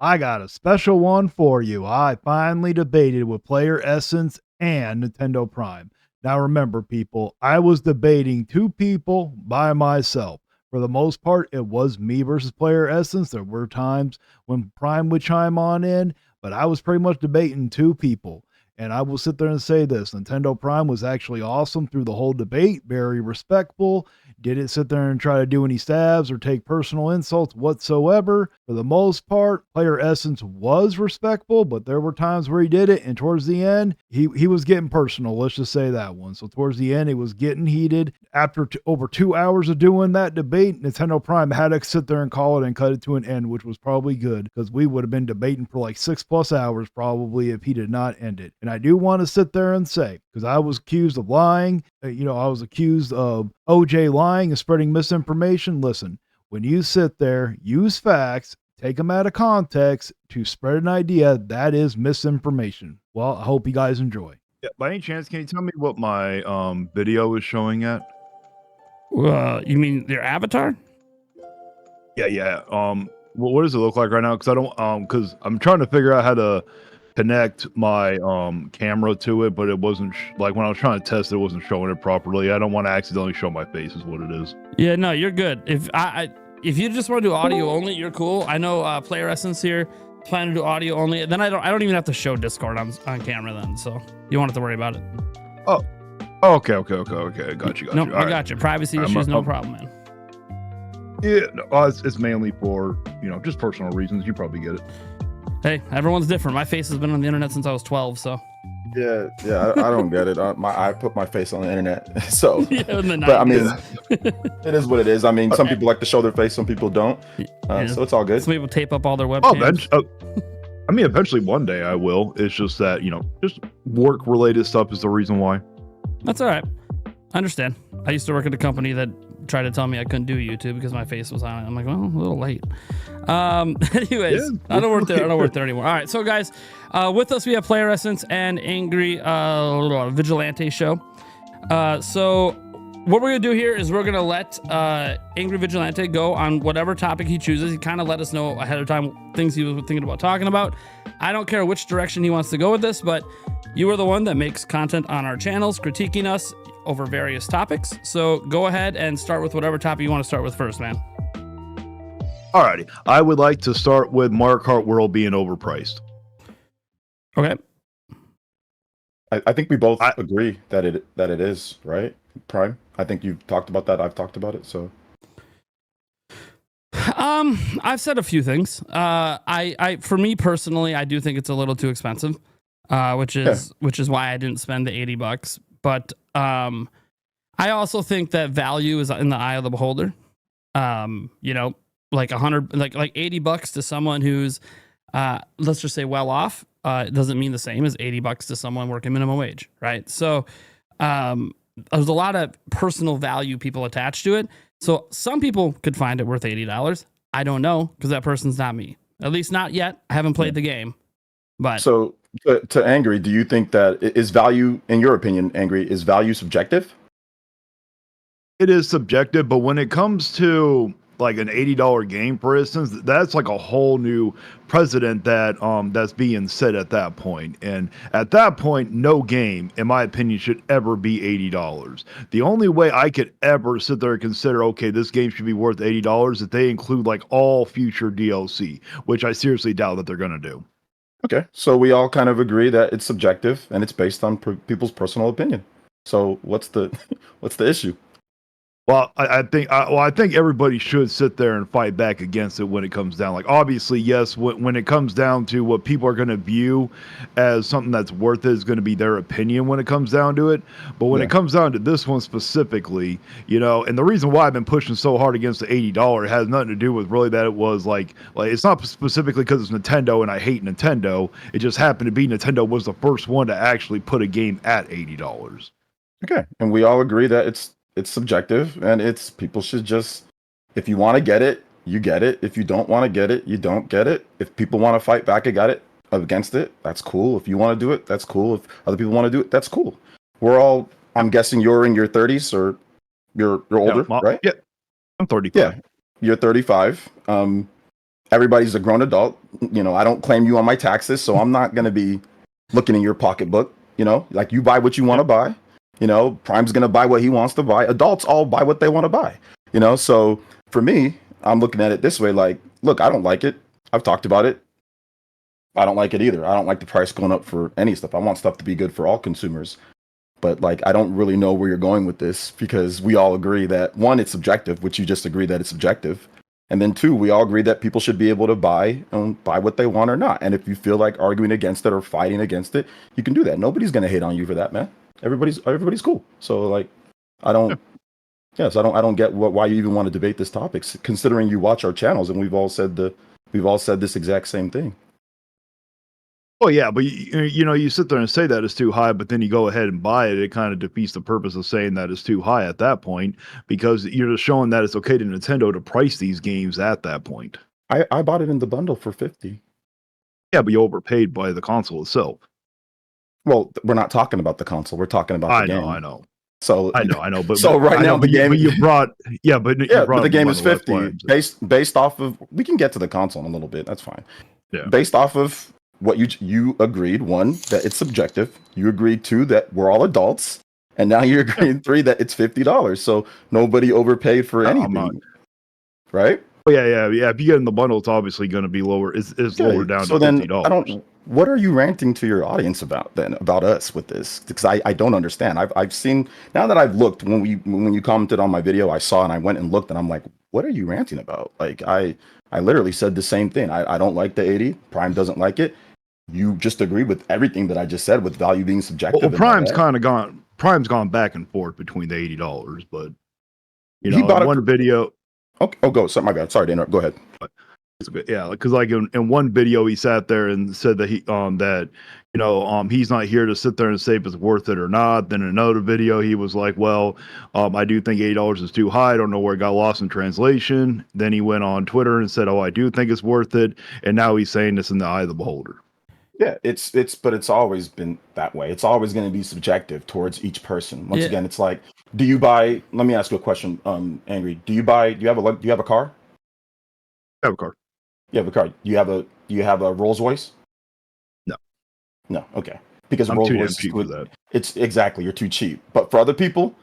I got a special one for you. I finally debated with Player Essence and Nintendo Prime. Now remember, people, I was debating two people by myself. For the most part, it was me versus Player Essence. There were times when Prime would chime on in, but I was pretty much debating two people. And I will sit there and say this: Nintendo Prime was actually awesome through the whole debate, very respectful. Didn't sit there and try to do any stabs or take personal insults whatsoever. For the most part, Player Essence was respectful, but there were times where he did it, and towards the end, he was getting personal. Let's just say that one. So towards the end, it was getting heated. After over 2 hours of doing that debate, Nintendo Prime had to sit there and call it and cut it to an end, which was probably good, because we would have been debating for like 6+ hours probably if he did not end it. And I do want to sit there and say, because I was accused of lying, I was accused of OJ lying and spreading misinformation. Listen, when you sit there, use facts, take them out of context to spread an idea, that is misinformation. Well, I hope you guys enjoy. Yeah, by any chance, can you tell me what my video is showing at? You mean your avatar? Yeah. What does it look like right now? Because I don't because I'm trying to figure out how to connect my camera to it, but it wasn't like when I was trying to test it, it wasn't showing it properly. I don't want to accidentally show my face is what it is. Yeah, no, you're good. If you just want to do audio only, you're cool. I know Player Essence here plan to do audio only. Then I don't even have to show Discord on camera then, so you won't have to worry about it. Oh, okay. Got you. No, I got you. Privacy issues, no problem, man. Yeah, no, it's mainly for just personal reasons. You probably get it. Hey, everyone's different. My face has been on the internet since I was 12, so. Yeah, I don't get it. I put my face on the internet, so. Yeah, in the 90s. But I mean, it is what it is. I mean, some people like to show their face, some people don't. So it's all good. Some people tape up all their webcams. Eventually one day I will. It's just that, just work-related stuff is the reason why. That's all right. I understand. I used to work at a company that tried to tell me I couldn't do YouTube because my face was on it. I'm like, well, a little late. Anyways, yeah, I don't work there. I don't work there anymore. All right, so guys, with us we have Player Essence and Angry Vigilante Show. So what we're gonna do here is we're gonna let Angry Vigilante go on whatever topic he chooses. He kind of let us know ahead of time things he was thinking about talking about. I don't care which direction he wants to go with this, but you are the one that makes content on our channels, critiquing us over various topics. So go ahead and start with whatever topic you want to start with first, man. Alrighty. I would like to start with Mario Kart World being overpriced. Okay. I think we both agree that it is, right? Prime. I think you've talked about that. I've talked about it. So I've said a few things. For me personally, I do think it's a little too expensive. Which is why I didn't spend the $80. But I also think that value is in the eye of the beholder. Like $80 to someone who's let's just say well off doesn't mean the same as $80 to someone working minimum wage, right? So there's a lot of personal value people attach to it. So some people could find it worth $80. I don't know, because that person's not me. At least not yet. I haven't played the game. But so to Angry, do you think that is value, in your opinion, Angry, is value subjective? It is subjective, but when it comes to like an $80 game, for instance, that's like a whole new precedent that's being set at that point. And at that point, no game, in my opinion, should ever be $80. The only way I could ever sit there and consider, okay, this game should be worth $80 if they include like all future DLC, which I seriously doubt that they're going to do. Okay, so we all kind of agree that it's subjective and it's based on people's personal opinion. So what's the issue? Well, I think everybody should sit there and fight back against it when it comes down. Like, obviously, yes, when it comes down to what people are going to view as something that's worth it is going to be their opinion when it comes down to it. But when it comes down to this one specifically, and the reason why I've been pushing so hard against the $80 has nothing to do with really that it was like it's not specifically because it's Nintendo and I hate Nintendo. It just happened to be Nintendo was the first one to actually put a game at $80. Okay, and we all agree that it's subjective, and people should just, if you want to get it, you get it. If you don't want to get it, you don't get it. If people want to fight back against it, that's cool. If you want to do it, that's cool. If other people want to do it, that's cool. We're all, I'm guessing you're in your 30s or you're older, right? Yeah, I'm 35. Yeah, you're 35. everybody's a grown adult. You know, I don't claim you on my taxes, so I'm not going to be looking in your pocketbook. You know, like you buy what you want to buy. You know, Prime's going to buy what he wants to buy. Adults all buy what they want to buy. You know, so for me, I'm looking at it this way. Like, look, I don't like it. I've talked about it. I don't like it either. I don't like the price going up for any stuff. I want stuff to be good for all consumers. But like, I don't really know where you're going with this, because we all agree that, one, it's subjective, which you just agreed that it's subjective. And then two, we all agree that people should be able to buy what they want or not. And if you feel like arguing against it or fighting against it, you can do that. Nobody's going to hate on you for that, man. Everybody's cool. So like, I don't get why you even want to debate this topic, considering you watch our channels and we've all said this exact same thing. Well, yeah, but you know, you sit there and say that it's too high, but then you go ahead and buy it. It kind of defeats the purpose of saying that it's too high at that point, because you're just showing that it's okay to Nintendo to price these games at that point. I bought it in the bundle for $50. Yeah, but you overpaid by the console itself. Well, we're not talking about the console. We're talking about the game. I know. So I know. But so right now the game. But you brought but the game is 50 based off of. We can get to the console in a little bit. That's fine. Yeah. Based off of what you agreed, one, that it's subjective. You agreed, two, that we're all adults, and now you're agreeing, three, that it's $50. So nobody overpaid for anything, right? Oh, yeah. If you get in the bundle, it's obviously going to be lower. It's lower down to $50. What are you ranting to your audience about then, about us with this? Because I don't understand. I've seen, now that I've looked, when you commented on my video, I saw and I went and looked and I'm like, what are you ranting about? Like I literally said the same thing. I don't like the 80. Prime doesn't like it. You just agree with everything that I just said, with value being subjective. Well, Prime's gone back and forth between the $80, but you know, one video. Okay, go. Sorry, my bad. Sorry to interrupt. Go ahead. Yeah, because like in one video he sat there and said that he's not here to sit there and say if it's worth it or not. Then in another video he was like, well, I do think $80 is too high. I don't know where it got lost in translation. Then he went on Twitter and said, oh, I do think it's worth it. And now he's saying it's in the eye of the beholder. Yeah, but it's always been that way. It's always going to be subjective towards each person. Once again, it's like, do you buy? Let me ask you a question, Angry. Do you have a car? I have a car. You have a car. Do you have a Rolls Royce? No. Okay. Because I'm Rolls too Royce, cheap for that. It's exactly, you're too cheap. But for other people,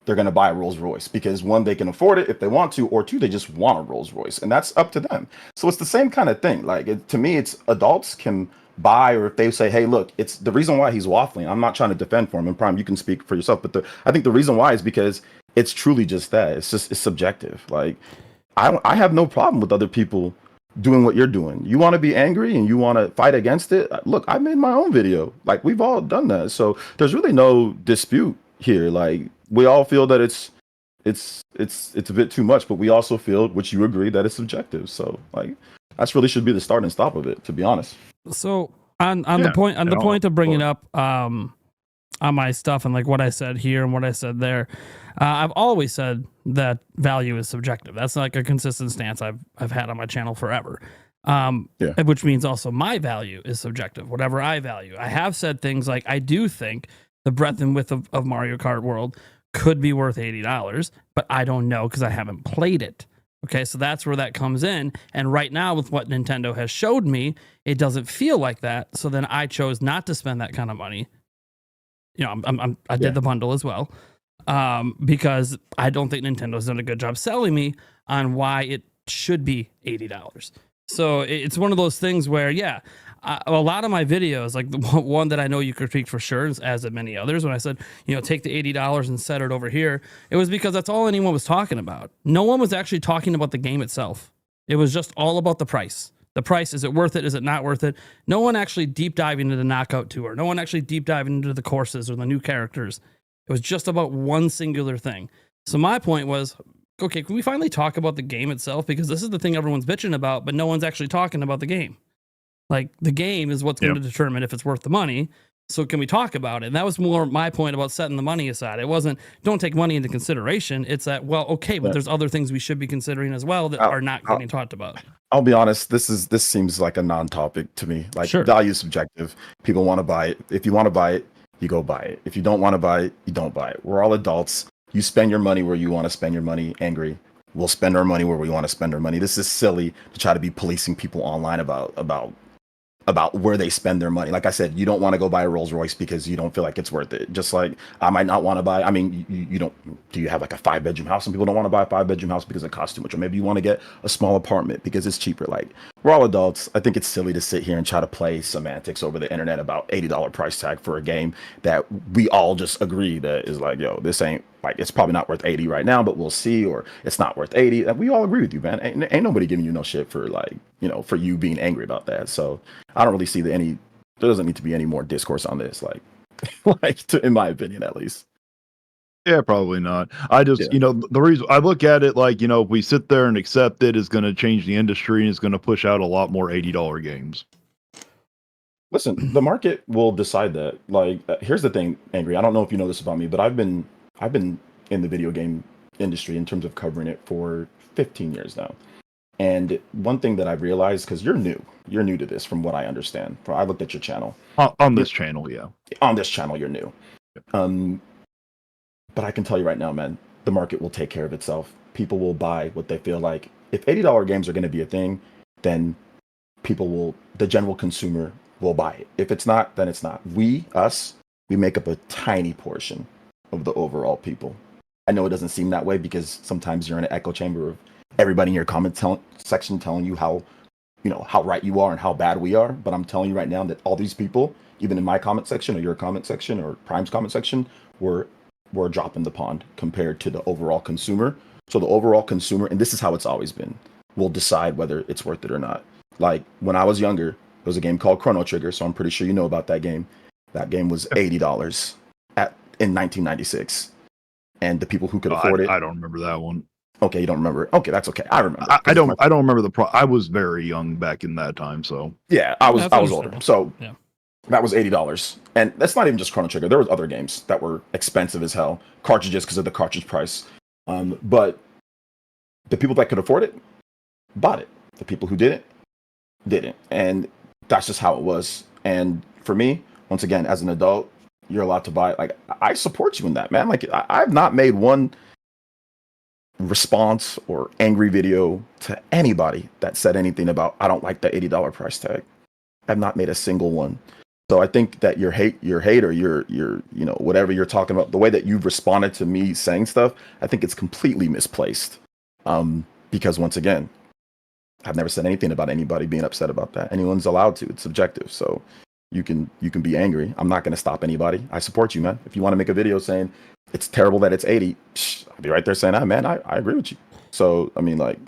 they're going to buy a Rolls Royce because, one, they can afford it if they want to, or two, they just want a Rolls Royce, and that's up to them. So it's the same kind of thing. Like, to me, it's adults can buy, or if they say, hey, look, it's the reason why he's waffling. I'm not trying to defend for him, and Prime, you can speak for yourself, but I think the reason why is because it's truly just that. It's subjective. Like, I have no problem with other people doing what you're doing. You want to be angry and you want to fight against it. Look, I made my own video. Like, we've all done that. So there's really no dispute here. Like, we all feel that it's a bit too much, but we also feel, which you agree, that it's subjective. So like, that's really should be the start and stop of it, to be honest. So the point of bringing up on my stuff and like what I said here and what I said there, I've always said that value is subjective. That's like a consistent stance I've had on my channel forever. Which means also my value is subjective, whatever I value. I have said things like, I do think the breadth and width of Mario Kart World could be worth $80, but I don't know because I haven't played it. Okay, so that's where that comes in. And right now, with what Nintendo has showed me, it doesn't feel like that. So then I chose not to spend that kind of money. You know, I did the bundle as well, because I don't think Nintendo's done a good job selling me on why it should be $80. So it's one of those things where, a lot of my videos, like the one that I know you critique for sure, as in many others, when I said, take the $80 and set it over here, it was because that's all anyone was talking about. No one was actually talking about the game itself. It was just all about the price. The price, is it worth it? Is it not worth it? No one actually deep diving into the Knockout Tour. No one actually deep diving into the courses or the new characters. It was just about one singular thing. So my point was, okay, can we finally talk about the game itself? Because this is the thing everyone's bitching about, but no one's actually talking about the game. Like, the game is what's going to determine if it's worth the money. So can we talk about it? And that was more my point about setting the money aside. It wasn't, don't take money into consideration. It's that, well, okay, but there's other things we should be considering as well that are not getting talked about. I'll be honest, this seems like a non-topic to me. Like, value is subjective. People want to buy it. If you want to buy it, you go buy it. If you don't want to buy it, you don't buy it. We're all adults. You spend your money where you want to spend your money, Angry. we'll spend our money where we want to spend our money. This is silly to try to be policing people online about where they spend their money. Like I said, you don't want to go buy a Rolls Royce because you don't feel like it's worth it. Just like I might not want to buy. I mean, you don't. Do you have like a 5-bedroom house? Some people don't want to buy a 5-bedroom house because it costs too much, or maybe you want to get a small apartment because it's cheaper. Like we're all adults. I think it's silly to sit here and try to play semantics over the internet about $80 price tag for a game that we all just agree that is like, yo, this ain't like it's probably not worth 80 right now, but we'll see, or it's not worth 80. Like, we all agree with you, man. Ain't nobody giving you no shit for like, for you being angry about that. So I don't really see there doesn't need to be any more discourse on this, in my opinion, at least. Yeah, probably not. I just, the reason I look at it like, if we sit there and accept it, is going to change the industry and it's going to push out a lot more $80 games. Listen, the market will decide that. Like, here's the thing, Angry. I don't know if you know this about me, but I've been in the video game industry in terms of covering it for 15 years now. And one thing that I've realized, because you're new to this from what I understand. I looked at your channel. On this channel, yeah. On this channel, you're new. But I can tell you right now, man, the market will take care of itself. People will buy what they feel like. If $80 games are going to be a thing, then the general consumer will buy it. If it's not, then it's not. We make up a tiny portion of the overall people. I know it doesn't seem that way because sometimes you're in an echo chamber of everybody in your comment section telling you how right you are and how bad we are. But I'm telling you right now that all these people, even in my comment section or your comment section or Prime's comment section, were a drop in the pond compared to the overall consumer. So the overall consumer, and this is how it's always been, will decide whether it's worth it or not. Like when I was younger, there was a game called Chrono Trigger, so I'm pretty sure you know about that game. That game was $80 in 1996, and the people who could afford it. I don't remember that one. Okay, you don't remember. Okay, that's okay. I remember. I don't remember I was very young back in that time, so yeah, I was older. So yeah. That was $80, and that's not even just Chrono Trigger. There was other games that were expensive as hell, cartridges because of the cartridge price. But the people that could afford it bought it. The people who didn't, and that's just how it was. And for me, once again, as an adult, you're allowed to buy it. Like, I support you in that, man. Like, I've not made one response or angry video to anybody that said anything about I don't like the $80 price tag. I've not made a single one. So I think that your hate or your whatever you're talking about, the way that you've responded to me saying stuff, I think it's completely misplaced. Because once again, I've never said anything about anybody being upset about that. Anyone's allowed to. It's subjective. So you can be angry. I'm not going to stop anybody. I support you, man. If you want to make a video saying it's terrible that it's 80, I'll be right there saying, man, I agree with you. So I mean, like,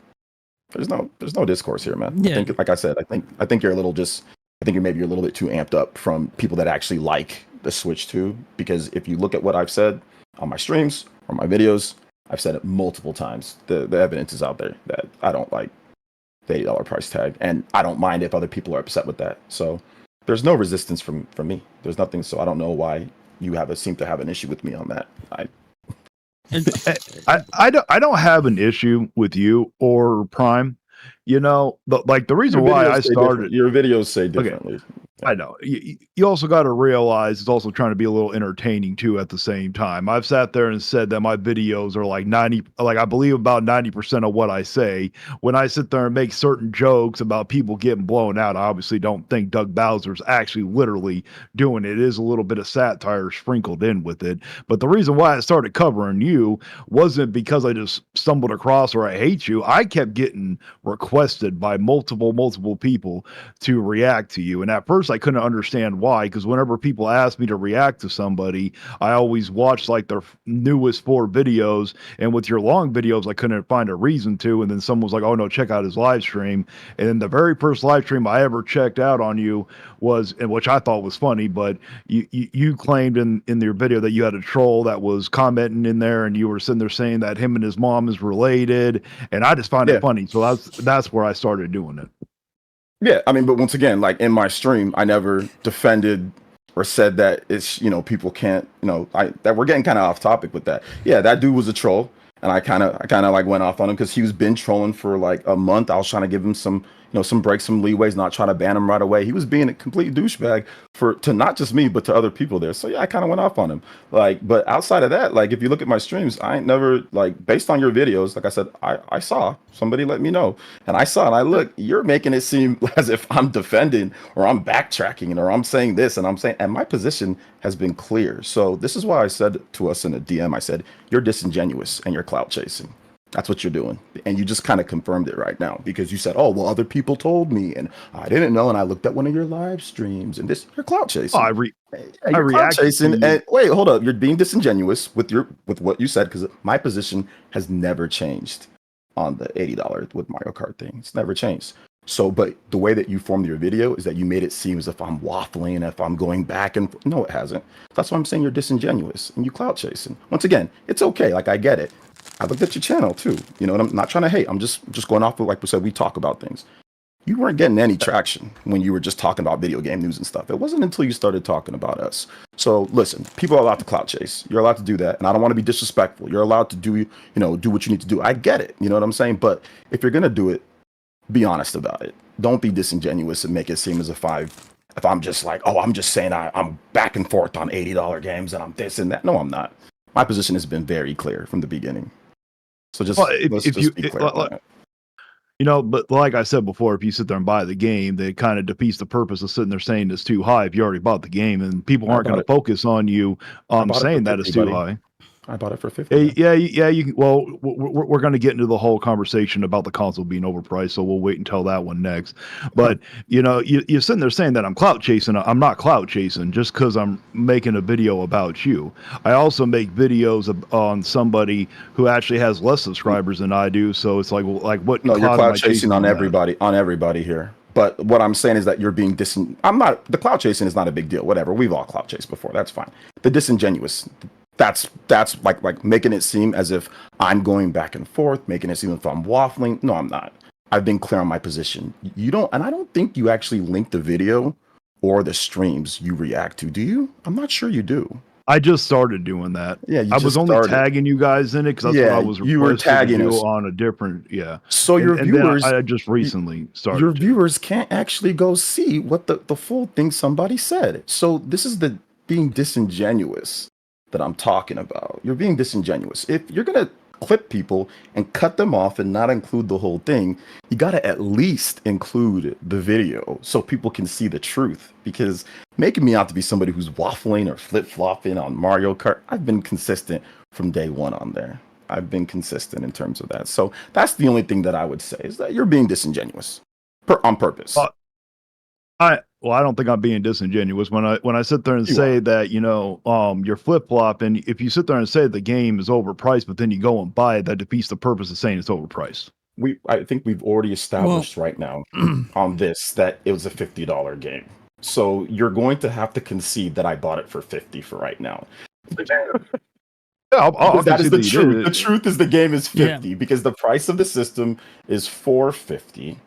there's no discourse here, man. Yeah. I think, like I said, I think you're maybe a little bit too amped up from people that actually like the Switch 2. Because if you look at what I've said on my streams or my videos, I've said it multiple times. The evidence is out there that I don't like the $80 price tag, and I don't mind if other people are upset with that. So there's no resistance from me. There's nothing. So I don't know why you seem to have an issue with me on that. I don't have an issue with you or Prime. The reason why I started your videos say differently. Okay. I know. You also got to realize it's also trying to be a little entertaining too at the same time. I've sat there and said that my videos are I believe about 90% of what I say. When I sit there and make certain jokes about people getting blown out, I obviously don't think Doug Bowser's actually literally doing it. It is a little bit of satire sprinkled in with it. But the reason why I started covering you wasn't because I just stumbled across or I hate you. I kept getting requested by multiple people to react to you. And at first I couldn't understand why, because whenever people ask me to react to somebody, I always watch like their newest 4 videos, and with your long videos I couldn't find a reason to. And then someone was like, oh no, check out his live stream. And then the very first live stream I ever checked out on you was, and which I thought was funny, but you claimed in your video that you had a troll that was commenting in there, and you were sitting there saying that him and his mom is related, and I just find it funny. So that's where I started doing it. Yeah, I mean, but once again, like in my stream, I never defended or said that it's, people can't, that we're getting kind of off topic with that. Yeah, that dude was a troll, and I kind of like went off on him because he was been trolling for like a month. I was trying to give him some some breaks, some leeways, not trying to ban him right away. He was being a complete douchebag to not just me, but to other people there. So yeah, I kind of went off on him. Like, but outside of that, like if you look at my streams, I ain't never, like, based on your videos, like I said, I saw somebody let me know, and I saw, and I look, you're making it seem as if I'm defending or I'm backtracking or I'm saying this and I'm saying, and my position has been clear. So this is why I said to us in a DM, I said, you're disingenuous and you're clout chasing. That's what you're doing. And you just kind of confirmed it right now because you said, oh, well, other people told me and I didn't know. And I looked at one of your live streams and you're clout chasing. Oh, you're clout chasing. And wait, hold up. You're being disingenuous with what you said, because my position has never changed on the $80 with Mario Kart thing. It's never changed. So, but the way that you formed your video is that you made it seem as if I'm waffling, if I'm going back and no, it hasn't. That's why I'm saying you're disingenuous and you clout chasing. Once again, it's okay. Like, I get it. I looked at your channel too, and I'm not trying to hate. I'm just going off of, like we said, we talk about things. You weren't getting any traction when you were just talking about video game news and stuff. It wasn't until you started talking about us. So listen, people are allowed to clout chase. You're allowed to do that. And I don't want to be disrespectful. You're allowed to do what you need to do. I get it. You know what I'm saying? But if you're going to do it, be honest about it. Don't be disingenuous and make it seem as if I'm just like, oh, I'm just saying I'm back and forth on $80 games and I'm this and that. No, I'm not. My position has been very clear from the beginning. So just, let's be clear on that. But like I said before, if you sit there and buy the game, they kind of defeats the purpose of sitting there saying it's too high if you already bought the game, and people aren't going to focus on you saying that it's too high. I bought it for $50. Yeah. Well, we're going to get into the whole conversation about the console being overpriced, so we'll wait until that one next. But you're sitting there saying that I'm clout chasing. I'm not clout chasing just because I'm making a video about you. I also make videos on somebody who actually has less subscribers than I do. So it's like what? No, you're clout chasing on everybody here. But what I'm saying is that you're being the clout chasing is not a big deal. Whatever. We've all clout chased before. That's fine. The disingenuous. That's like making it seem as if I'm going back and forth, making it seem as if I'm waffling. No, I'm not. I've been clear on my position. You don't, and I don't think you actually link the video or the streams you react to. Do you? I'm not sure you do. I just started doing that. Yeah, I was only tagging you guys in it because that's what I was. You were tagging us on a different. Yeah. So your viewers, I just recently started. Your viewers can't actually go see what the full thing somebody said. So this is the being disingenuous that I'm talking about. You're being disingenuous. If you're gonna clip people and cut them off and not include the whole thing, you gotta at least include the video so people can see the truth. Because making me out to be somebody who's waffling or flip-flopping on Mario Kart, I've been consistent from day one on there. I've been consistent in terms of that. So that's the only thing that I would say, is that you're being disingenuous on purpose. I don't think I'm being disingenuous when I sit there and say that, you're flip-flop, and if you sit there and say the game is overpriced, but then you go and buy it, that defeats the purpose of saying it's overpriced. I think we've already established right now on this that it was a $50 game. So you're going to have to concede that I bought it for $50 for right now. That is the truth. The truth is the game is $50 because the price of the system is $450.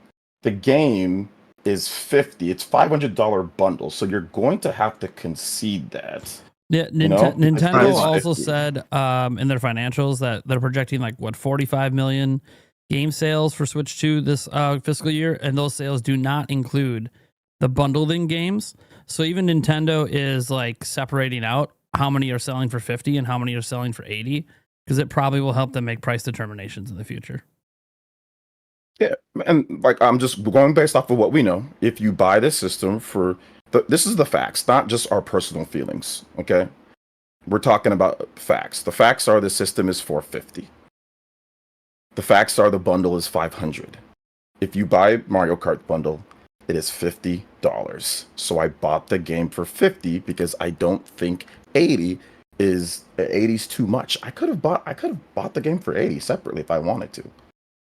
The game is $50. It's $500 bundle, so you're going to have to concede that. Yeah, Nintendo also said in their financials that they're projecting 45 million game sales for Switch 2 this fiscal year, and those sales do not include the bundled in games. So even Nintendo is separating out how many are selling for 50 and how many are selling for 80, because it probably will help them make price determinations in the future. Yeah, and I'm just going based off of what we know. If you buy this system this is the facts, not just our personal feelings, okay? We're talking about facts. The facts are the system is $450. The facts are the bundle is $500. If you buy Mario Kart bundle, it is $50. So I bought the game for $50 because I don't think 80 is too much. I could have bought the game for $80 separately if I wanted to.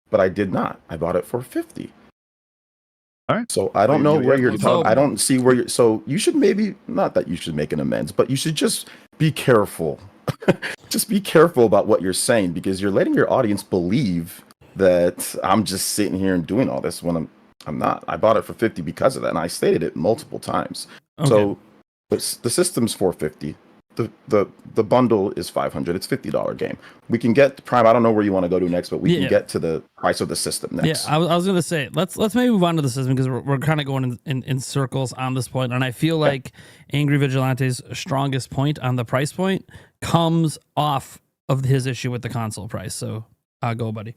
But I did not. I bought it for $50. All right. So I don't know where you're talking. I don't see where you're. So you should maybe, not that you should make an amends, but you should just be careful. Just be careful about what you're saying, because you're letting your audience believe that I'm just sitting here and doing all this when I'm not. I bought it for $50 because of that, and I stated it multiple times. Okay. So the system's $450. the bundle is $500. It's $50 game. We can get Prime. I don't know where you want to go to next, but we can get to the price of the system next. Yeah, I was gonna say let's maybe move on to the system because we're kind of going in circles on this point, and I feel like Angry Vigilante's strongest point on the price point comes off of his issue with the console price. So go, buddy.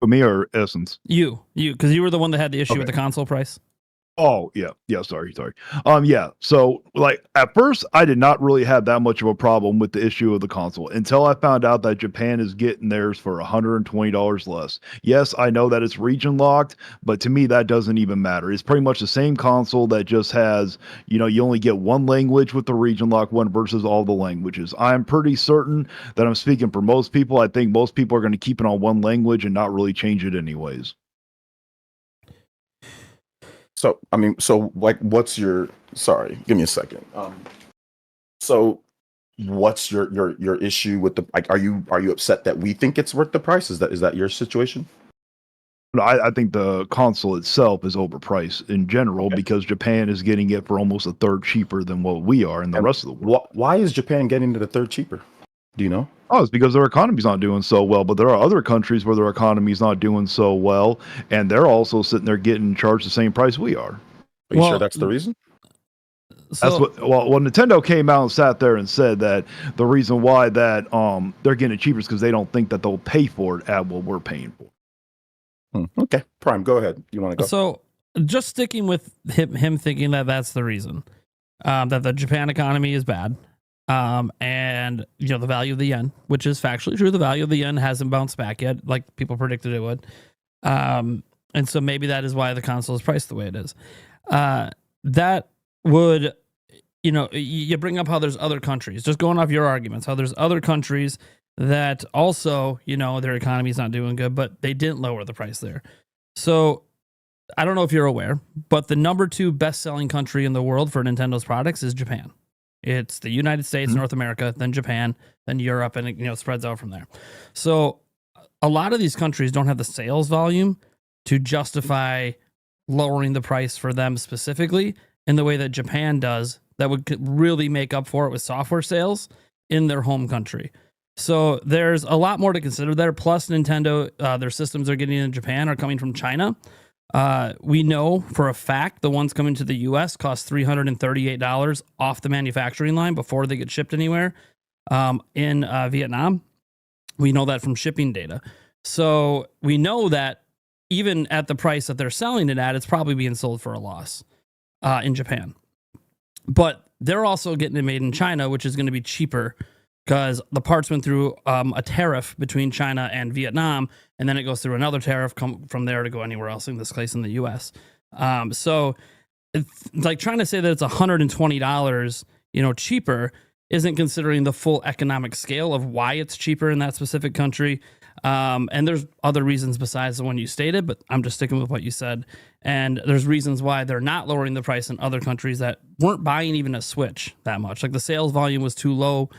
For me or Essence? You, because you were the one that had the issue with the console price. Oh, yeah. Sorry. Yeah. So, like, at first, I did not really have that much of a problem with the issue of the console until I found out that Japan is getting theirs for $120 less. Yes, I know that it's region locked, but to me, that doesn't even matter. It's pretty much the same console that just has, you only get one language with the region lock one versus all the languages. I'm pretty certain that I'm speaking for most people. I think most people are going to keep it on one language and not really change it anyways. So, like, what's your, sorry, give me a second. So what's your issue with the, like, are you upset that we think it's worth the price? Is that your situation? I think the console itself is overpriced in general because Japan is getting it for almost a third cheaper than what we are in the rest of the world. Why is Japan getting it a third cheaper? Do you know? Oh, it's because their economy's not doing so well, but there are other countries where their economy's not doing so well, and they're also sitting there getting charged the same price we are. Are you sure that's the reason? That's what. Well, Nintendo came out and sat there and said that the reason why that they're getting it cheaper is because they don't think that they'll pay for it at what we're paying for. Okay, Prime, go ahead. You want to go? So, just sticking with him thinking that that's the reason that the Japan economy is bad. And the value of the yen, which is factually true, the value of the yen hasn't bounced back yet, like people predicted it would. And so maybe that is why the console is priced the way it is. That would, you bring up how there's other countries, just going off your arguments, how there's other countries that also, their economy is not doing good, but they didn't lower the price there. So I don't know if you're aware, but the number 2 best-selling country in the world for Nintendo's products is Japan. It's the United States, North America, then Japan, then Europe, and it spreads out from there. So a lot of these countries don't have the sales volume to justify lowering the price for them specifically in the way that Japan does that would really make up for it with software sales in their home country. So there's a lot more to consider there. Plus Nintendo, their systems they're getting in Japan are coming from China. We know for a fact the ones coming to the US cost $338 off the manufacturing line before they get shipped anywhere in Vietnam. We know that from shipping data. So we know that even at the price that they're selling it at, it's probably being sold for a loss in Japan. But they're also getting it made in China, which is going to be cheaper because the parts went through a tariff between China and Vietnam, and then it goes through another tariff from there to go anywhere else, in this case in the U.S. So it's like trying to say that it's $120, cheaper isn't considering the full economic scale of why it's cheaper in that specific country. And there's other reasons besides the one you stated, but I'm just sticking with what you said. And there's reasons why they're not lowering the price in other countries that weren't buying even a Switch that much. Like the sales volume was too low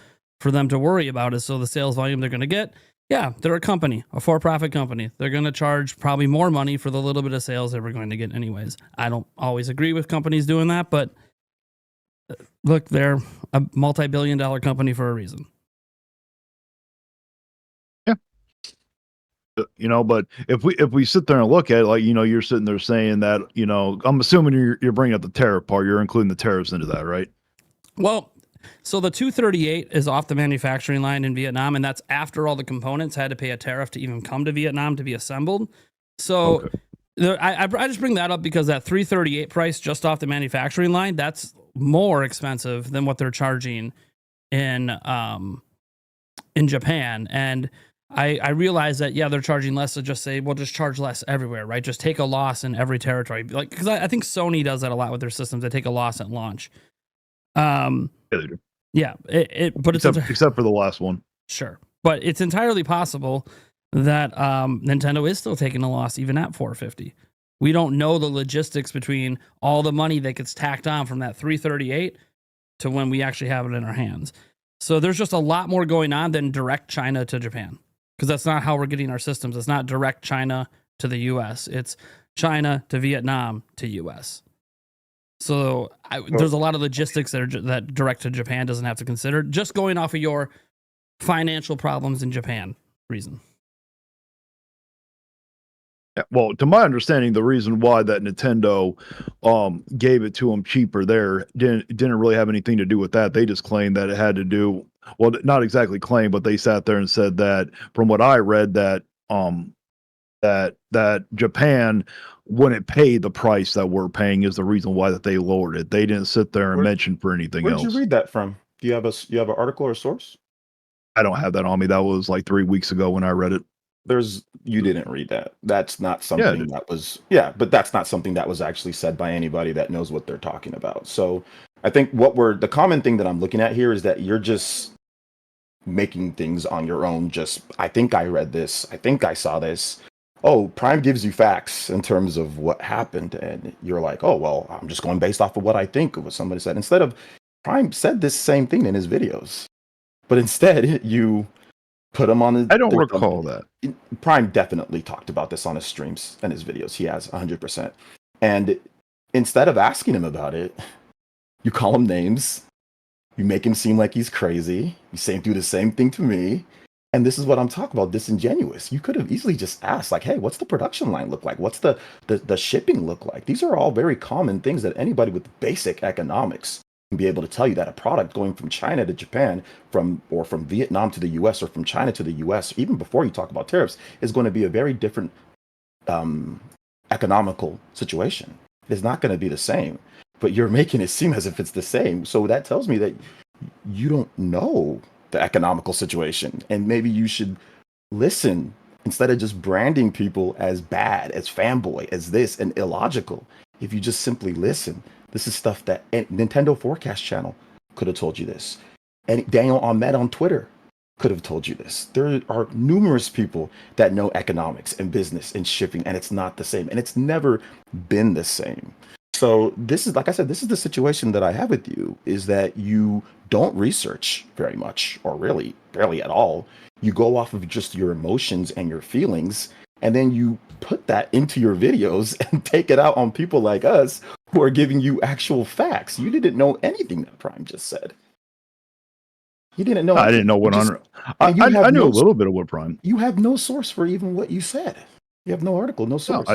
for them to worry about it. So the sales volume they're going to get, they're a company, a for-profit company. They're going to charge probably more money for the little bit of sales they were going to get anyways. I don't always agree with companies doing that, but look, they're a multi-billion-dollar company for a reason. But if we sit there and look at it, like, you're sitting there saying that, I'm assuming you're bringing up the tariff part. You're including the tariffs into that, right? Well, so the 238 is off the manufacturing line in Vietnam, and that's after all the components had to pay a tariff to even come to Vietnam to be assembled. So I just bring that up because that 338 price just off the manufacturing line, that's more expensive than what they're charging in Japan. And I realize that, they're charging less, so just say, well, just charge less everywhere, right? Just take a loss in every territory. Like, because I think Sony does that a lot with their systems. They take a loss at launch. Yeah, they do. Yeah, but except for the last one. Sure. But it's entirely possible that Nintendo is still taking a loss even at $450. We don't know the logistics between all the money that gets tacked on from that 338 to when we actually have it in our hands. So there's just a lot more going on than direct China to Japan, because that's not how we're getting our systems. It's not direct China to the US. It's China to Vietnam to US. So there's a lot of logistics that direct to Japan doesn't have to consider. Just going off of your financial problems in Japan reason. Yeah, well, to my understanding, the reason why that Nintendo gave it to them cheaper there didn't really have anything to do with that. They just claimed that it had to do, well, not exactly claim, but they sat there and said that, from what I read, that that Japan wouldn't pay the price that we're paying is the reason why that they lowered it. They didn't sit there and mention for anything else. Where'd you read that from? Do you have an article or source? I don't have that on me. That was like 3 weeks ago when I read it. You didn't read that. That's not something but that's not something that was actually said by anybody that knows what they're talking about. So I think the common thing that I'm looking at here is that you're just making things on your own. Just, I think I read this. I think I saw this. Oh, Prime gives you facts in terms of what happened. And you're like, oh, well, I'm just going based off of what I think of what somebody said. Instead of, Prime said this same thing in his videos. But instead, you put him on. I don't recall that. Prime definitely talked about this on his streams and his videos. He has 100%. And instead of asking him about it, you call him names. You make him seem like he's crazy. You do the same thing to me. And this is what I'm talking about, disingenuous. You could have easily just asked, like, hey, what's the production line look like? What's the shipping look like? These are all very common things that anybody with basic economics can be able to tell you, that a product going from China to Japan, from Vietnam to the US, or from China to the US, even before you talk about tariffs, is going to be a very different economical situation. It's not going to be the same, but you're making it seem as if it's the same. So that tells me that you don't know the economical situation, and maybe you should listen instead of just branding people as bad, as fanboy, as this, and illogical. If you just simply listen, this is stuff that Nintendo Forecast Channel could have told you this, and Daniel Ahmed on Twitter could have told you this. There are numerous people that know economics and business and shipping, and it's not the same, and it's never been the same. So this is, like I said, this is the situation that I have with you, is that you don't research very much, or really barely at all. You go off of just your emotions and your feelings, and then you put that into your videos and take it out on people like us who are giving you actual facts. You didn't know anything that Prime just said. You didn't know. I didn't know what I knew a little bit of what Prime. You have no source for even what you said. You have no article, no source.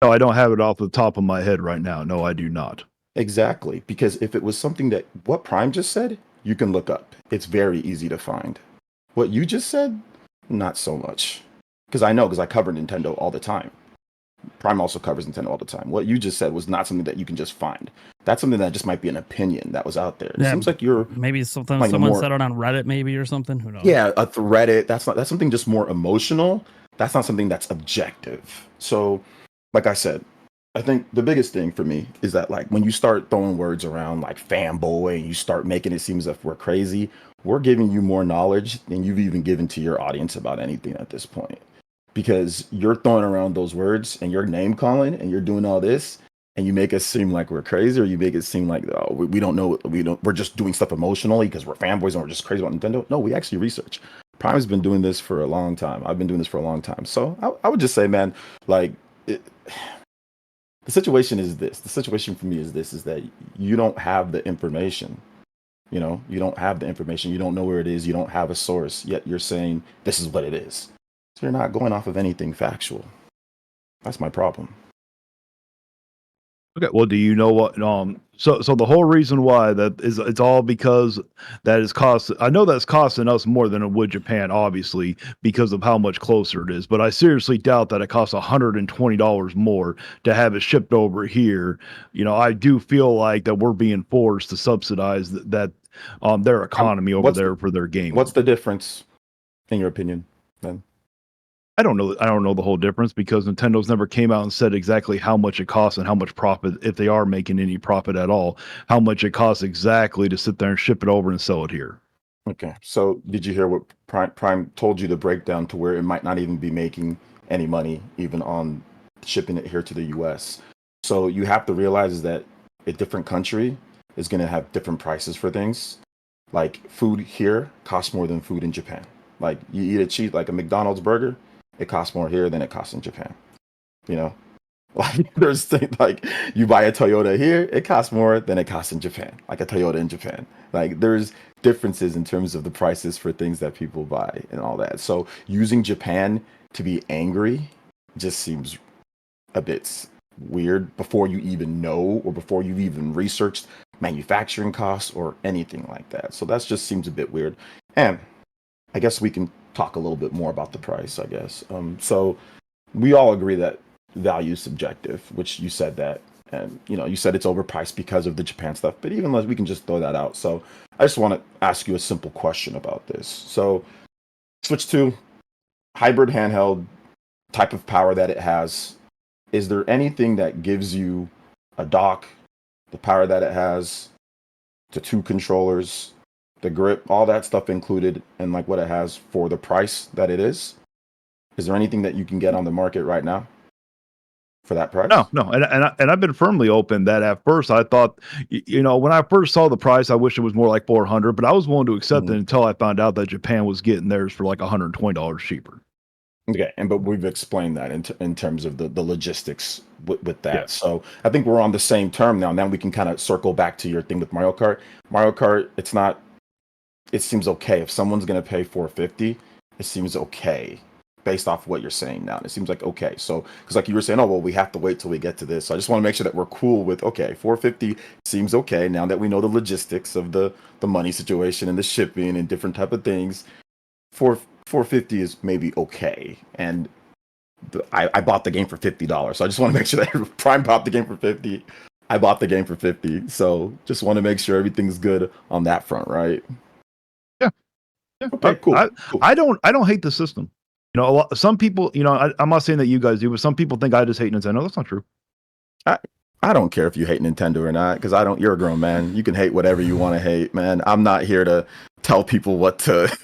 No, I don't have it off the top of my head right now. No, I do not. Exactly. Because if it was something that what Prime just said, you can look up. It's very easy to find. What you just said, not so much. Because I cover Nintendo all the time. Prime also covers Nintendo all the time. What you just said was not something that you can just find. That's something that just might be an opinion that was out there. It seems like you're maybe something like someone said it on Reddit, maybe, or something. Who knows? Yeah, a Reddit. That's something just more emotional. That's not something that's objective. So, like I said, I think the biggest thing for me is that, like, when you start throwing words around like fanboy and you start making it seem as if we're crazy, we're giving you more knowledge than you've even given to your audience about anything at this point. Because you're throwing around those words and you're name calling and you're doing all this, and you make us seem like we're crazy, or you make it seem like, oh, we don't know, we're just doing stuff emotionally because we're fanboys and we're just crazy about Nintendo. No, we actually research. Prime's been doing this for a long time. I've been doing this for a long time. So I would just say, man, like, the situation is this. The situation for me is this, is that you don't have the information. You know, you don't have the information. You don't know where it is. You don't have a source, yet you're saying this is what it is. So you're not going off of anything factual. That's my problem. Okay, well, do you know what? So the whole reason why that is, it's all because that is cost. I know that's costing us more than it would Japan, obviously, because of how much closer it is. But I seriously doubt that it costs $120 more to have it shipped over here. You know, I do feel like that we're being forced to subsidize that their economy over there for their game. What's the difference, in your opinion, then? I don't know the whole difference, because Nintendo's never came out and said exactly how much it costs and how much profit, if they are making any profit at all, how much it costs exactly to sit there and ship it over and sell it here. Okay, so did you hear what Prime told you, the breakdown to where it might not even be making any money even on shipping it here to the US? So you have to realize is that a different country is going to have different prices for things. Like, food here costs more than food in Japan. Like, you eat like a McDonald's burger, it costs more here than it costs in Japan. You know, Like there's things like you buy a Toyota here, it costs more than it costs in Japan, like a Toyota in Japan. Like there's differences in terms of the prices for things that people buy and all that. So using Japan to be angry just seems a bit weird before you even know or before you've even researched manufacturing costs or anything like that. So that just seems a bit weird. And I guess we can talk a little bit more about the price, I guess. So we all agree that value is subjective, which you said that. And you said it's overpriced because of the Japan stuff, but even we can just throw that out. So I just want to ask you a simple question about this. So switch to hybrid handheld type of power that it has. Is there anything that gives you a dock, the power that it has, the 2 controllers, the grip, all that stuff included, and like what it has for the price that it is? Is there anything that you can get on the market right now for that price? No, and I've been firmly open that at first I thought, when I first saw the price, I wish it was more like 400, but I was willing to accept it until I found out that Japan was getting theirs for like $120 cheaper. Okay, but we've explained that in terms of the logistics with that. Yeah. So I think we're on the same term now. Now we can kind of circle back to your thing with Mario Kart. Mario Kart, it seems okay if someone's gonna pay 450. It seems okay based off what you're saying now. It seems like okay. So because like you were saying, oh well, we have to wait till we get to this. So I just want to make sure that we're cool with okay, 450 seems okay now that we know the logistics of the money situation and the shipping and different type of things. 450 is maybe okay, and I bought the game for $50, so I just want to make sure that Prime bought the game for 50. I bought the game for 50, so just want to make sure everything's good on that front, right? Yeah. Okay, cool. I don't hate the system. Some people, I'm not saying that you guys do, but some people think I just hate Nintendo. That's not true. I don't care if you hate Nintendo or not, because you're a grown man. You can hate whatever you want to hate, man. I'm not here to tell people what to.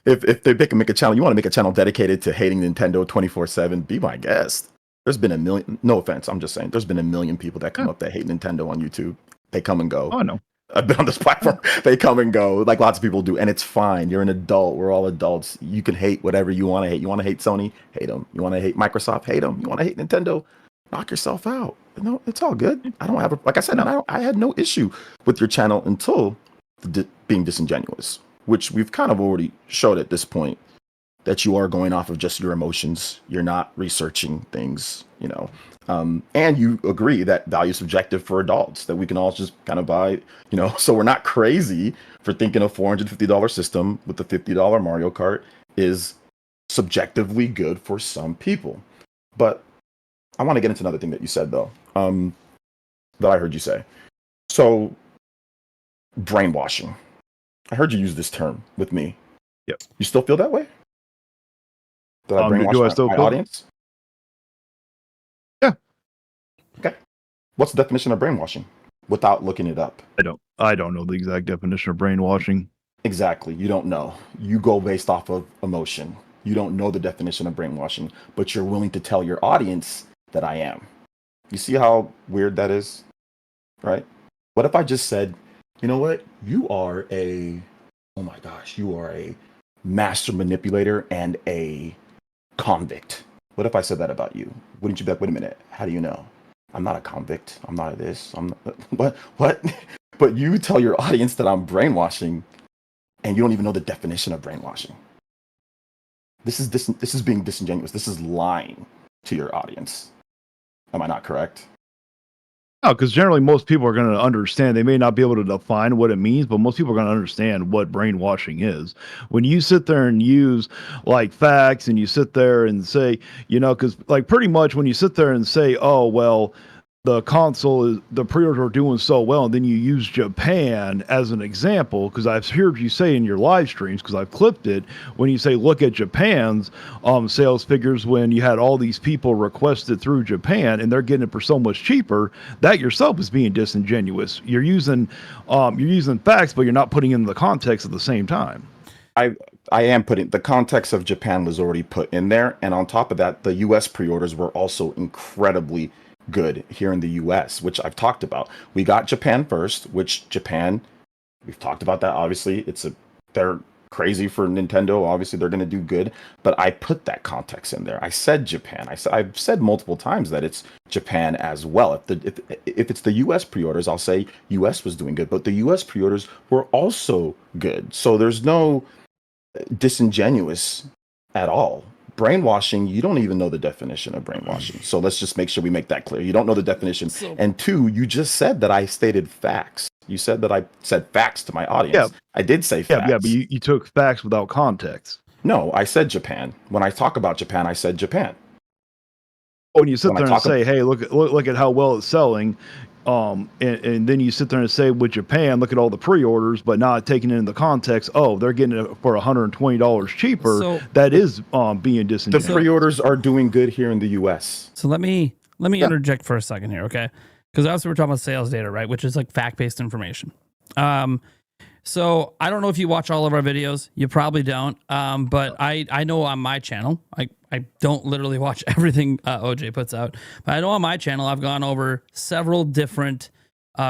If they make a channel, you want to make a channel dedicated to hating Nintendo 24/7, be my guest. There's been a million, no offense, I'm just saying, there's been a million people that come up that hate Nintendo on YouTube. They come and go. Oh, no. I've been on this platform. They come and go, like lots of people do, and it's fine. You're an adult. We're all adults. You can hate whatever you want to hate. You want to hate Sony? Hate them. You want to hate Microsoft? Hate them. You want to hate Nintendo? Knock yourself out. No, it's all good. I don't have like I said, I had no issue with your channel until being disingenuous, which we've kind of already showed at this point that you are going off of just your emotions. You're not researching things, and you agree that value is subjective for adults, that we can all just kind of buy, so we're not crazy for thinking a $450 system with a $50 Mario Kart is subjectively good for some people. But I want to get into another thing that you said, though, that I heard you say. So, brainwashing. I heard you use this term with me. Yep. You still feel that way? Did I brainwash do I still my feel audience? Yeah. Okay. What's the definition of brainwashing? Without looking it up. I don't know the exact definition of brainwashing. Exactly. You don't know. You go based off of emotion. You don't know the definition of brainwashing, but you're willing to tell your audience that I am. You see how weird that is? Right? What if I just said, you know what? You are a master manipulator and a convict. What if I said that about you? Wouldn't you be like, wait a minute, how do you know? I'm not a convict. I'm not a this. I'm not, what? But you tell your audience that I'm brainwashing, and you don't even know the definition of brainwashing. This is being disingenuous. This is lying to your audience. Am I not correct? No, because generally most people are going to understand. They may not be able to define what it means, but most people are going to understand what brainwashing is. When you sit there and use like facts and you sit there and say, because like pretty much when you sit there and say, oh, well, the the pre-orders are doing so well, and then you use Japan as an example, because I've heard you say in your live streams, because I've clipped it, when you say look at Japan's sales figures when you had all these people requested through Japan and they're getting it for so much cheaper, that yourself is being disingenuous. You're using facts, but you're not putting in the context at the same time. I am putting the context of Japan was already put in there, and on top of that, the U.S. pre-orders were also incredibly good here in the US, which I've talked about. We got Japan first, which Japan, we've talked about that. Obviously, they're crazy for Nintendo. Obviously, they're going to do good, but I put that context in there. I said Japan. I've said multiple times that it's Japan as well. If it's the U.S. pre-orders, I'll say U.S. was doing good, but the U.S. pre-orders were also good. So there's no disingenuous at all. Brainwashing, you don't even know the definition of brainwashing. So let's just make sure we make that clear. You don't know the definition. And two, you just said that I stated facts. You said that I said facts to my audience. Yeah. I did say facts. Yeah, but you took facts without context. No, I said Japan. When I talk about Japan, I said Japan. When you sit there and say, hey, look at how well it's selling, and then you sit there and say with Japan, look at all the pre-orders, but not taking into the context, oh, they're getting it for $120 cheaper. So, that is being disingenuous. The pre-orders are doing good here in the U.S. So let me interject for a second here, okay? Because obviously we're talking about sales data, right? Which is like fact-based information. So I don't know if you watch all of our videos. You probably don't. But I know on my channel, I don't literally watch everything OJ puts out. But I know on my channel, I've gone over several different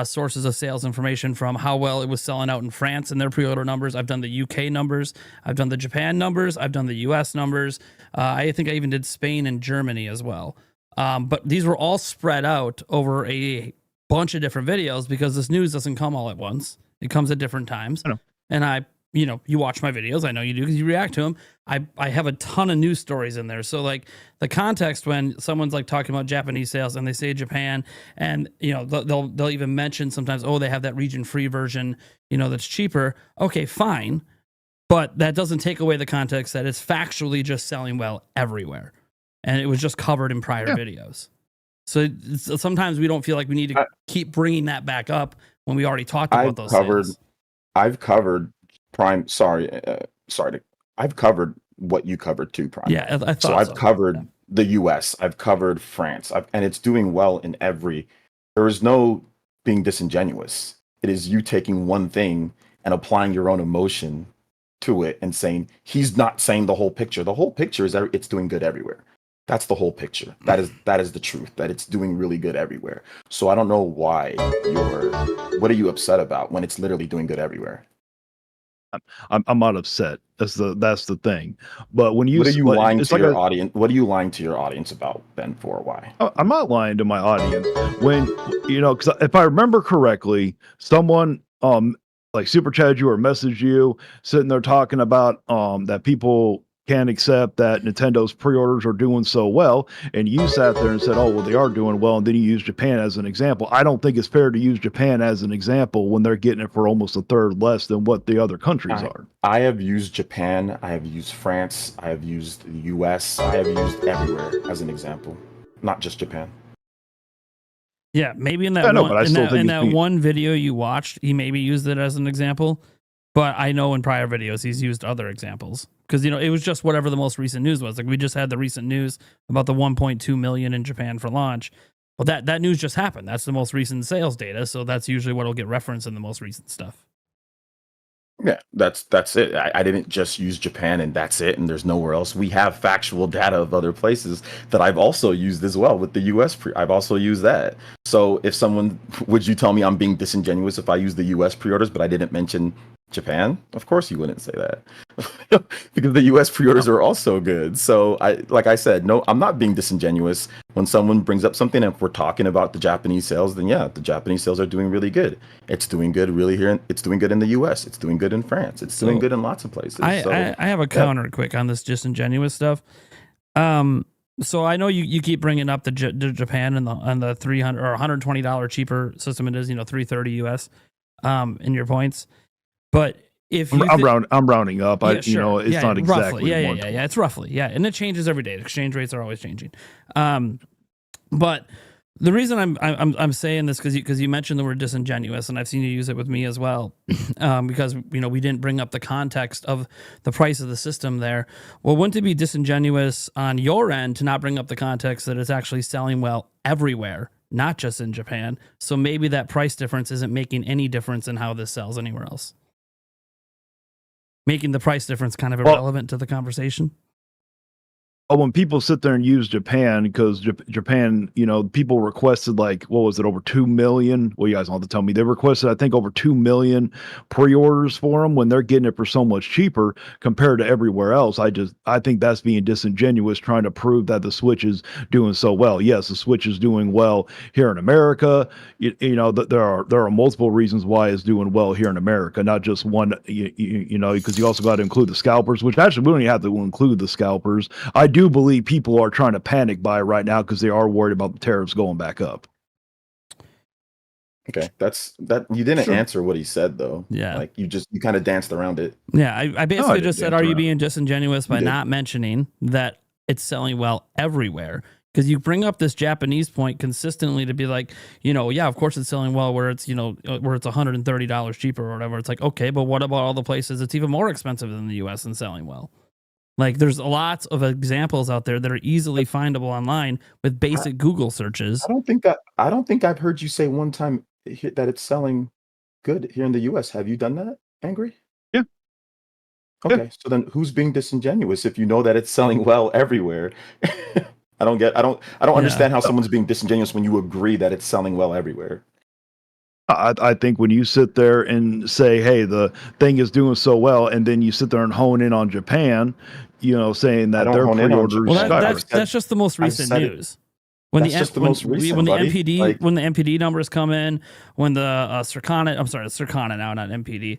sources of sales information, from how well it was selling out in France and their pre-order numbers. I've done the UK numbers. I've done the Japan numbers. I've done the US numbers. I think I even did Spain and Germany as well. But these were all spread out over a bunch of different videos, because this news doesn't come all at once. It comes at different times. And you watch my videos. I know you do, because you react to them. I have a ton of news stories in there. So like the context, when someone's like talking about Japanese sales and they say Japan, and they'll even mention sometimes, oh, they have that region free version, that's cheaper. Okay, fine. But that doesn't take away the context that it's factually just selling well everywhere. And it was just covered in prior videos. So sometimes we don't feel like we need to keep bringing that back up when we already talked about those things. I've covered Prime. I've covered what you covered too, Prime. Yeah, I thought so. I've covered the U.S. I've covered France, and it's doing well in every. There is no being disingenuous. It is you taking one thing and applying your own emotion to it and saying he's not saying the whole picture. The whole picture is it's doing good everywhere. That's the whole picture. That is the truth, that it's doing really good everywhere. So I don't know why what are you upset about when it's literally doing good everywhere? I'm not upset. That's the thing. But when you, what are you lying to your audience? What are you lying to your audience about, Ben? For why? I'm not lying to my audience. When because if I remember correctly, someone like super chatted you or messaged you sitting there talking about that people can't accept that Nintendo's pre-orders are doing so well, and you sat there and said, oh, well, they are doing well, and then you use Japan as an example. I don't think it's fair to use Japan as an example when they're getting it for almost a third less than what the other countries are. I have used Japan, I have used France, I have used the US, I have used everywhere as an example, not just Japan. Yeah, maybe in that one video you watched, he maybe used it as an example. But I know in prior videos he's used other examples, because it was just whatever the most recent news was. Like, we just had the recent news about the 1.2 million in Japan for launch. Well, that news just happened. That's the most recent sales data, so that's usually what'll get referenced in the most recent stuff. Yeah, that's it. I didn't just use Japan and that's it, and there's nowhere else. We have factual data of other places that I've also used as well with the US I've also used that. So if would you tell me I'm being disingenuous if I use the US pre-orders but I didn't mention Japan? Of course you wouldn't say that. Because the US pre-orders are also good. So like I said, no, I'm not being disingenuous when someone brings up something. And if we're talking about the Japanese sales, then yeah, the Japanese sales are doing really good. It's doing good really here. It's doing good in the US. It's doing good in France. It's doing good in lots of places. I have a counter quick on this disingenuous stuff. So I know you keep bringing up the Japan and the $300 or $120 cheaper system. It is, $330 US in your points. But if I'm rounding up, it's not exactly roughly. Yeah, it's roughly, and it changes every day. Exchange rates are always changing. But the reason I'm saying this because you mentioned the word disingenuous, and I've seen you use it with me as well, because we didn't bring up the context of the price of the system there. Well, wouldn't it be disingenuous on your end to not bring up the context that it's actually selling well everywhere, not just in Japan? So maybe that price difference isn't making any difference in how this sells anywhere else. Making the price difference kind of irrelevant to the conversation? when people sit there and use Japan, because Japan, people requested like, what was it, over 2 million? Well, you guys don't have to tell me. They requested, I think, over 2 million pre-orders for them when they're getting it for so much cheaper compared to everywhere else. I think that's being disingenuous, trying to prove that the Switch is doing so well. Yes, the Switch is doing well here in America. There are multiple reasons why it's doing well here in America, not just one. Because you also got to include the scalpers, which actually we don't even have to include the scalpers. I do believe people are trying to panic buy right now because they are worried about the tariffs going back up. Okay, you didn't answer what he said though. Yeah, like you kind of danced around it. Yeah, I basically just said, are you being disingenuous by not mentioning that it's selling well everywhere? Because you bring up this Japanese point consistently to be like, yeah, of course it's selling well where it's where it's $130 cheaper or whatever. It's like, okay, but what about all the places it's even more expensive than the US and selling well? Like, there's lots of examples out there that are easily findable online with basic Google searches. I don't think I've heard you say one time that it's selling good here in the US. Have you done that, Angry? Yeah. Okay, yeah. So then who's being disingenuous if you know that it's selling well everywhere? I don't understand how someone's being disingenuous when you agree that it's selling well everywhere. I think when you sit there and say, hey, the thing is doing so well, and then you sit there and hone in on Japan, saying that their pre-orders. Well, that's just the most recent news. When the MPD numbers come in, when the Circana now, not MPD,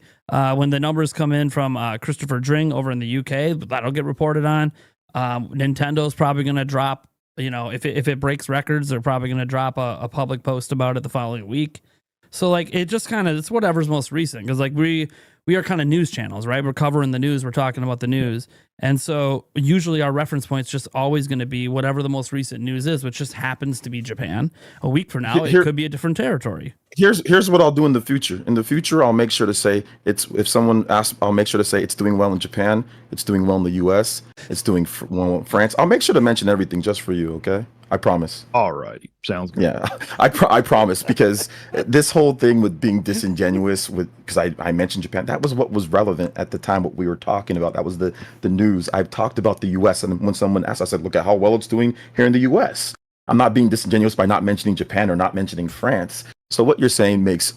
when the numbers come in from Christopher Dring over in the UK, that'll get reported on. Nintendo's probably going to drop, if it breaks records, they're probably going to drop a public post about it the following week. So like it just kind of, it's whatever's most recent, because like we are kind of news channels, right? We're covering the news, we're talking about the news, and so usually our reference point's just always going to be whatever the most recent news is, which just happens to be Japan. A week from now, it could be a different territory. Here's what I'll do in the future. In the future, I'll make sure to say if someone asks, I'll make sure to say it's doing well in Japan, it's doing well in the US, it's doing well in France. I'll make sure to mention everything just for you, okay? I promise. All right. Sounds good. Yeah, I promise, because this whole thing with being disingenuous because I mentioned Japan, that was what was relevant at the time, what we were talking about. That was the news. I've talked about the US, and when someone asked, I said, look at how well it's doing here in the US. I'm not being disingenuous by not mentioning Japan or not mentioning France. So what you're saying makes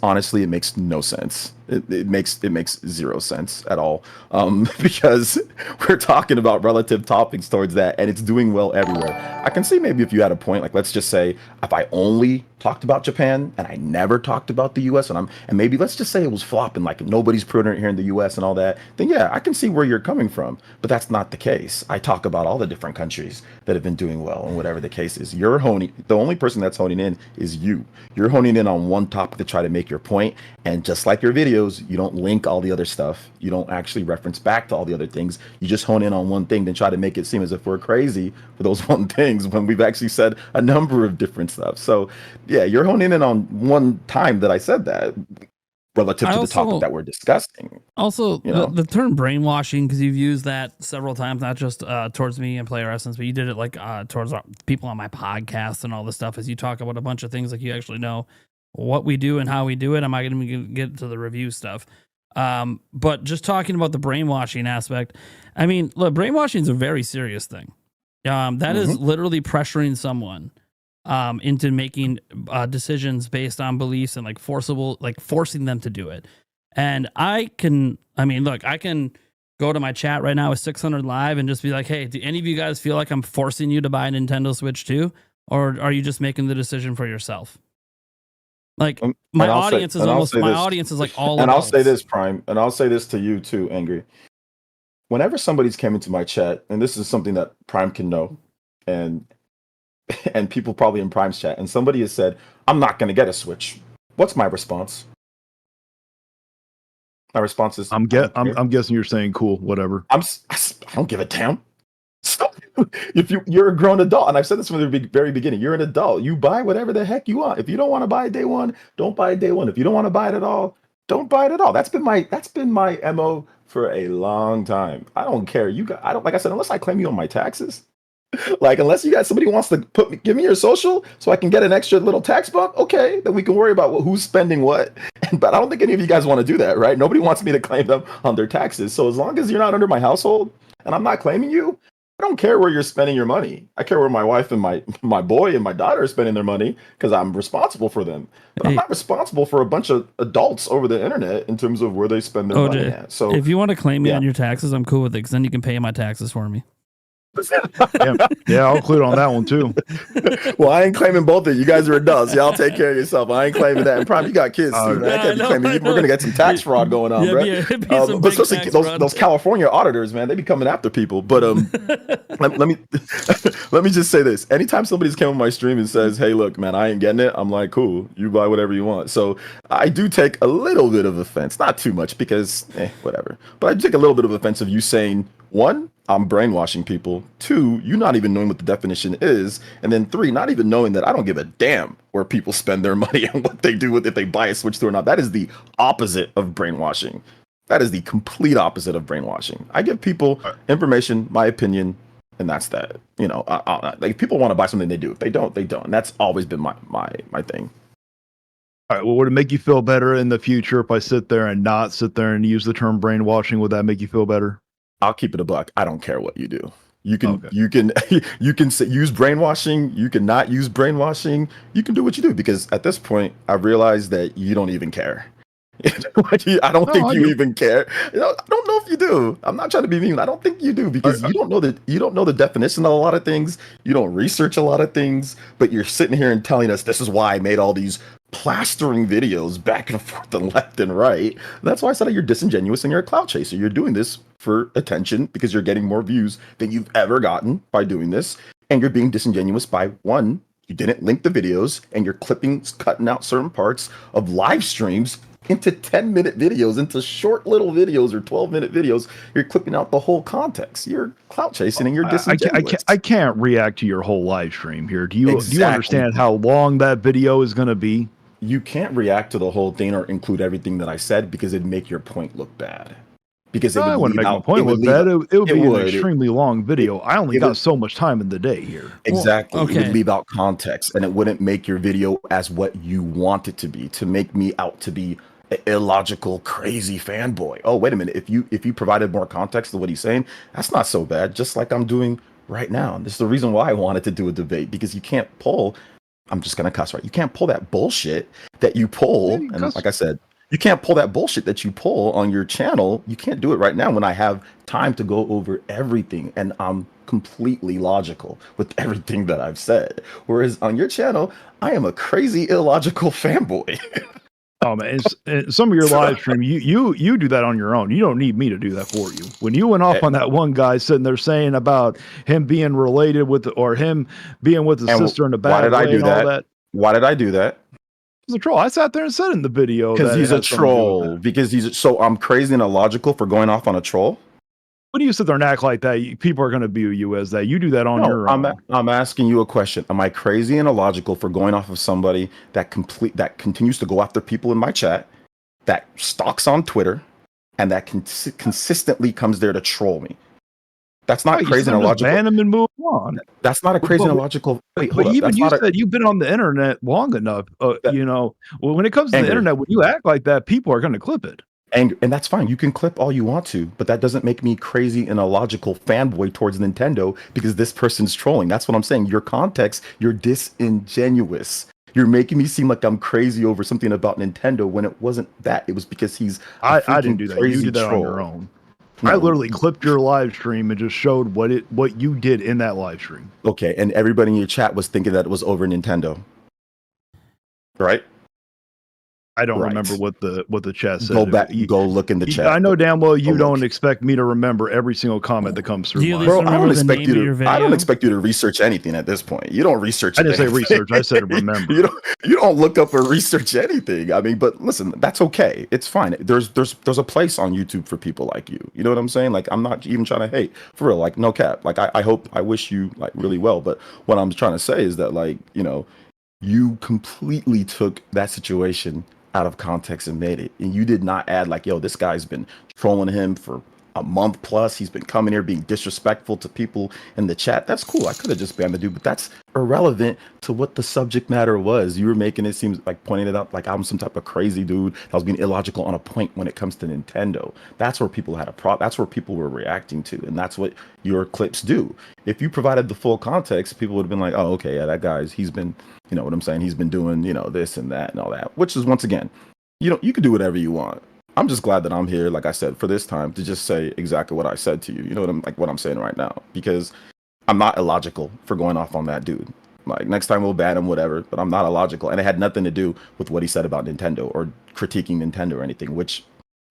no sense. It makes zero sense at all, because we're talking about relative topics towards that, and it's doing well everywhere. I can see maybe if you had a point, like let's just say if I only talked about Japan and I never talked about the US, and maybe let's just say it was flopping, like nobody's pre-ordering here in the US and all that, then yeah, I can see where you're coming from. But that's not the case. I talk about all the different countries that have been doing well, and whatever the case is, the only person that's honing in is you. You're honing in on one topic to try to make your point, and just like your videos, you don't link all the other stuff. You don't actually reference back to all the other things. You just hone in on one thing, then try to make it seem as if we're crazy for those one things when we've actually said a number of different stuff. So yeah, you're honing in on one time that I said that relative to the topic that we're discussing. Also, the term brainwashing, because you've used that several times, not just towards me and Player Essence, but you did it like towards people on my podcast and all this stuff, as you talk about a bunch of things like you actually know what we do and how we do it. I'm not going to get to the review stuff. But just talking about the brainwashing aspect, I mean, look, brainwashing is a very serious thing. That is literally pressuring someone into making decisions based on beliefs and forcing them to do it. And I can go to my chat right now with 600 live and just be like, hey, do any of you guys feel like I'm forcing you to buy a Nintendo Switch too? Or are you just making the decision for yourself? Like my audience is like all. And I'll say this, Prime, and I'll say this to you too, Angry. Whenever somebody's came into my chat, and this is something that Prime can know, and people probably in Prime's chat, and somebody has said, I'm not going to get a Switch. What's my response? My response is, I'm guessing you're saying cool, whatever. I don't give a damn. Stop. If you're a grown adult, and I've said this from the very beginning, you're an adult. You buy whatever the heck you want. If you don't want to buy it day one, don't buy it day one. If you don't want to buy it at all, don't buy it at all. That's been my MO for a long time. I don't care. I don't, like I said, unless I claim you on my taxes. Like, unless you guys, somebody wants to give me your social so I can get an extra little tax bump, okay, then we can worry about who's spending what. But I don't think any of you guys want to do that, right? Nobody wants me to claim them on their taxes. So as long as you're not under my household and I'm not claiming you, don't care where you're spending your money. I care where my wife and my boy and my daughter are spending their money because I'm responsible for them. But I'm not responsible for a bunch of adults over the internet in terms of where they spend their money at. So if you want to claim me on your taxes, I'm cool with it because then you can pay my taxes for me. Yeah, I'll include on that one too. Well, I ain't claiming both of you. You guys are adults. Y'all take care of yourself. I ain't claiming that. And Prime, you got kids too, man. I can't be claiming. We're gonna get some tax fraud going on, right? But especially those California auditors, man, they be coming after people. But let me let me just say this: anytime somebody's come on my stream and says, "Hey, look, man, I ain't getting it," I'm like, "Cool, you buy whatever you want." So I do take a little bit of offense, not too much, because whatever. But I do take a little bit of offense of you saying, one, I'm brainwashing people. Two, you not even knowing what the definition is. And then three, not even knowing that I don't give a damn where people spend their money and what they do with it, if they buy a Switch 2 or not. That is the opposite of brainwashing. That is the complete opposite of brainwashing. I give people information, my opinion, and that's that. You know, like if people want to buy something, they do. If they don't, they don't. And that's always been my thing. All right. Well, would it make you feel better in the future if I sit there and not sit there and use the term brainwashing? Would that make you feel better? I'll keep it a buck. I don't care what you do. You can use brainwashing. You can not use brainwashing. You can do what you do, because at this point, I've realized that you don't even care. I don't think you even care. I don't know if you do. I'm not trying to be mean. I don't think you do, because you don't know the definition of a lot of things. You don't research a lot of things, but you're sitting here and telling us this is why I made all these plastering videos back and forth and left and right. That's why I said that you're disingenuous and you're a clout chaser. You're doing this for attention because you're getting more views than you've ever gotten by doing this. And you're being disingenuous by, one, you didn't link the videos and you're cutting out certain parts of live streams into 10-minute videos, into short little videos or 12-minute videos. You're clipping out the whole context. You're clout chasing and you're disingenuous. I can't react to your whole live stream here. Do you understand how long that video is going to be? You can't react to the whole thing or include everything that I said, because it'd make your point look bad. Because I wouldn't make my point look bad. It would be an extremely long video. I only got so much time in the day here. Exactly. It would leave out context, and it wouldn't make your video as what you want it to be, to make me out to be an illogical, crazy fanboy. Oh, wait a minute. If you provided more context to what he's saying, that's not so bad. Just like I'm doing right now. And this is the reason why I wanted to do a debate, because you can't pull. I'm just going to cuss, right? You can't pull that bullshit that you pull. And like I said, you can't pull that bullshit that you pull on your channel. You can't do it right now when I have time to go over everything. And I'm completely logical with everything that I've said. Whereas on your channel, I am a crazy, illogical fanboy. Oh man, some of your live stream, you do that on your own. You don't need me to do that for you. When you went off on that one guy sitting there saying about him being related with, or him being with his sister in the back, why did I do that? Why did I do that? He's a troll. I sat there and said in the video because he's a troll. Because so I'm crazy and illogical for going off on a troll. When you sit there and act like that, people are going to view you as that. You do that on your own. I'm asking you a question. Am I crazy and illogical for going off of somebody that continues to go after people in my chat, that stalks on Twitter, and that consistently comes there to troll me? That's not crazy and illogical. Ban him and move on. That's not a crazy and illogical. But even you said you've been on the internet long enough. You know, when it comes to the internet, when you act like that, people are going to clip it. And that's fine. You can clip all you want to, but that doesn't make me crazy and illogical fanboy towards Nintendo because this person's trolling. That's what I'm saying. Your context, you're disingenuous. You're making me seem like I'm crazy over something about Nintendo when it wasn't that. It was because he's I didn't do that. You did that on your own. No. I literally clipped your live stream and just showed what you did in that live stream. Okay, and everybody in your chat was thinking that it was over Nintendo. Right? I don't remember what the chat said. Go back, go look in the chat. I know damn well you don't expect me to remember every single comment that comes through. Bro, I don't expect you to research anything at this point. You don't research. I didn't say research. I said remember. You don't look up or research anything. I mean, but listen, that's okay. It's fine. There's a place on YouTube for people like you. You know what I'm saying? Like, I'm not even trying to hate, for real. Like, no cap. Like, I wish you like really well. But what I'm trying to say is that, like, you know, you completely took that situation out of context and made it, and you did not add like, yo, this guy's been trolling him for a month plus. He's been coming here being disrespectful to people in the chat. That's cool. I could have just banned the dude, but that's irrelevant to what the subject matter was. You were making it seem like pointing it out like I'm some type of crazy dude that was being illogical on a point when it comes to Nintendo. That's where people had a problem. That's where people were reacting to, and that's what your clips do. If you provided the full context, people would have been like, "Oh, okay, yeah, that guy's he's been, you know what I'm saying? He's been doing, you know, this and that and all that." Which is once again, you can do whatever you want. I'm just glad that I'm here, like I said, for this time to just say exactly what I said to you. You know what I'm saying right now, because I'm not illogical for going off on that dude. Like next time we'll ban him, whatever. But I'm not illogical, and it had nothing to do with what he said about Nintendo or critiquing Nintendo or anything. Which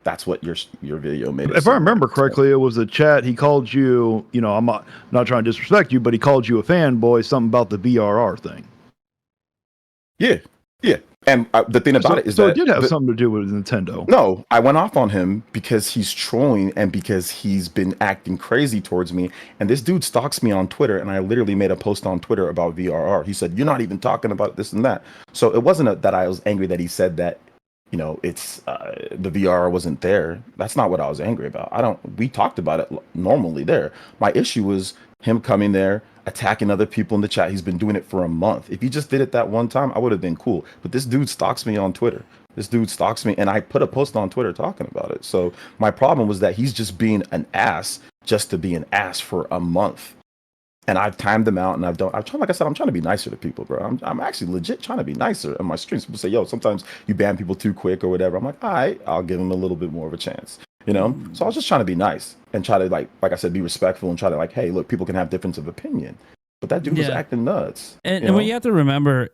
that's what your video made. If I remember correctly, it was a chat. He called you. You know, I'm not trying to disrespect you, but he called you a fanboy. Something about the VRR thing. Yeah. And the thing about it is that it did have something to do with Nintendo. No, I went off on him because he's trolling and because he's been acting crazy towards me. And this dude stalks me on Twitter, and I literally made a post on Twitter about VRR. He said, "You're not even talking about this and that." So it wasn't that I was angry that he said that, you know, it's the VRR wasn't there. That's not what I was angry about. We talked about it normally there. My issue was him coming there, attacking other people in the chat. He's been doing it for a month. If he just did it that one time, I would have been cool. But this dude stalks me on Twitter. This dude stalks me, and I put a post on Twitter talking about it. So my problem was that he's just being an ass just to be an ass for a month. And I've timed them out, and I'm trying, like I said, I'm trying to be nicer to people, bro. I'm actually legit trying to be nicer on my streams. People say, "Yo, sometimes you ban people too quick or whatever." I'm like, all right, I'll give them a little bit more of a chance. You know, so I was just trying to be nice and try to like I said, be respectful and try to like, hey, look, people can have difference of opinion, but that dude was acting nuts. And what you have to remember,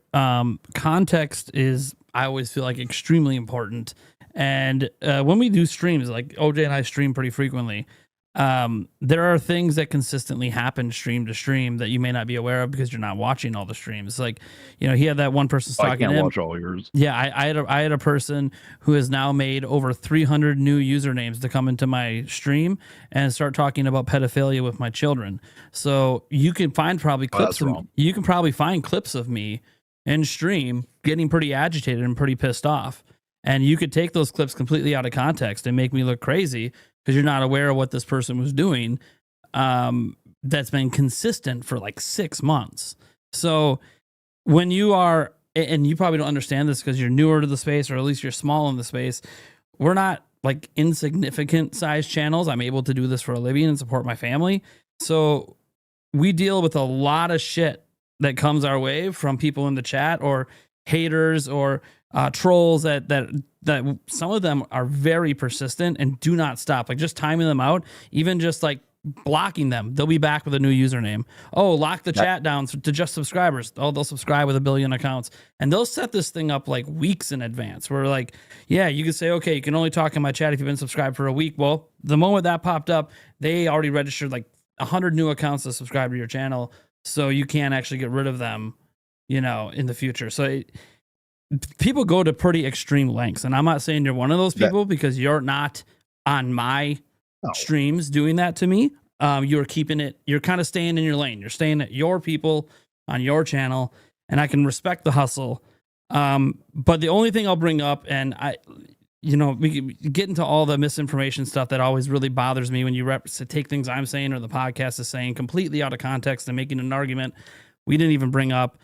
context is, I always feel like, extremely important. And when we do streams, like OJ and I stream pretty frequently, there are things that consistently happen stream to stream that you may not be aware of because you're not watching all the streams. Like, you know, he had that one person stalking him. I can't watch all yours. Yeah, I had a person who has now made over 300 new usernames to come into my stream and start talking about pedophilia with my children. So you can find probably clips. You can probably find clips of me in stream getting pretty agitated and pretty pissed off. And you could take those clips completely out of context and make me look crazy because you're not aware of what this person was doing. That's been consistent for like 6 months. So when you are, and you probably don't understand this because you're newer to the space, or at least you're small in the space, we're not like insignificant size channels. I'm able to do this for a living and support my family. So we deal with a lot of shit that comes our way from people in the chat or haters or trolls that some of them are very persistent and do not stop. Like just timing them out, even just like blocking them. They'll be back with a new username. Oh, lock the chat down to just subscribers. Oh, they'll subscribe with 1 billion accounts. And they'll set this thing up like weeks in advance. We're like, yeah, you can say, okay, you can only talk in my chat if you've been subscribed for a week. Well, the moment that popped up, they already registered like 100 new accounts to subscribe to your channel. So you can't actually get rid of them, you know, in the future. So people go to pretty extreme lengths. And I'm not saying you're one of those people because you're not on my streams doing that to me. You're keeping it, you're kind of staying in your lane. You're staying at your people on your channel, and I can respect the hustle. But the only thing I'll bring up, and we get into all the misinformation stuff that always really bothers me when you take things I'm saying or the podcast is saying completely out of context and making an argument we didn't even bring up.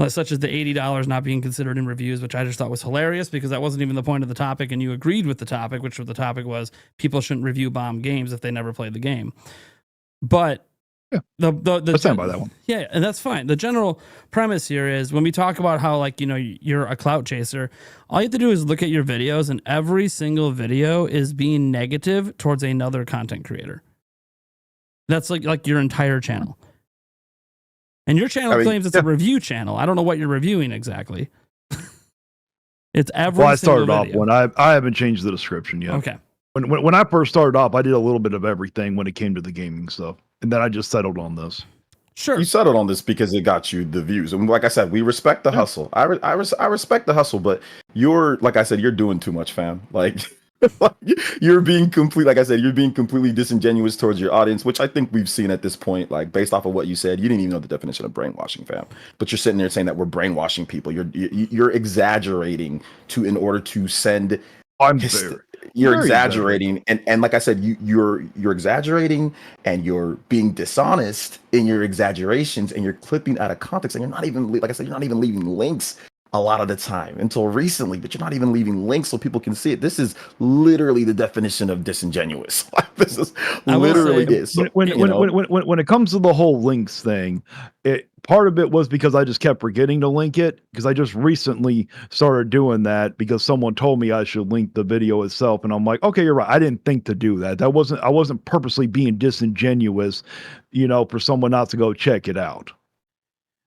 Such as the $80 not being considered in reviews, which I just thought was hilarious because that wasn't even the point of the topic, and you agreed with the topic, which the topic was people shouldn't review bomb games if they never played the game. But I stand by that one. Yeah, and that's fine. The general premise here is when we talk about how, like, you know, you're a clout chaser, all you have to do is look at your videos, and every single video is being negative towards another content creator. That's like your entire channel. And your channel claims it's a review channel. I don't know what you're reviewing exactly. It's every I started video. off when I haven't changed the description yet. Okay. When I first started off, I did a little bit of everything when it came to the gaming stuff, and then I just settled on this. Sure. You settled on this because it got you the views. And like I said, we respect the hustle. I respect the hustle, but like I said, you're doing too much, fam. Like you're being completely disingenuous towards your audience, which I think we've seen at this point. Like based off of what you said, you didn't even know the definition of brainwashing, fam. But you're sitting there saying that we're brainwashing people. You're exaggerating in order to send. you're Very exaggerating, and like I said, you're exaggerating, and you're being dishonest in your exaggerations, and you're clipping out of context, and you're not even, like I said, you're not even leaving links a lot of the time until recently, but you're not even leaving links so people can see it. This is literally the definition of disingenuous. Like, this is literally it. So, when it comes to the whole links thing, part of it was because I just kept forgetting to link it, because I just recently started doing that because someone told me I should link the video itself, and I'm like, okay, you're right. I didn't think to do that. I wasn't purposely being disingenuous, for someone not to go check it out.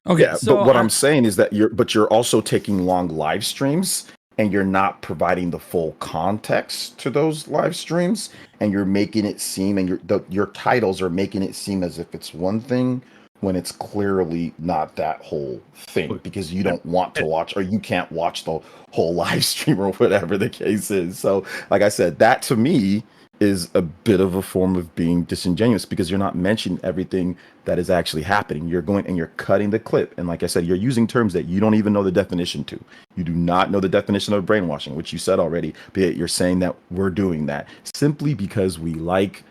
Okay, yeah, so but what I'm saying is that you're also taking long live streams, and you're not providing the full context to those live streams, and you're making it seem, and your titles are making it seem as if it's one thing when it's clearly not that whole thing, because you don't want to watch, or you can't watch the whole live stream, or whatever the case is. So, like I said, that to me is a bit of a form of being disingenuous, because you're not mentioning everything that is actually happening. You're going and you're cutting the clip. And like I said, you're using terms that you don't even know the definition to. You do not know the definition of brainwashing, which you said already, but yet you're saying that we're doing that simply because we like,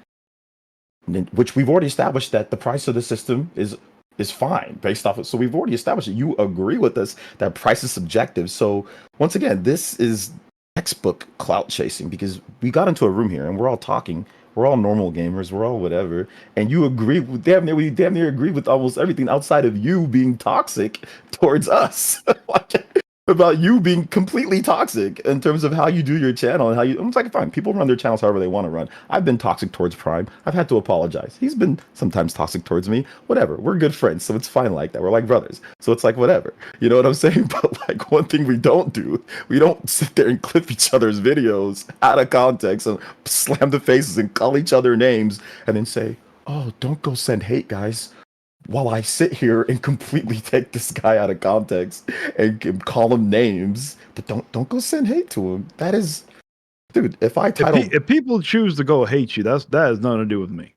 which we've already established that the price of the system is fine based off of. So we've already established that you agree with us that price is subjective. So once again, this is textbook clout chasing, because we got into a room here and we're all talking, we're all normal gamers, we're all whatever, and you agree with we damn near agree with almost everything outside of you being toxic towards us. About you being completely toxic in terms of how you do your channel and how you. I'm like, fine, people run their channels however they want to run. I've been toxic towards Prime. I've had to apologize. He's been sometimes toxic towards me. Whatever. We're good friends, so it's fine like that. We're like brothers, so it's like whatever. You know what I'm saying? But like, one thing we don't do, we don't sit there and clip each other's videos out of context and slam the faces and call each other names and then say, "Oh, don't go send hate, guys," while I sit here and completely take this guy out of context and call him names, but don't go send hate to him. That is, dude. If people choose to go hate you, that has nothing to do with me.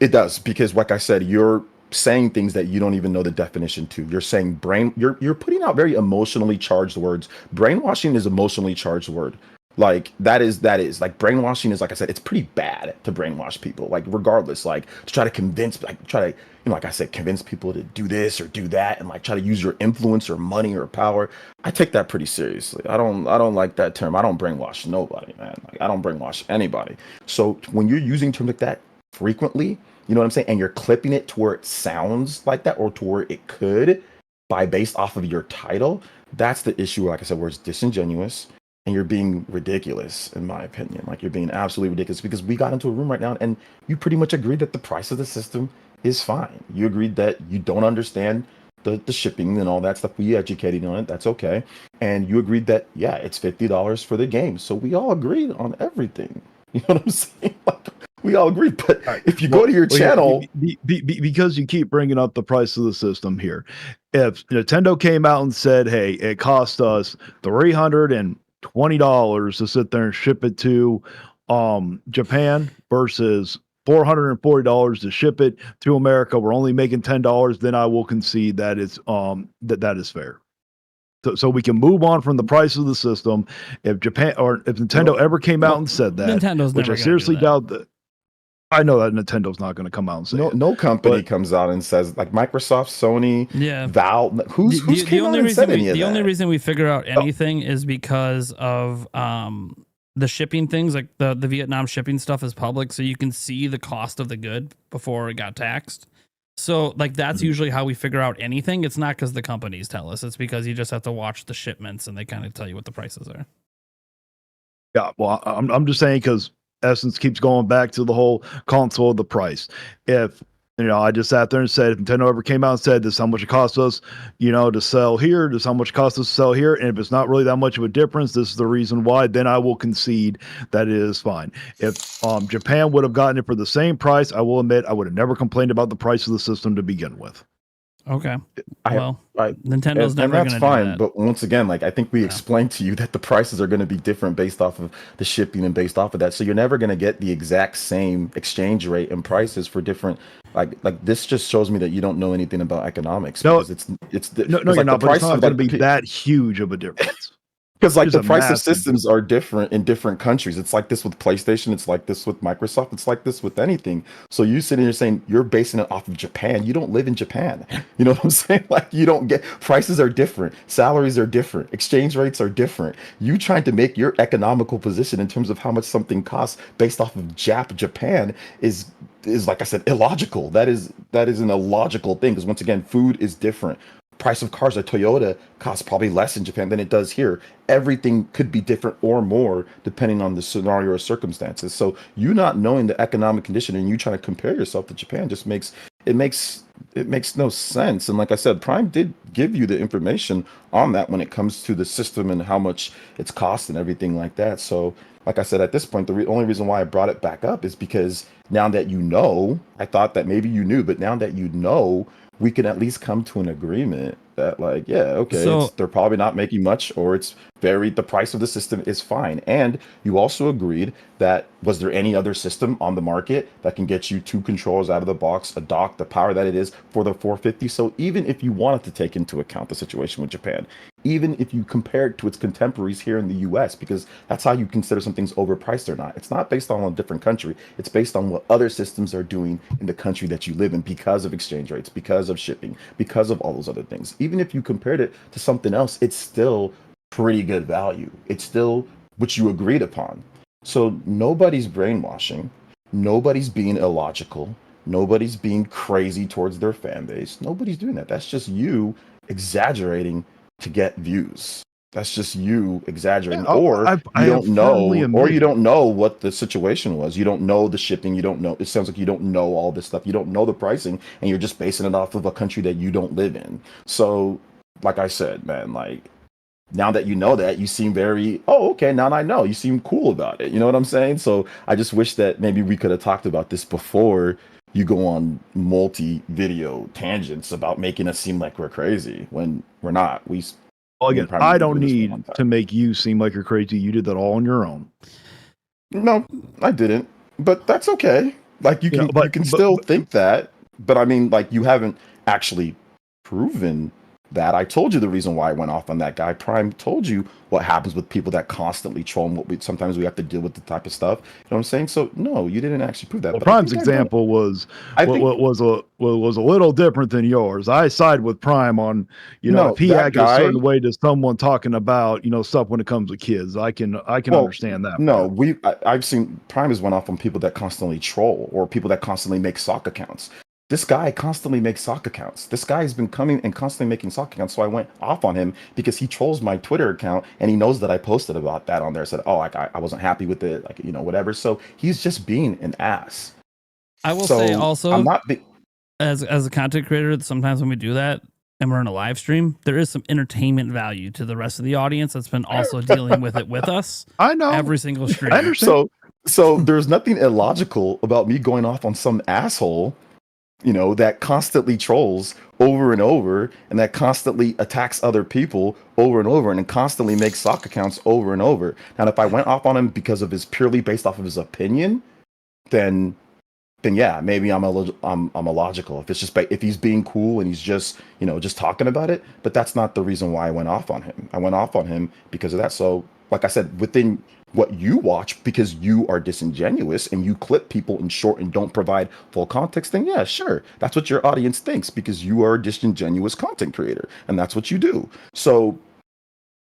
It does, because like I said, you're saying things that you don't even know the definition to. You're saying you're putting out very emotionally charged words. Brainwashing is emotionally charged word. Like that is like brainwashing is, like I said, it's pretty bad to brainwash people, like regardless, like to try to convince, like try to, like I said, convince people to do this or do that, and like try to use your influence or money or power. I take that pretty seriously. I don't like that term. I don't brainwash nobody, man. Like, I don't brainwash anybody. So when you're using terms like that frequently, you know what I'm saying, and you're clipping it to where it sounds like that, or to where it could, based off of your title, that's the issue. Like I said, where it's disingenuous. And you're being ridiculous, in my opinion. Like, you're being absolutely ridiculous, because we got into a room right now and you pretty much agreed that the price of the system is fine. You agreed that you don't understand the shipping and all that stuff. We educated on it. That's okay. And you agreed that, yeah, it's $50 for the game. So we all agreed on everything. You know what I'm saying? Like, we all agree. But if you go to your channel... because you keep bringing up the price of the system here. If Nintendo came out and said, hey, it cost us $320 to sit there and ship it to Japan versus $440 to ship it to America, we're only making $10, then I will concede that it's that is fair. So we can move on from the price of the system. If Japan or if Nintendo ever came out and said that, Nintendo's which I seriously doubt that. I know that Nintendo's not going to come out and say it. No company comes out and says, like Microsoft, Sony, Valve. Who's the only reason we figure out anything is because of the shipping things, like the Vietnam shipping stuff is public, so you can see the cost of the good before it got taxed. So like that's usually how we figure out anything. It's not because the companies tell us. It's because you just have to watch the shipments and they kind of tell you what the prices are. Yeah, well, I'm just saying, because Essence keeps going back to the whole console of the price. If I just sat there and said, if Nintendo ever came out and said this is how much it costs us, to sell here, this is how much it costs us to sell here, and if it's not really that much of a difference, this is the reason why, then I will concede that it is fine. If Japan would have gotten it for the same price, I will admit I would have never complained about the price of the system to begin with. Okay. Nintendo's never going to do that. But once again, like I think we explained to you that the prices are going to be different based off of the shipping and based off of that. So you're never going to get the exact same exchange rate and prices for different. Like this just shows me that you don't know anything about economics. No, because it's you're not. But it's not going to be that huge of a difference. Because like There's the a price of massive systems are different in different countries. It's like this with PlayStation. It's like this with Microsoft. It's like this with anything. So you sitting here saying you're basing it off of Japan. You don't live in Japan. You know what I'm saying? Like you don't get prices are different. Salaries are different. Exchange rates are different. You trying to make your economical position in terms of how much something costs based off of Japan is like I said illogical. That is an illogical thing because once again, food is different. Price of cars, a Toyota costs probably less in Japan than it does here. Everything could be different or more depending on the scenario or circumstances. So you not knowing the economic condition and you trying to compare yourself to Japan just makes no sense. And like I said, Prime did give you the information on that when it comes to the system and how much it's cost and everything like that. So like I said, at this point, the only reason why I brought it back up is because now that you know, I thought that maybe you knew, but now that you know, we can at least come to an agreement that like, yeah, okay, So they're probably not making much or it's the price of the system is fine. And you also agreed that was there any other system on the market that can get you 2 controllers out of the box, a dock, the power that it is for the 450. So even if you wanted to take into account the situation with Japan, even if you compare it to its contemporaries here in the US, because that's how you consider something's overpriced or not. It's not based on a different country. It's based on what other systems are doing in the country that you live in because of exchange rates, because of shipping, because of all those other things. Even if you compared it to something else, it's still pretty good value. It's still what you agreed upon. So nobody's brainwashing. Nobody's being illogical. Nobody's being crazy towards their fan base. Nobody's doing that. That's just you exaggerating to get views. That's just you exaggerating, or I you have don't firmly know, or you admitted. don't know what the situation was. You don't know the shipping. You don't know. It sounds like you don't know all this stuff. You don't know the pricing, and you're just basing it off of a country that you don't live in. So, like I said, man, like now that you know that, you seem very, oh, okay, now I know. You seem cool about it. You know what I'm saying? So I just wish that maybe we could have talked about this before you go on multi-video tangents about making us seem like we're crazy when we're not. Well, Me again, and Prime I have been don't doing this for a need long time. to make you seem like you're crazy. You did that all on your own. No, I didn't. But that's okay. Like You know, you can still think that, but I mean like you haven't actually proven that. I told you the reason why I went off on that guy. Prime told you what happens with people that constantly troll and sometimes we have to deal with the type of stuff. You know what I'm saying? So no, you didn't actually prove that. well, But I Prime's think I brought example was I think was a little different than yours. I side with Prime on, if no, he that acted a guy. certain way to someone talking about, stuff when it comes to kids. I can Well, understand that no, part. I've seen Prime has went off on people that constantly troll or people that constantly make sock accounts. This guy constantly makes sock accounts. This guy has been coming and constantly making sock accounts. So I went off on him because he trolls my Twitter account and he knows that I posted about that on there. Said, oh, like I wasn't happy with it, like whatever. So he's just being an ass. I will So say I'm also, not. as a content creator, sometimes when we do that and we're in a live stream, there is some entertainment value to the rest of the audience that's been also dealing with it with us I know. every single stream. I understand. So there's nothing illogical about me going off on some asshole that constantly trolls over and over and that constantly attacks other people over and over and then constantly makes sock accounts over and over. Now, if I went off on him because of his purely based off of his opinion, then yeah, maybe I'm illogical. If it's just if he's being cool and he's just just talking about it, but that's not the reason why I went off on him. I went off on him because of that. So, like I said, within what you watch, because you are disingenuous and you clip people in short and don't provide full context, then yeah, sure, that's what your audience thinks because you are a disingenuous content creator and that's what you do. So,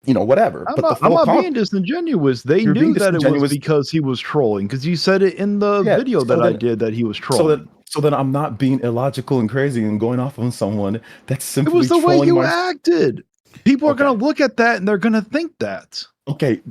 whatever. But the I'm full not being disingenuous. They you're being knew that it was disingenuous. because he was trolling because you said it in the Yeah. video So that I then, did that he was so trolling. then I'm not being illogical and crazy and going off on someone that's It simply was the way trolling you my. acted. People are Okay. going to look at that and they're going to think that. Okay.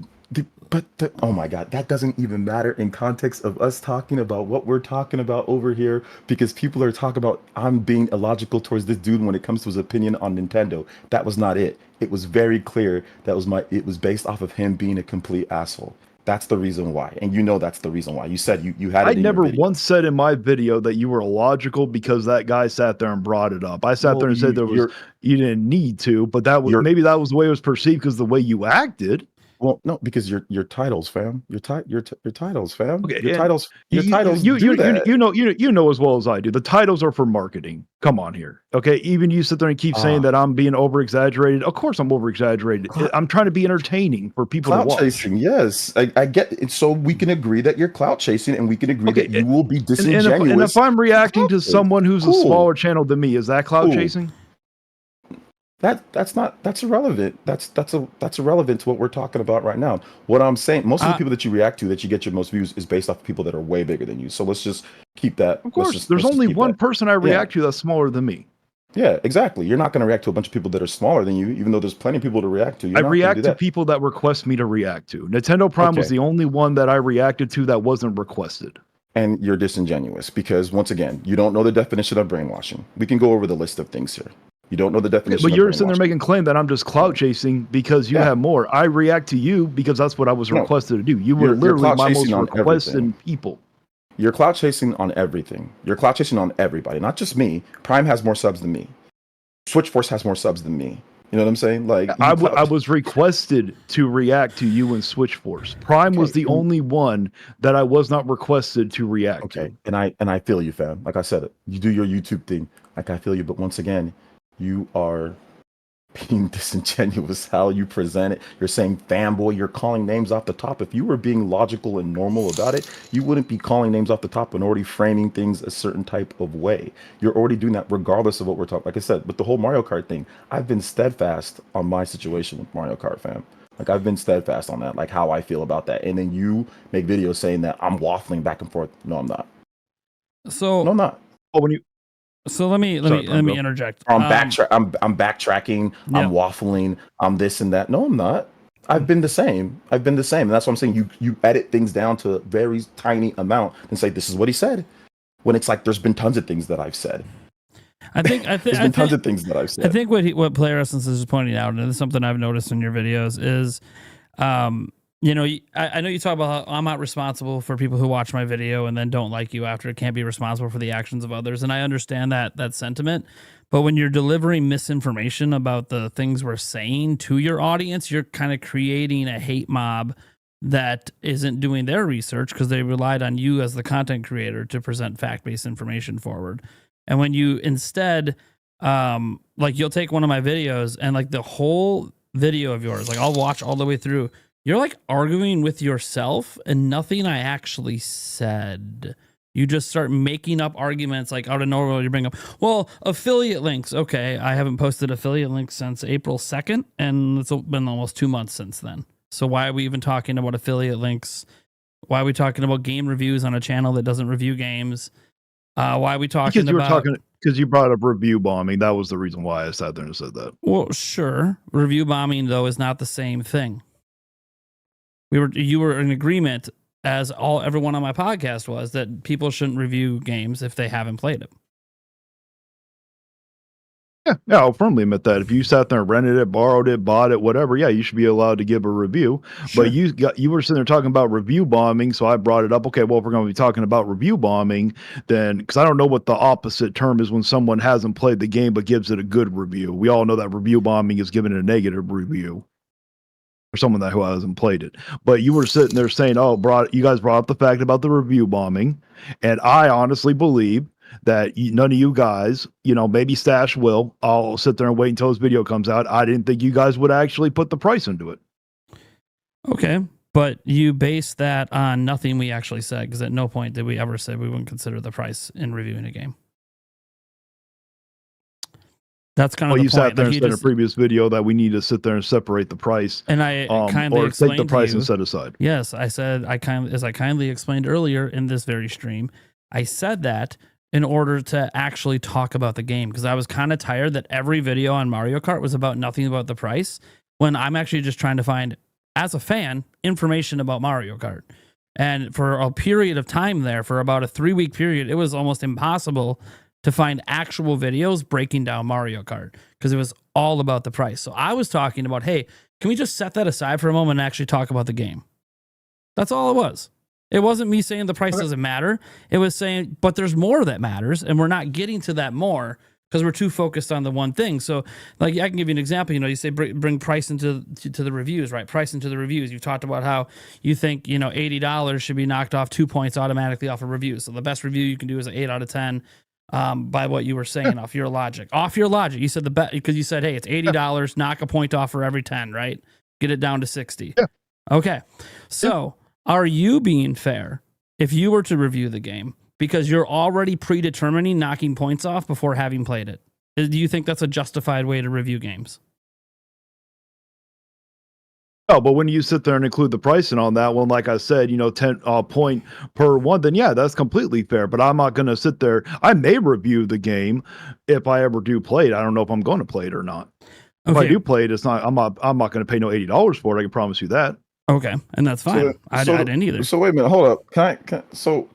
Oh my God, that doesn't even matter in context of us talking about what we're talking about over here because people are talking about I'm being illogical towards this dude when it comes to his opinion on Nintendo. That was not it. It was very clear that it was based off of him being a complete asshole. That's the reason why. And that's the reason why. You said you had it I in your never video. once said in my video that you were illogical because that guy sat there and brought it up. I sat Well, there and said you didn't need to, but that was you're maybe that was the way it was perceived because the way you acted. Well, no, because your titles, fam. Your titles, fam. Okay, Your and titles. Your titles do that. you know as well as I do. The titles are for marketing. Come on here, okay? Even you sit there and keep saying that I'm being over exaggerated. Of course, I'm over exaggerated. I'm trying to be entertaining for people to Clout watch. chasing, yes, I get it. So we can agree that you're clout chasing, and we can agree that you will be disingenuous. And if I'm reacting to someone who's a smaller channel than me, is that clout chasing? That's irrelevant. That's irrelevant to what we're talking about right now. What I'm saying, most of the people that you react to, that you get your most views, is based off of people that are way bigger than you. So let's just keep that. Of course, there's only one person I react to that's smaller than me. Yeah, exactly. You're not going to react to a bunch of people that are smaller than you, even though there's plenty of people to react to. I react to people that request me to react to. Nintendo Prime was the only one that I reacted to that wasn't requested. And you're disingenuous because, once again, you don't know the definition of brainwashing. We can go over the list of things here. You don't know the definition. But you're sitting there making claim that I'm just clout chasing because you have more. I react to you because that's what I was requested to do. You were literally my most requested people. You're clout chasing on everything. You're clout chasing on everybody, not just me. Prime has more subs than me. Switchforce has more subs than me. You know what I'm saying? Like I was requested to react to you and Switchforce. Prime was the only one that I was not requested to react to. And I feel you, fam. Like I said, you do your YouTube thing. Like I feel you, but once again, you are being disingenuous how you present it. You're saying fanboy, you're calling names off the top. If you were being logical and normal about it, you wouldn't be calling names off the top and already framing things a certain type of way. You're already doing that regardless of what we're talking. Like I said, with the whole Mario Kart thing, I've been steadfast on my situation with Mario Kart, fam. Like I've been steadfast on that, like how I feel about that. And then you make videos saying that I'm waffling back and forth. No, I'm not. So no, I'm not. Oh, when you So let me interject. I'm backtracking. I'm waffling. I'm this and that. No, I'm not. I've been the same. And that's what I'm saying. You edit things down to a very tiny amount and say this is what he said. When it's like there's been tons of things that I've said. I think there's been tons of things that I've said. I think what Player Essence is pointing out, and it's something I've noticed in your videos, is you know, I know you talk about how I'm not responsible for people who watch my video and then don't like you after. It can't be responsible for the actions of others. And I understand that sentiment. But when you're delivering misinformation about the things we're saying to your audience, you're kind of creating a hate mob that isn't doing their research because they relied on you as the content creator to present fact-based information forward. And when you instead, like you'll take one of my videos and like the whole video of yours, like I'll watch all the way through, you're like arguing with yourself and nothing I actually said. You just start making up arguments like out of nowhere. You bring up, well, affiliate links. Okay, I haven't posted affiliate links since April 2nd, and it's been almost 2 months since then. So why are we even talking about affiliate links? Why are we talking about game reviews on a channel that doesn't review games? Why are we talking because you brought up review bombing. That was the reason why I sat there and said that. Well, sure. Review bombing, though, is not the same thing. You were in agreement, as everyone on my podcast was, that people shouldn't review games if they haven't played it. Yeah, I'll firmly admit that. If you sat there and rented it, borrowed it, bought it, whatever, yeah, you should be allowed to give a review. Sure. But you were sitting there talking about review bombing, so I brought it up. Okay, well, if we're going to be talking about review bombing, then because I don't know what the opposite term is when someone hasn't played the game but gives it a good review. We all know that review bombing is giving it a negative review for someone who hasn't played it. But you were sitting there saying, you guys brought up the fact about the review bombing, and I honestly believe that none of you guys, maybe Stash will. I'll sit there and wait until his video comes out. I didn't think you guys would actually put the price into it. Okay, but you base that on nothing we actually said, because at no point did we ever say we wouldn't consider the price in reviewing a game. That's kind of the point. You sat there and said in a previous video that we need to sit there and separate the price, and I kindly explained take the price and set aside. Yes, I said as I kindly explained earlier in this very stream, I said that in order to actually talk about the game, because I was kind of tired that every video on Mario Kart was about nothing about the price, when I'm actually just trying to find, as a fan, information about Mario Kart. And for a period of time there, for about a 3-week period, it was almost impossible to find actual videos breaking down Mario Kart because it was all about the price. So I was talking about, hey, can we just set that aside for a moment and actually talk about the game? That's all it was. It wasn't me saying the price doesn't matter. It was saying, but there's more that matters, and we're not getting to that more because we're too focused on the one thing. So, like, I can give you an example. You say bring price into to the reviews, right? Price into the reviews. You've talked about how you think $80 should be knocked off 2 points automatically off a review. So the best review you can do is an 8 out of 10. By what you were saying, off your logic. You said the bet because you said, hey, it's $80, knock a point off for every 10, right? Get it down to 60. Yeah. Okay. So are you being fair if you were to review the game because you're already predetermining knocking points off before having played it? Do you think that's a justified way to review games? No, but when you sit there and include the pricing on that one, like I said, 10 point per one, then yeah, that's completely fair. But I'm not going to sit there. I may review the game if I ever do play it. I don't know if I'm going to play it or not. If I do play it, it's not. I'm not going to pay no $80 for it. I can promise you that. Okay, and that's fine. I didn't either. So wait a minute, hold up. So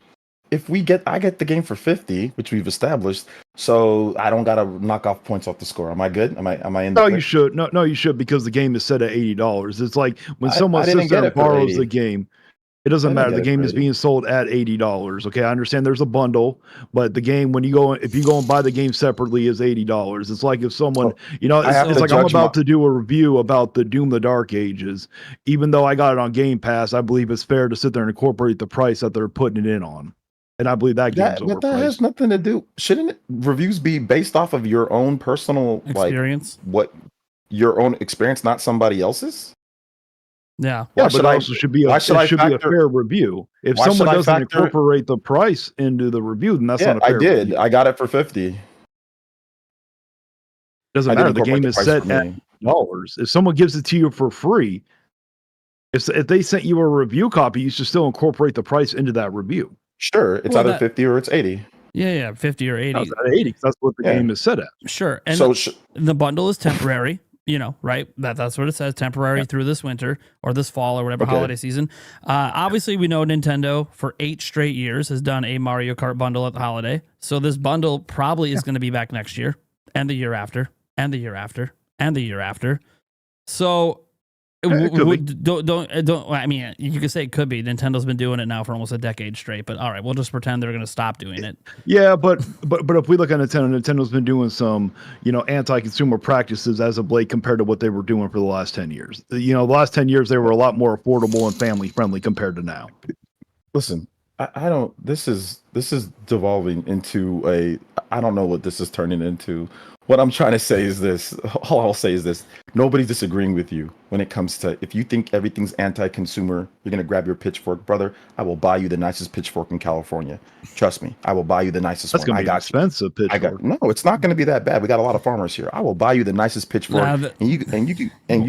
if I get the game for 50, which we've established, so I don't gotta knock off points off the score. Am I good? Am I in? No, you should. No, you should, because the game is set at $80. It's like when someone sits there and borrows the game. It doesn't matter. The game is being sold at $80. Okay, I understand there's a bundle, but the game, if you go and buy the game separately, is $80. It's like if someone, it's like I'm about to do a review about the Doom the Dark Ages. Even though I got it on Game Pass, I believe it's fair to sit there and incorporate the price that they're putting it in on. And I believe that game's overpriced. But that has nothing to do. Shouldn't reviews be based off of your own personal experience? Your own experience, not somebody else's? Yeah, but it also should be a fair review. If someone doesn't incorporate the price into the review, then that's not a fair review. I got it for 50. Doesn't matter. The game is set at $80. If someone gives it to you for free, if they sent you a review copy, you should still incorporate the price into that review. Sure, it's either 50 or it's 80. Yeah, 50 or 80. No, it's at 80. That's what the game is set at. Sure, and the bundle is temporary. Right? That's what it says, temporary through this winter or this fall or whatever holiday season. Obviously, we know Nintendo for 8 straight years has done a Mario Kart bundle at the holiday. So this bundle probably is going to be back next year and the year after and the year after and the year after. So don't. I mean, you could say it could be. Nintendo's been doing it now for almost a decade straight. But all right, we'll just pretend they're going to stop doing it. Yeah, but if we look at Nintendo's been doing some anti-consumer practices as of late compared to what they were doing for the last 10 years. The last 10 years they were a lot more affordable and family friendly compared to now. Listen, I don't. This is devolving into I don't know what this is turning into. What I'm trying to say is this. All I'll say is this. Nobody's disagreeing with you when it comes to, if you think everything's anti-consumer, you're going to grab your pitchfork. Brother, I will buy you the nicest pitchfork in California. Trust me. I will buy you the nicest one. That's going to be an expensive pitchfork. No, it's not going to be that bad. We got a lot of farmers here. I will buy you the nicest pitchfork, and you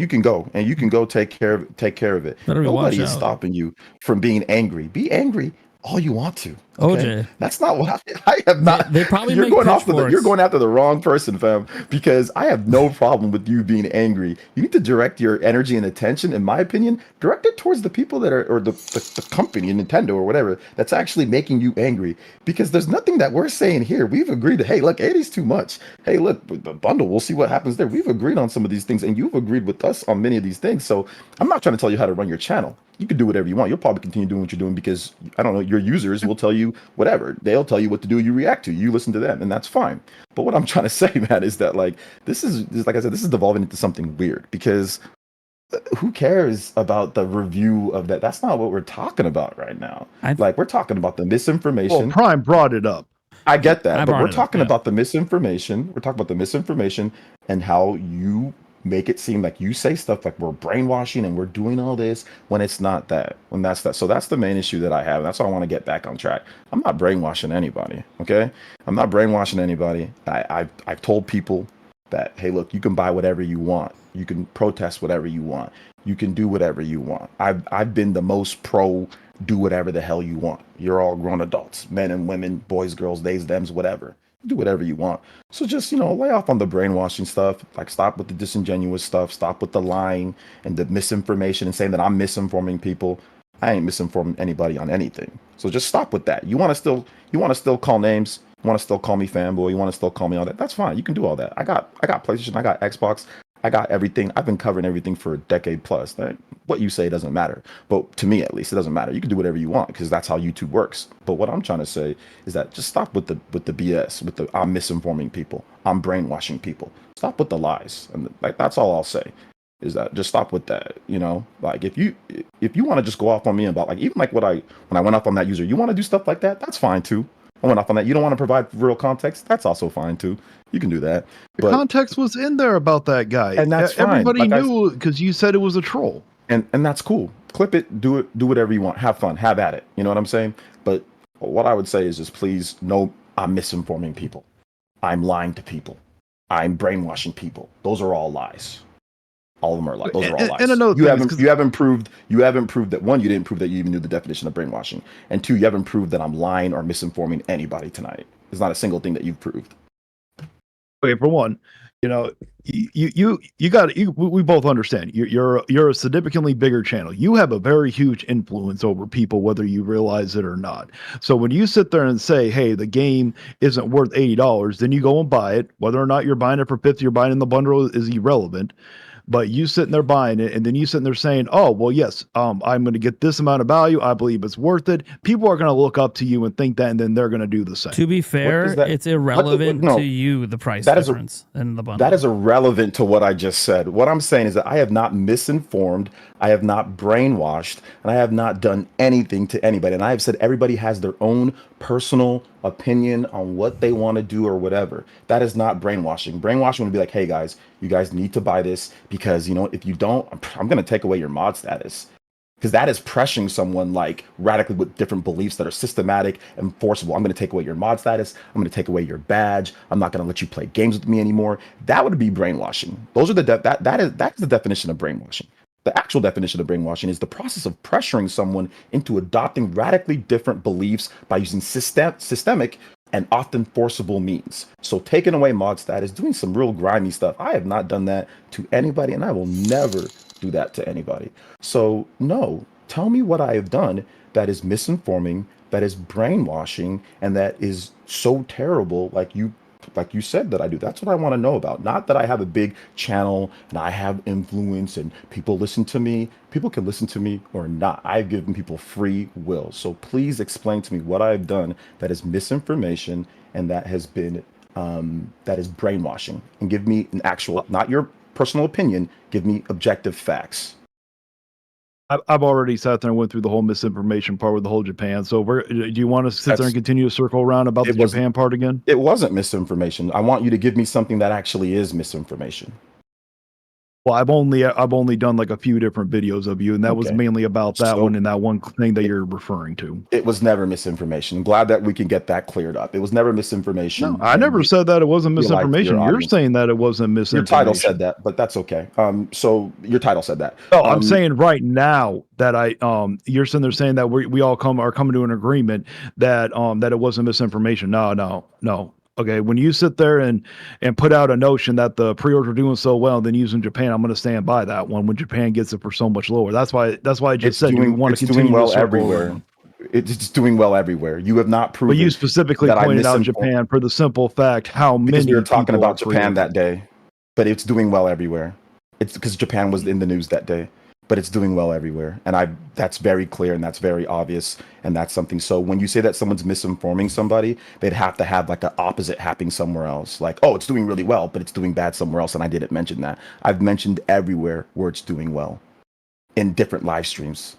can go take care of it. Nobody is stopping you from being angry. Be angry all you want to. Okay? OJ, that's not what I have not. They probably you're make going pitchforks. you're going after the wrong person, fam. Because I have no problem with you being angry. You need to direct your energy and attention, in my opinion, direct it towards the people that are, or the company, Nintendo or whatever, that's actually making you angry. Because there's nothing that we're saying here. We've agreed. Hey, look, 80's too much. Hey, look, the bundle. We'll see what happens there. We've agreed on some of these things, and you've agreed with us on many of these things. So I'm not trying to tell you how to run your channel. You can do whatever you want. You'll probably continue doing what you're doing because, I don't know, your users will tell you whatever. They'll tell you what to do. You react to. You listen to them, and that's fine. But what I'm trying to say, man, is that this is like I said, this is devolving into something weird because who cares about the review of that? That's not what we're talking about right now. We're talking about the misinformation. Well, Prime brought it up. I get that, but we're talking about the misinformation. We're talking about the misinformation and how you make it seem like you say stuff like we're brainwashing and we're doing all this when it's not that, when that's that. So that's the main issue that I have. That's why I want to get back on track. I'm not brainwashing anybody. Okay. I'm not brainwashing anybody. I've told people that, hey, look, you can buy whatever you want. You can protest whatever you want. You can do whatever you want. I've been the most pro do whatever the hell you want. You're all grown adults, men and women, boys, girls, theys, thems, whatever. Do whatever you want. So just, lay off on the brainwashing stuff. Like, stop with the disingenuous stuff. Stop with the lying and the misinformation and saying that I'm misinforming people. I ain't misinforming anybody on anything. So just stop with that. You want to still call names. You want to still call me fanboy. You want to still call me all that. That's fine. You can do all that. I got PlayStation. I got Xbox. I got everything. I've been covering everything for a decade plus. What you say doesn't matter. But to me, at least, it doesn't matter. You can do whatever you want because that's how YouTube works. But what I'm trying to say is that just stop with the BS, with the I'm misinforming people, I'm brainwashing people. Stop with the lies, and like that's all I'll say. Is that just stop with that? You know, like if you want to just go off on me about like even like when I went off on that user, you want to do stuff like that? That's fine too. I went off on that. You don't want to provide real context? That's also fine too. You can do that. The context was in there about that guy, and that's fine. Everybody knew because you said it was a troll, and that's cool. Clip it, do whatever you want, have fun, have at it. You know what I'm saying? But what I would say is just please, no, I'm misinforming people, I'm lying to people, I'm brainwashing people. Those are all lies. All of them are lies. Those are all lies. And you haven't proved that one, you didn't prove that you even knew the definition of brainwashing, and two, you haven't proved that I'm lying or misinforming anybody tonight. There's not a single thing that you've proved. Okay, for one, you know, we both understand you're a significantly bigger channel. You have a very huge influence over people, whether you realize it or not. So when you sit there and say, hey, the game isn't worth $80, then you go and buy it. Whether or not you're buying it for 50 or buying it in the bundle is irrelevant. But you sitting there buying it, and then you sitting there saying, oh, well, yes, I'm going to get this amount of value. I believe it's worth it. People are going to look up to you and think that, and then they're going to do the same. To be fair, it's irrelevant to you, the price difference in the bundle. That is irrelevant to what I just said. What I'm saying is that I have not misinformed, I have not brainwashed, and I have not done anything to anybody. And I have said everybody has their own personal opinion on what they want to do or whatever. That is not brainwashing. Brainwashing would be like, hey guys, you guys need to buy this because, you know, if you don't, I'm going to take away your mod status. Because that is pressuring someone like radically with different beliefs that are systematic and forcible. I'm going to take away your mod status. I'm going to take away your badge. I'm not going to let you play games with me anymore. That would be brainwashing. Those are that's the definition of brainwashing. The actual definition of brainwashing is the process of pressuring someone into adopting radically different beliefs by using systemic and often forcible means. So taking away mod status, doing some real grimy stuff. I have not done that to anybody, and I will never do that to anybody. So no, tell me what I have done that is misinforming, that is brainwashing, and that is so terrible like you said that I do. That's what I want to know about. Not that I have a big channel and I have influence and people listen to me. People can listen to me or not. I've given people free will. So please explain to me what I've done that is misinformation and that has been that is brainwashing, and give me an actual, not your personal opinion, give me objective facts. I've already sat there and went through the whole misinformation part with the whole Japan. So do you want to sit there and continue to circle around about the Japan part again? It wasn't misinformation. I want you to give me something that actually is misinformation. Well, I've only done like a few different videos of you, and that was mainly about that one and that one thing that you're referring to. It was never misinformation. I'm glad that we can get that cleared up. It was never misinformation. No, I never said that it wasn't misinformation. You're saying that it wasn't misinformation. Your title said that, but that's okay. So your title said that. No, I'm saying right now that you're sitting there saying that we all are coming to an agreement that that it wasn't misinformation. No. Okay, when you sit there and put out a notion that the pre-orders are doing so well, then using Japan, I'm going to stand by that one when Japan gets it for so much lower. That's why I just said you want to continue well everywhere. It's doing well everywhere. You have not proven. But you specifically pointed out Japan for the simple fact how many you're talking about Japan that day, but it's doing well everywhere. It's because Japan was in the news that day. But it's doing well everywhere. And that's very clear and that's very obvious. And that's something. So when you say that someone's misinforming somebody, they'd have to have like an opposite happening somewhere else. Like, oh, it's doing really well, but it's doing bad somewhere else. And I didn't mention that. I've mentioned everywhere where it's doing well in different live streams.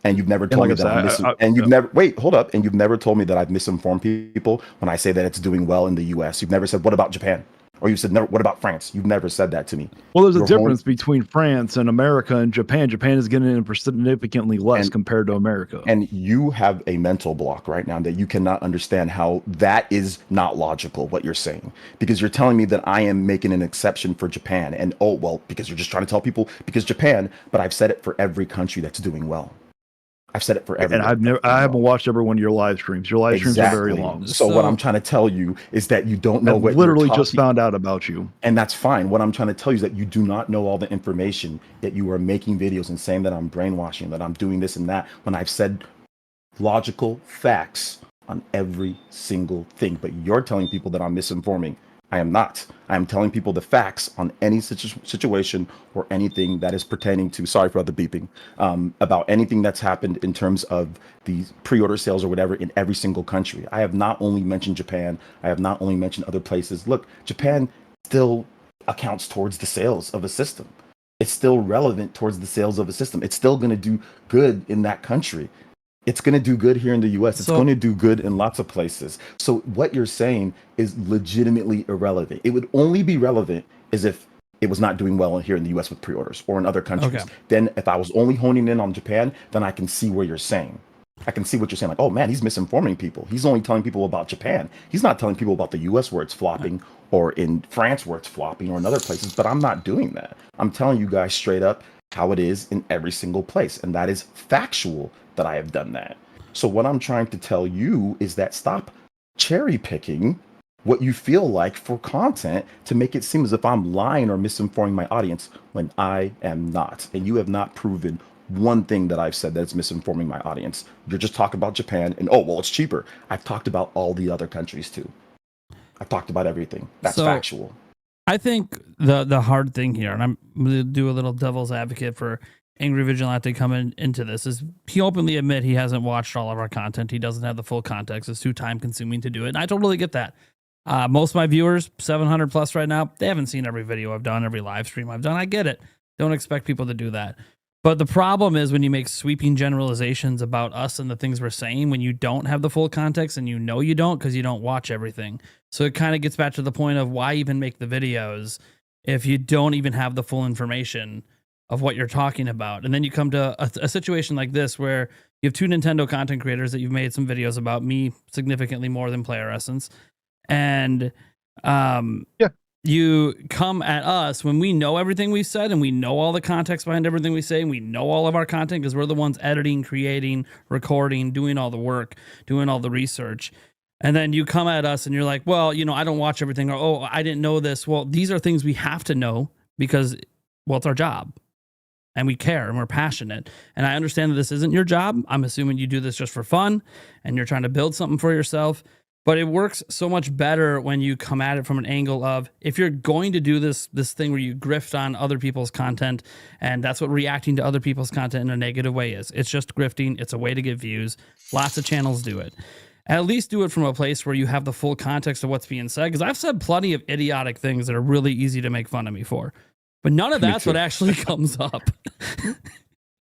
And you've never told me that and you've never told me that I've misinformed people when I say that it's doing well in the US. You've never said, what about Japan? Or you said, what about France? You've never said that to me. Well, there's a difference between France and America and Japan. Japan is getting in for significantly less compared to America. And you have a mental block right now that you cannot understand how that is not logical, what you're saying. Because you're telling me that I am making an exception for Japan. And, oh, well, because you're just trying to tell people, because Japan, but I've said it for every country that's doing well. I've said it for everyone. And I haven't watched every one of your live streams. Your live streams are very long. So what I'm trying to tell you is that you don't know what literally just found out about you. And that's fine. What I'm trying to tell you is that you do not know all the information, that you are making videos and saying that I'm brainwashing, that I'm doing this and that, when I've said logical facts on every single thing. But you're telling people that I'm misinforming. I am not. I am telling people the facts on any situation or anything that is pertaining to, sorry for the beeping, about anything that's happened in terms of the pre-order sales or whatever in every single country. I have not only mentioned Japan, I have not only mentioned other places. Look, Japan still accounts towards the sales of a system. It's still relevant towards the sales of a system. It's still going to do good in that country. It's going to do good here in the US. It's going to do good in lots of places. So what you're saying is legitimately irrelevant. It would only be relevant as if it was not doing well here in the US with pre-orders or in other countries. Okay. Then if I was only honing in on Japan, then I can see where you're saying. I can see what you're saying. Like, oh man, he's misinforming people. He's only telling people about Japan. He's not telling people about the US where it's flopping or in France where it's flopping or in other places. But I'm not doing that. I'm telling you guys straight up how it is in every single place. And that is factual that I have done that. So what I'm trying to tell you is that stop cherry picking what you feel like for content to make it seem as if I'm lying or misinforming my audience when I am not. And you have not proven one thing that I've said that's misinforming my audience. You're just talking about Japan and, oh, well, it's cheaper. I've talked about all the other countries too. I've talked about everything. That's factual. I think the hard thing here, and I'm going to do a little devil's advocate for Angry Vigilante coming into this, is he openly admit he hasn't watched all of our content. He doesn't have the full context. It's too time consuming to do it. And I totally get that. Most of my viewers, 700 plus right now, they haven't seen every video I've done, every live stream I've done. I get it. Don't expect people to do that. But the problem is when you make sweeping generalizations about us and the things we're saying when you don't have the full context, and you know you don't because you don't watch everything. So it kind of gets back to the point of why even make the videos if you don't even have the full information of what you're talking about. And then you come to a situation like this where you have two Nintendo content creators that you've made some videos about, me significantly more than Player Essence. And you come at us when we know everything we said and we know all the context behind everything we say and we know all of our content because we're the ones editing, creating, recording, doing all the work, doing all the research. And then you come at us and you're like, well, you know, I don't watch everything, or, oh, I didn't know this. Well, these are things we have to know because, well, it's our job and we care and we're passionate. And I understand that this isn't your job. I'm assuming you do this just for fun and you're trying to build something for yourself. But it works so much better when you come at it from an angle of, if you're going to do this thing where you grift on other people's content, and that's what reacting to other people's content in a negative way is. It's just grifting. It's a way to get views. Lots of channels do it. At least do it from a place where you have the full context of what's being said, because I've said plenty of idiotic things that are really easy to make fun of me for. But none of that's what actually comes up.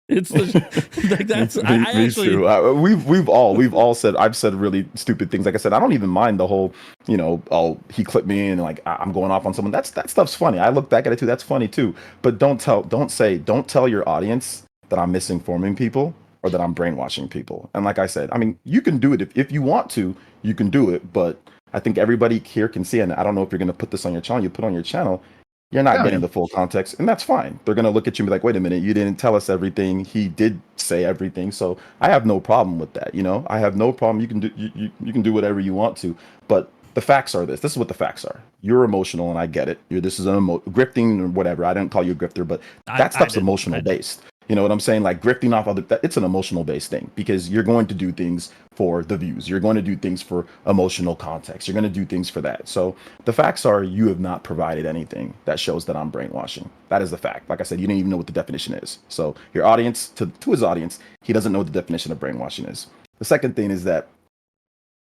It's like that's me too. We've all said, I've said really stupid things. Like I said, I don't even mind the whole, you know, oh, he clipped me and like I'm going off on someone. That stuff's funny. I look back at it too. That's funny too. But don't tell your audience that I'm misinforming people or that I'm brainwashing people. And like I said, I mean, you can do it if you want to, you can do it. But I think everybody here can see, and I don't know if you're going to put this on your channel. You put on your channel. You're not getting the full context, and that's fine. They're going to look at you and be like, wait a minute, you didn't tell us everything. He did say everything. So I have no problem with that. You know, I have no problem. You can do you can do whatever you want to. But the facts are this. This is what the facts are. You're emotional, and I get it. This is grifting or whatever. I didn't call you a grifter, but that stuff's emotional based. You know what I'm saying? Like grifting off it's an emotional based thing because you're going to do things for the views. You're going to do things for emotional context. You're going to do things for that. So the facts are you have not provided anything that shows that I'm brainwashing. That is the fact. Like I said, you didn't even know what the definition is. So your audience, to his audience, he doesn't know what the definition of brainwashing is. The second thing is that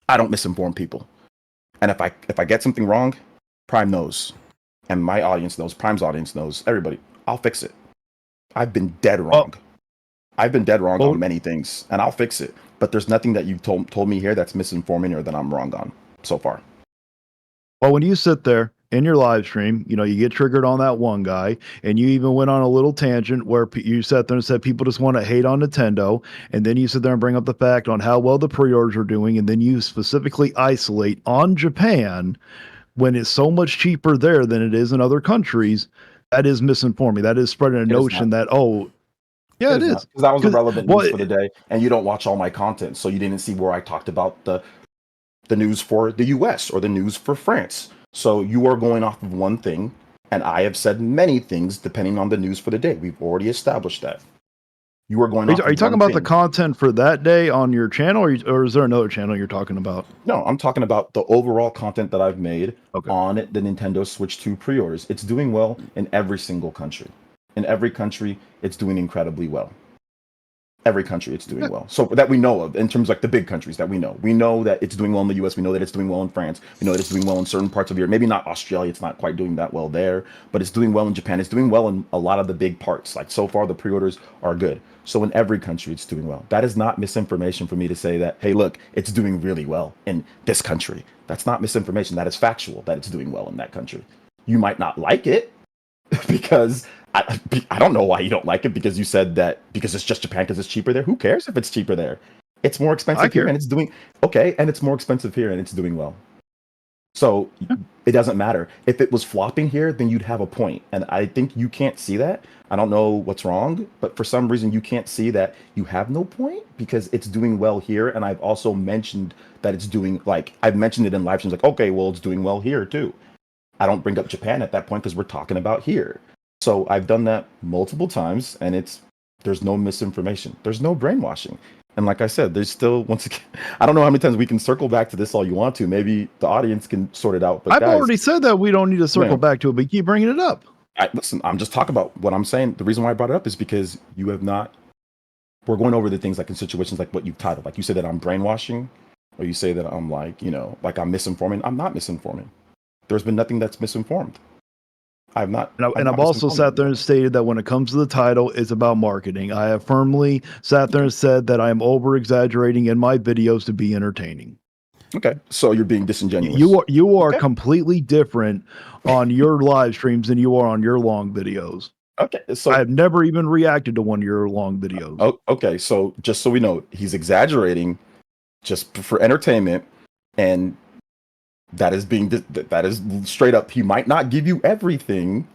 I don't misinform people. And if I get something wrong, Prime knows. And my audience knows, Prime's audience knows, everybody, I'll fix it. I've been dead wrong. I've been dead wrong on many things, and I'll fix it. But there's nothing that you told me here that's misinforming or that I'm wrong on so far. Well, when you sit there in your live stream, you know, you get triggered on that one guy, and you even went on a little tangent where you sat there and said people just want to hate on Nintendo, and then you sit there and bring up the fact on how well the pre-orders are doing, and then you specifically isolate on Japan when it's so much cheaper there than it is in other countries. That is misinforming. That is spreading a notion that, oh, yeah, it is. Because that was a relevant news for the day, and you don't watch all my content, so you didn't see where I talked about the news for the US or the news for France. So you are going off of one thing, and I have said many things depending on the news for the day. We've already established that. You are going Are off you, are you of talking one about the thing. content for that day on your channel, or is there another channel you're talking about? No, I'm talking about the overall content that I've made Okay. on the Nintendo Switch 2 pre-orders. It's doing well in every single country. In every country, it's doing incredibly well. Every country it's doing well. So that we know of, in terms of like the big countries that we know. We know that it's doing well in the US. We know that it's doing well in France. We know that it's doing well in certain parts of Europe. Maybe not Australia. It's not quite doing that well there, but it's doing well in Japan. It's doing well in a lot of the big parts. Like so far, the pre-orders are good. So in every country, it's doing well. That is not misinformation for me to say that, hey, look, it's doing really well in this country. That's not misinformation. That is factual that it's doing well in that country. You might not like it because I don't know why you don't like it, because you said that because it's just Japan because it's cheaper there. Who cares if it's cheaper there? It's more expensive here and it's doing okay, and it's more expensive here and it's doing well. So it doesn't matter. If it was flopping here, then you'd have a point. And I think you can't see that. I don't know what's wrong, but for some reason you can't see that you have no point because it's doing well here. And I've also mentioned that it's doing, like, I've mentioned it in live streams, like, okay, well, it's doing well here too. I don't bring up Japan at that point because we're talking about here. So I've done that multiple times, and there's no misinformation. There's no brainwashing. And like I said, there's still, once again, I don't know how many times we can circle back to this all you want to. Maybe the audience can sort it out. But I've guys, already said that we don't need to circle back to it, but you keep bringing it up. Listen, I'm just talking about what I'm saying. The reason why I brought it up is because you have not, we're going over the things like in situations like what you've titled. Like you said that I'm brainwashing, or you say that I'm like, like I'm misinforming. I'm not misinforming. There's been nothing that's misinformed. I've not. And I've also sat there and stated that when it comes to the title, it's about marketing. I have firmly sat there and said that I am over exaggerating in my videos to be entertaining. Okay, so you're being disingenuous. You are completely different on your live streams than you are on your long videos. Okay, so I've never even reacted to one of your long videos. Oh, okay, so just so we know, he's exaggerating just for entertainment, and that is straight up. He might not give you everything,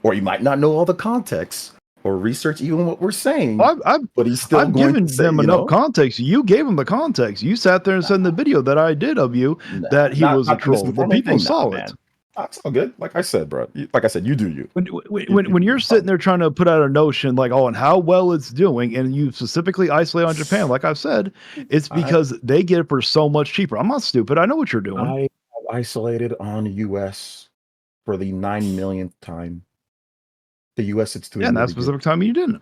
or he might not know all the context or research even what we're saying. But he's still given them enough context. You gave him the context. You sat there and said in the video that I did of you that he was a troll. The people saw it. That's all good. Like I said, bro. Like I said, you do you. When you're sitting there trying to put out a notion like, oh, and how well it's doing, and you specifically isolate on Japan, like I've said, it's because they get it for so much cheaper. I'm not stupid. I know what you're doing. I have isolated on US for the 9 millionth time. The US, it's doing. Yeah, and that specific time you didn't.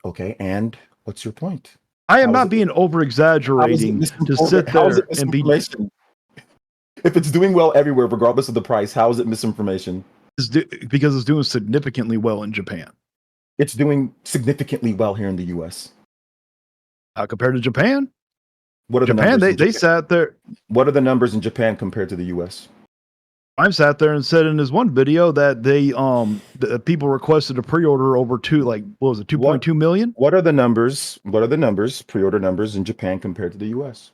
Okay, and what's your point? I am not being over exaggerating to sit there and be. If it's doing well everywhere, regardless of the price, how is it misinformation? Because it's doing significantly well in Japan. It's doing significantly well here in the US. Compared to Japan? What are Japan? They sat there. What are the numbers in Japan compared to the US? I've sat there and said in his one video that the people requested a pre-order over what was it, 2.2 million? What are the numbers? What are the numbers, pre-order numbers in Japan compared to the US?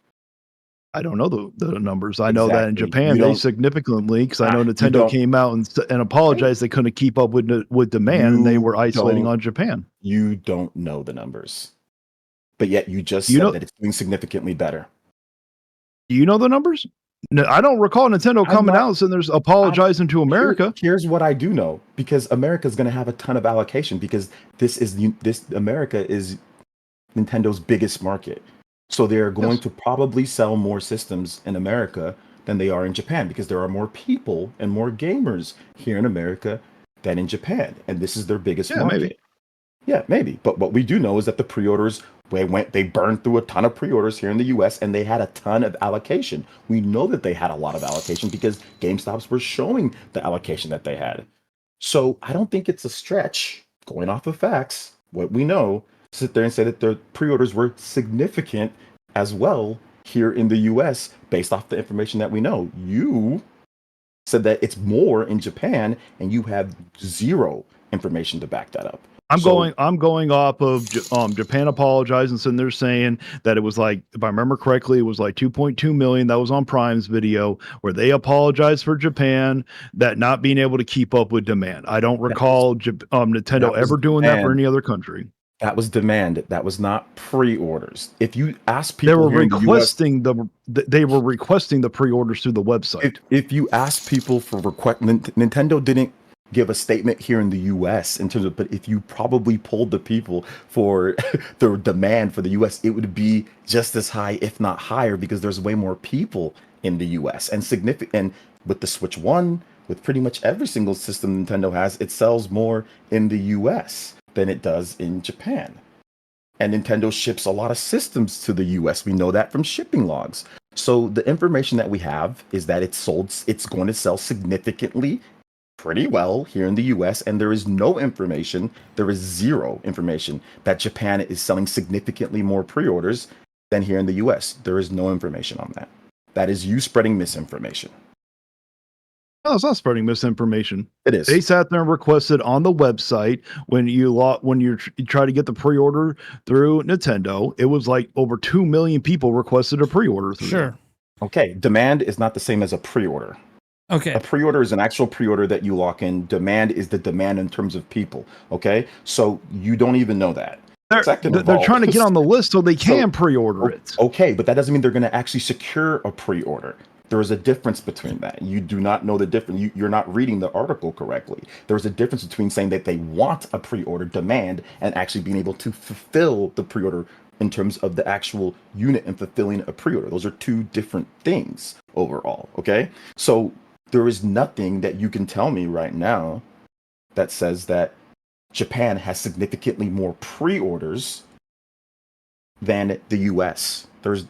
I don't know the numbers. I know that in Japan they significantly, because I know Nintendo came out and apologized they couldn't keep up with demand, and they were isolating on Japan. You don't know the numbers, but yet you just said that it's doing significantly better. Do you know the numbers? No, I don't recall Nintendo coming out and there's apologizing to America. Here's what I do know, because America is going to have a ton of allocation, because America is Nintendo's biggest market. So they're going to probably sell more systems in America than they are in Japan, because there are more people and more gamers here in America than in Japan. And this is their biggest market. Maybe. Yeah, maybe. But what we do know is that the pre-orders, they burned through a ton of pre-orders here in the US, and they had a ton of allocation. We know that they had a lot of allocation because GameStops were showing the allocation that they had. So I don't think it's a stretch, going off of facts, what we know, sit there and say that the pre-orders were significant as well here in the US based off the information that we know. You said that it's more in Japan, and you have zero information to back that up. I'm going off of Japan apologizing, and they're saying that it was like, if I remember correctly, it was like 2.2 million. That was on Prime's video where they apologized for Japan that not being able to keep up with demand. I don't recall Nintendo ever doing that for any other country. That was demand. That was not pre-orders. If you ask people, they were requesting the pre-orders through the website. If you ask people for Nintendo didn't give a statement here in the US in terms of, but if you probably polled the people for the demand for the US, it would be just as high, if not higher, because there's way more people in the US and significant. And with the Switch 1, with pretty much every single system Nintendo has, it sells more in the US than it does in Japan. And Nintendo ships a lot of systems to the US. We know that from shipping logs. So the information that we have is that it's going to sell significantly pretty well here in the US, and there is zero information that Japan is selling significantly more pre-orders than here in the US. There is no information on that. That is you spreading misinformation. No, it's not spreading misinformation. It is. They sat there and requested on the website when you try to get the pre-order through Nintendo, it was like over 2 million people requested a pre-order through. Sure. Okay, demand is not the same as a pre-order. Okay. A pre-order is an actual pre-order that you lock in. Demand is the demand in terms of people. Okay, so you don't even know that. They're trying to get on the list so they can pre-order it. Okay, but that doesn't mean they're going to actually secure a pre-order. There is a difference between that. You do not know the difference. You're not reading the article correctly. There's a difference between saying that they want a pre-order demand and actually being able to fulfill the pre-order in terms of the actual unit and fulfilling a pre-order. Those are two different things overall. Okay, so there is nothing that you can tell me right now that says that Japan has significantly more pre-orders than the US. There's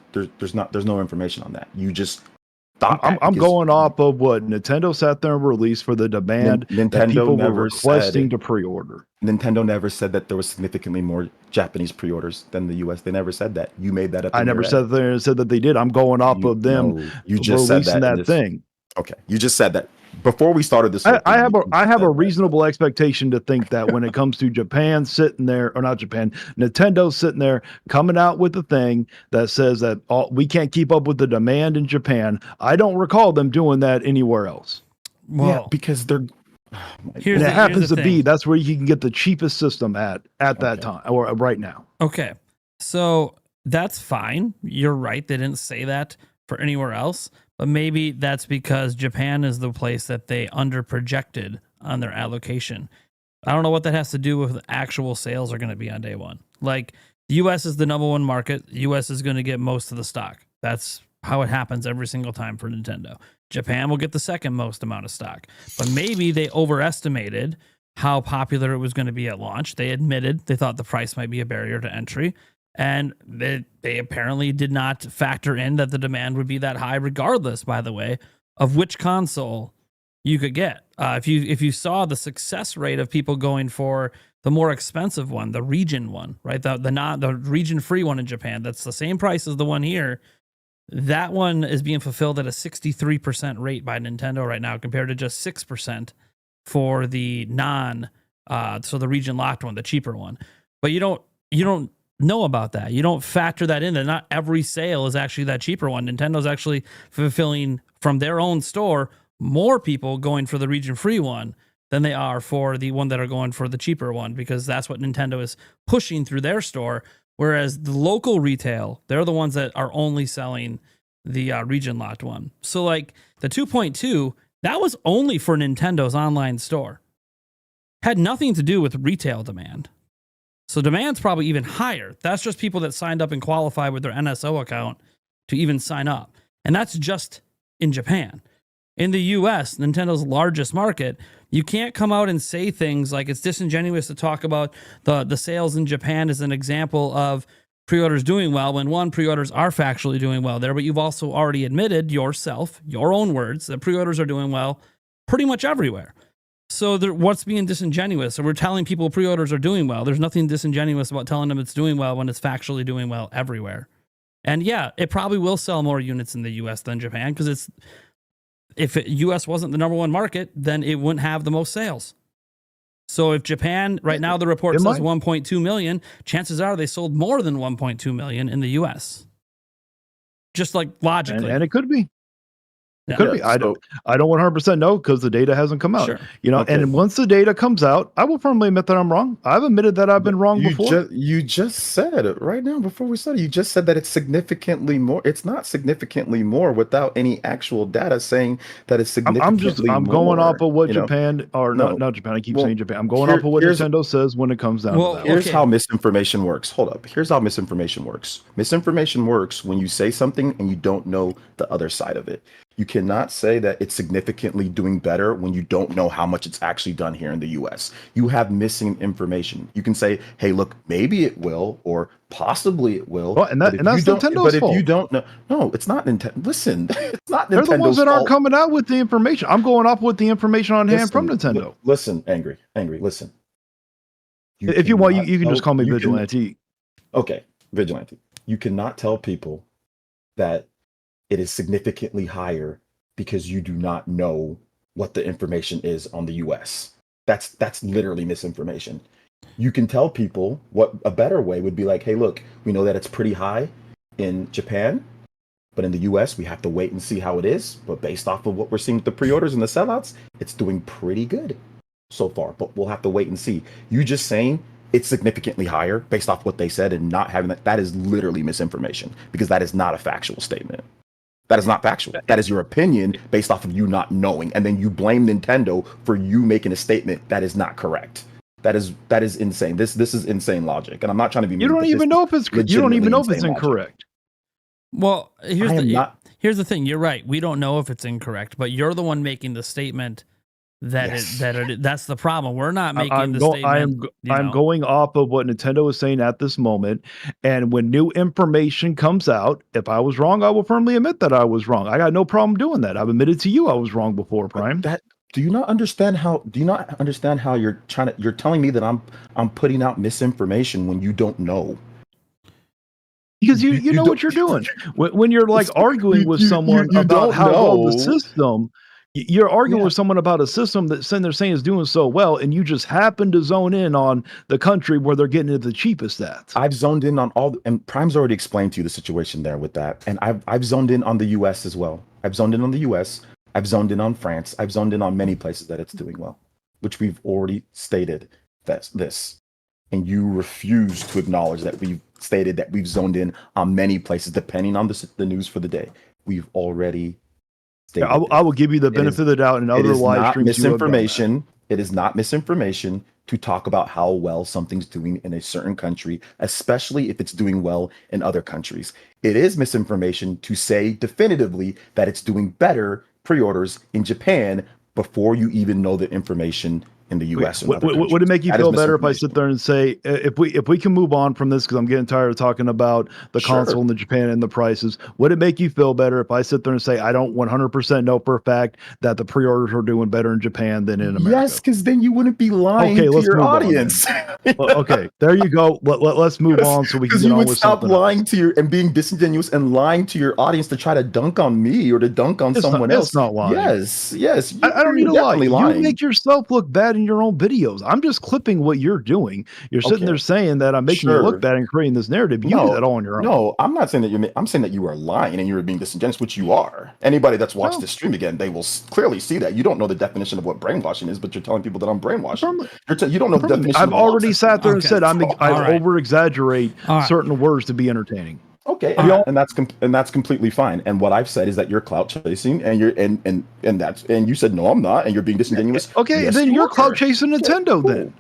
no information on that. You just thought I'm going off of what Nintendo sat there and released for the demand that people were requesting to pre-order. Nintendo never said that there was significantly more Japanese pre-orders than the US. They never said that. You made that up. I never said that they did. I'm going off of them you just releasing said that thing. Okay, you just said that before we started this. I have a reasonable expectation to think that when it comes to Japan sitting there, or not Japan, Nintendo sitting there coming out with a thing that says that we can't keep up with the demand in Japan. I don't recall them doing that anywhere else. Well, yeah, because they're. It happens to be that's where you can get the cheapest system at that time or right now. Okay, so that's fine. You're right. They didn't say that for anywhere else. But maybe that's because Japan is the place that they under-projected on their allocation. I don't know what that has to do with actual sales are going to be on day one. Like, the U.S. is the number one market. The U.S. is going to get most of the stock. That's how it happens every single time for Nintendo. Japan will get the second most amount of stock. But maybe they overestimated how popular it was going to be at launch. They admitted they thought the price might be a barrier to entry. And they apparently did not factor in that the demand would be that high, regardless, by the way, of which console you could get. If you saw the success rate of people going for the more expensive one, the region one, right? The region free one in Japan, that's the same price as the one here. That one is being fulfilled at a 63% rate by Nintendo right now, compared to just 6% for the so the region locked one, the cheaper one. But you don't know about that. You don't factor that in. That not every sale is actually that cheaper one. Nintendo's actually fulfilling from their own store more people going for the region free one than they are for the one that are going for the cheaper one, because that's what Nintendo is pushing through their store. Whereas the local retail, they're the ones that are only selling the region locked one. So like the 2.2, that was only for Nintendo's online store. Had nothing to do with retail demand. So demand's probably even higher. That's just people that signed up and qualified with their NSO account to even sign up. And that's just in Japan. In the US, Nintendo's largest market, you can't come out and say things like it's disingenuous to talk about the sales in Japan as an example of pre-orders doing well, when one, pre-orders are factually doing well there, but you've also already admitted yourself, your own words, that pre-orders are doing well pretty much everywhere. So what's being disingenuous? So we're telling people pre-orders are doing well. There's nothing disingenuous about telling them it's doing well when it's factually doing well everywhere. And yeah, it probably will sell more units in the US than Japan, because if US wasn't the number one market, then it wouldn't have the most sales. So if Japan, right now the report says 1.2 million, chances are they sold more than 1.2 million in the US. Just like logically. And it could be. It could be. I don't 100% know because the data hasn't come out. Sure. And once the data comes out, I will firmly admit that I'm wrong. I've admitted that I've been wrong before. You just said it right now before we started. You just said that it's significantly more. It's not significantly more without any actual data saying that it's significantly I'm more. going off of what Japan not Japan. I keep saying Japan. I'm going off of what Nintendo says when it comes down to that. Here's how misinformation works. Hold up. Here's how misinformation works. Misinformation works when you say something and you don't know the other side of it. You cannot say that it's significantly doing better when you don't know how much it's actually done here in the US. You have missing information. You can say, hey, look, maybe it will, or possibly it will. Well, and that's Nintendo's fault. But if you don't know, no, it's not Nintendo. Listen, it's not Nintendo's They're the ones that aren't fault. coming out with the information. I'm going off with the information on hand from Nintendo. Listen, angry, listen. If you want, you can just call me Vigilante. Okay, Vigilante. You cannot tell people that it is significantly higher because you do not know what the information is on the US. That's literally misinformation. You can tell people what a better way would be like, hey, look, we know that it's pretty high in Japan, but in the US, we have to wait and see how it is. But based off of what we're seeing with the pre-orders and the sellouts, it's doing pretty good so far, but we'll have to wait and see. You just saying it's significantly higher based off what they said and not having that is literally misinformation because that is not a factual statement. That is not factual. That is your opinion based off of you not knowing. And then you blame Nintendo for you making a statement that is not correct. That is insane. This is insane logic. And I'm not trying to be You don't even know if it's incorrect. Well, here's the thing. You're right. We don't know if it's incorrect, but you're the one making the statement that's the problem. We're not making the statement. I'm going off of what Nintendo is saying at this moment. And when new information comes out, if I was wrong, I will firmly admit that I was wrong. I got no problem doing that. I've admitted to you I was wrong before, Prime. Do you not understand how you're telling me that I'm putting out misinformation when you don't know? Because you know what you're doing. When you're like arguing with someone about how well the system, you're arguing with someone about a system that they're saying is doing so well, and you just happen to zone in on the country where they're getting the cheapest at. I've zoned in on and Prime's already explained to you the situation there with that. And I've zoned in on the US as well. I've zoned in on the US. I've zoned in on France. I've zoned in on many places that it's doing well, which we've already stated that's this. And you refuse to acknowledge that we've stated that we've zoned in on many places, depending on the news for the day. We've already stated. I will give you the benefit of the doubt in other live streams. It is not misinformation to talk about how well something's doing in a certain country, especially if it's doing well in other countries. It is misinformation to say definitively that it's doing better pre-orders in Japan before you even know the information in the US. Would it make you feel better if I sit there and say, if we can move on from this, because I'm getting tired of talking about the console in the Japan and the prices, would it make you feel better if I sit there and say, I don't 100% know for a fact that the pre-orders are doing better in Japan than in America? Yes, because then you wouldn't be lying to your audience. Okay, there you go. Let's move on so we can get on with something. Because you would stop lying to your and being disingenuous and lying to your audience to try to dunk on me or to dunk on someone else. It's not lying. Yes. I don't need to lie. You make yourself look bad in your own videos. I'm just clipping what you're doing. You're sitting there saying that I'm making you look bad and creating this narrative. You do that all on your own. No, I'm not saying that I'm saying that you are lying and you're being disingenuous, which you are. Anybody that's watched this stream again, they will clearly see that. You don't know the definition of what brainwashing is, but you're telling people that I'm brainwashing. You don't know the definition. I've already sat there and said I over exaggerate certain words to be entertaining. Okay, and that's completely fine. And what I've said is that you're clout chasing, and you said no, I'm not, and you're being disingenuous. Okay, yes, then you're clout chasing Nintendo. Cool. Then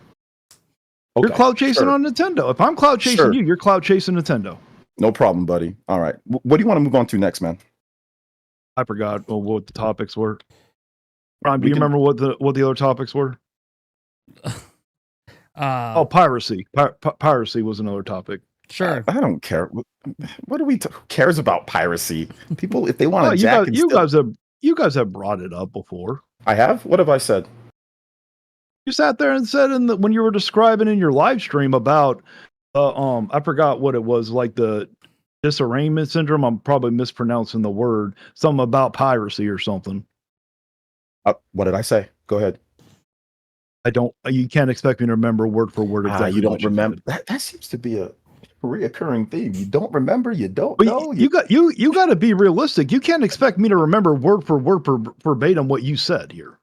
you're clout chasing on Nintendo. If I'm clout chasing you, you're clout chasing Nintendo. No problem, buddy. All right, what do you want to move on to next, man? I forgot what the topics were. Ron, do you remember what the other topics were? Piracy. Piracy was another topic. Sure. I don't care. What do who cares about piracy? People, if they want to you guys have brought it up before. I have? What have I said? You sat there and said when you were describing in your live stream about I forgot what it was, like the disarrangement syndrome. I'm probably mispronouncing the word. Something about piracy or something. What did I say? Go ahead. You can't expect me to remember word for word exactly. You don't remember. That seems to be reoccurring theme. You don't remember, you don't But know. you got to be realistic. You can't expect me to remember word for word verbatim what you said here.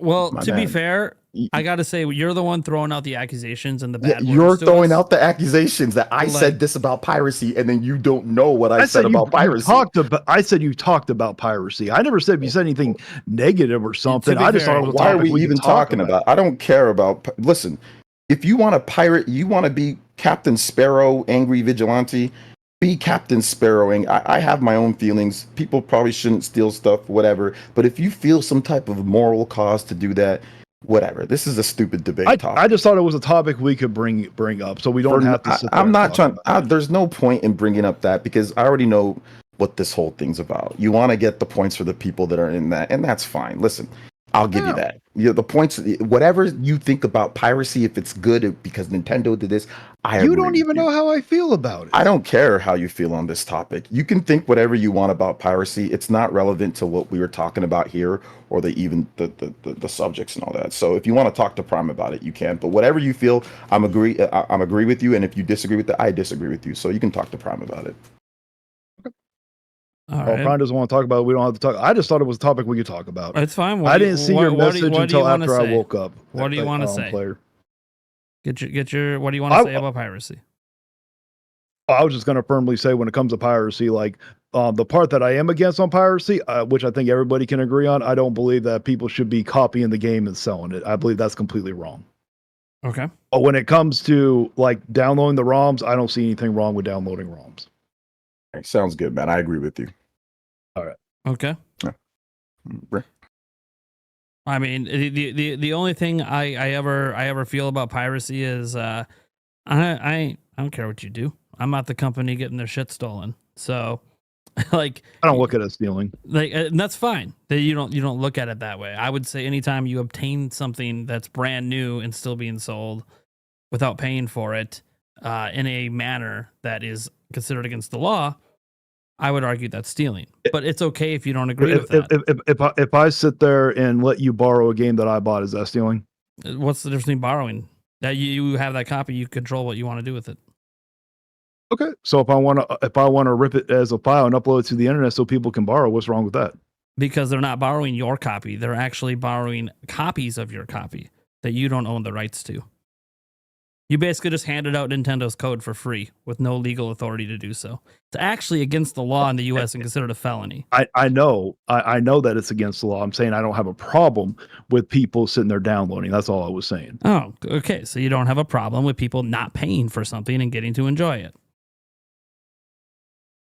Well, My to be man. fair, I got to say, you're the one throwing out the accusations and the Yeah, bad words. you're to throwing us. out the accusations that I said this about piracy, and then you don't know what I said about piracy. I said you talked about piracy. I never said you said anything negative or something. be I just fair, thought it was a Why are topic we could even talk talking about? I don't care about. Listen, if you want to pirate, you want to be Captain Sparrow, angry vigilante. Be Captain Sparrow. And I have my own feelings. People probably shouldn't steal stuff, whatever. But if you feel some type of moral cause to do that, whatever. This is a stupid debate topic. I just thought it was a topic we could bring up, so we don't have to sit there. I'm not trying. There's no point in bringing up that because I already know what this whole thing's about. You want to get the points for the people that are in that, and that's fine. Listen, I'll give you that. The points, whatever you think about piracy, if it's good because Nintendo did this, You don't even know how I feel about it. I don't care how you feel on this topic. You can think whatever you want about piracy. It's not relevant to what we were talking about here or the subjects and all that. So if you want to talk to Prime about it, you can. But whatever you feel, I'm agree with you. And if you disagree with that, I disagree with you. So you can talk to Prime about it. All right. Prime doesn't want to talk about it. We don't have to talk. I just thought it was a topic we could talk about. It's fine. I didn't see your message until after I woke up. What do you want to say? Player. Get your. What do you want to say about piracy? I was just going to firmly say when it comes to piracy, like the part that I am against on piracy, which I think everybody can agree on, I don't believe that people should be copying the game and selling it. I believe that's completely wrong. Okay. But when it comes to like downloading the ROMs, I don't see anything wrong with downloading ROMs. Okay, sounds good, man. I agree with you. All right. Okay. Yeah. I mean, the only thing I ever feel about piracy is I don't care what you do. I'm not the company getting their shit stolen. So, like, I don't look at it as stealing. Like, and that's fine. That you don't look at it that way. I would say anytime you obtain something that's brand new and still being sold without paying for it in a manner that is considered against the law, I would argue that's stealing. But it's okay if you don't agree with that. If I sit there and let you borrow a game that I bought, is that stealing? What's the difference between borrowing? That you have that copy, you control what you want to do with it. Okay, so if I want to rip it as a file and upload it to the internet so people can borrow, what's wrong with that? Because they're not borrowing your copy; they're actually borrowing copies of your copy that you don't own the rights to. You basically just handed out Nintendo's code for free with no legal authority to do so. It's actually against the law in the U.S. and considered a felony. I know that it's against the law. I'm saying I don't have a problem with people sitting there downloading. That's all I was saying. Oh, okay. So you don't have a problem with people not paying for something and getting to enjoy it.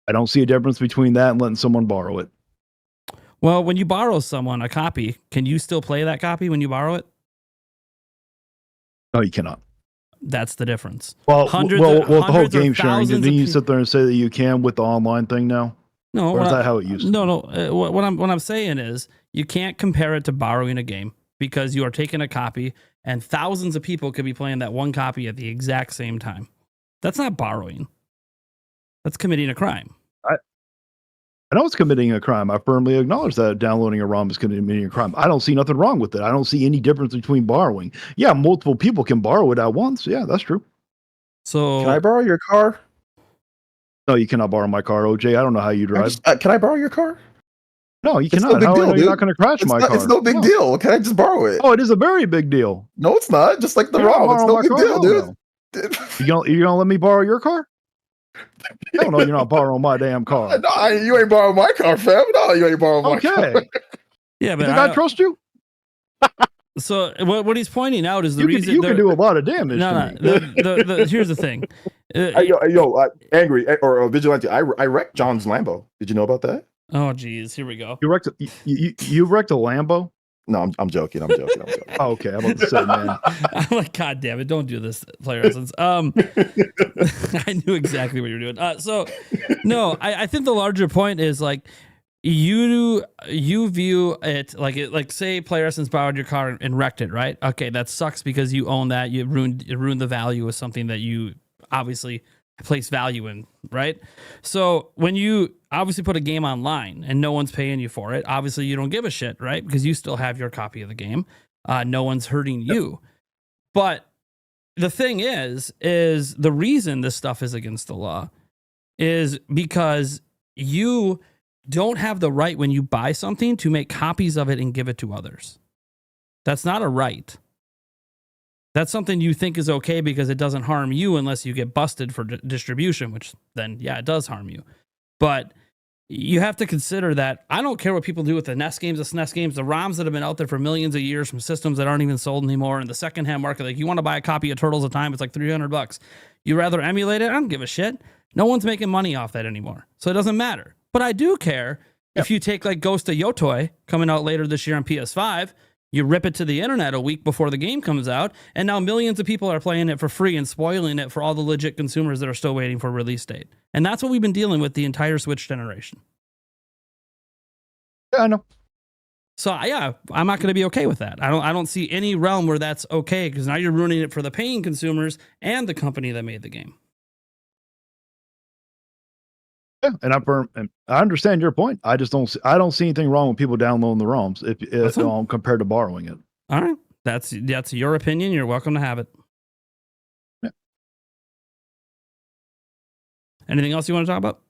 I don't see a difference between that and letting someone borrow it. Well, when you borrow someone a copy, can you still play that copy when you borrow it? No, you cannot. That's the difference. Well, the whole game sharing. Didn't you sit there and say that you can with the online thing now? No, or is that how it used to? No. What I'm saying is you can't compare it to borrowing a game because you are taking a copy and thousands of people could be playing that one copy at the exact same time. That's not borrowing. That's committing a crime. I know it's committing a crime. I firmly acknowledge that downloading a ROM is committing a crime. I don't see nothing wrong with it. I don't see any difference between borrowing. Yeah, multiple people can borrow it at once. Yeah, that's true. So can I borrow your car? No, you cannot borrow my car, OJ. I don't know how you drive. Can I borrow your car? No, you cannot. No big deal, you're not going to crash my car. It's no big deal. Can I just borrow it? Oh, it is a very big deal. No, it's not. Just like the ROM. It's no big deal, dude. You gonna let me borrow your car? Hell no, you're not borrowing my damn car. No, you ain't borrowing my car, fam. No, you ain't borrowing my car. Okay. Yeah, but you think I trust you? So what he's pointing out is the reason you can do a lot of damage. No. Here's the thing. Angry or vigilante. I wrecked John's Lambo. Did you know about that? Oh, geez, here we go. You wrecked a Lambo? No, I'm joking. I'm joking. Oh, okay, I'm about to say, man. I'm like, God damn it! Don't do this, player essence. I knew exactly what you were doing. So, no, I think the larger point is like you view it like say player essence borrowed your car and wrecked it, right? Okay, that sucks because you own that. You ruined the value of something that you obviously place value in, right? So when you obviously put a game online and no one's paying you for it, obviously you don't give a shit, right? Because you still have your copy of the game. No one's hurting you. But the thing is the reason this stuff is against the law is because you don't have the right when you buy something to make copies of it and give it to others. That's not a right. That's something you think is okay because it doesn't harm you unless you get busted for distribution, which then, yeah, it does harm you. But you have to consider that I don't care what people do with the NES games, the SNES games, the ROMs that have been out there for millions of years from systems that aren't even sold anymore in the secondhand market. Like, you want to buy a copy of Turtles of Time, it's like $300. You rather emulate it? I don't give a shit. No one's making money off that anymore. So it doesn't matter. But I do care if you take like Ghost of Yotoi coming out later this year on PS5, you rip it to the internet a week before the game comes out, and now millions of people are playing it for free and spoiling it for all the legit consumers that are still waiting for a release date. And that's what we've been dealing with the entire Switch generation. Yeah, I know. So yeah, I'm not going to be okay with that. I don't see any realm where that's okay, because now you're ruining it for the paying consumers and the company that made the game. Yeah, and I understand your point. I just don't see anything wrong with people downloading the ROMs if compared to borrowing it. All right, that's your opinion. You're welcome to have it. Yeah. Anything else you want to talk about?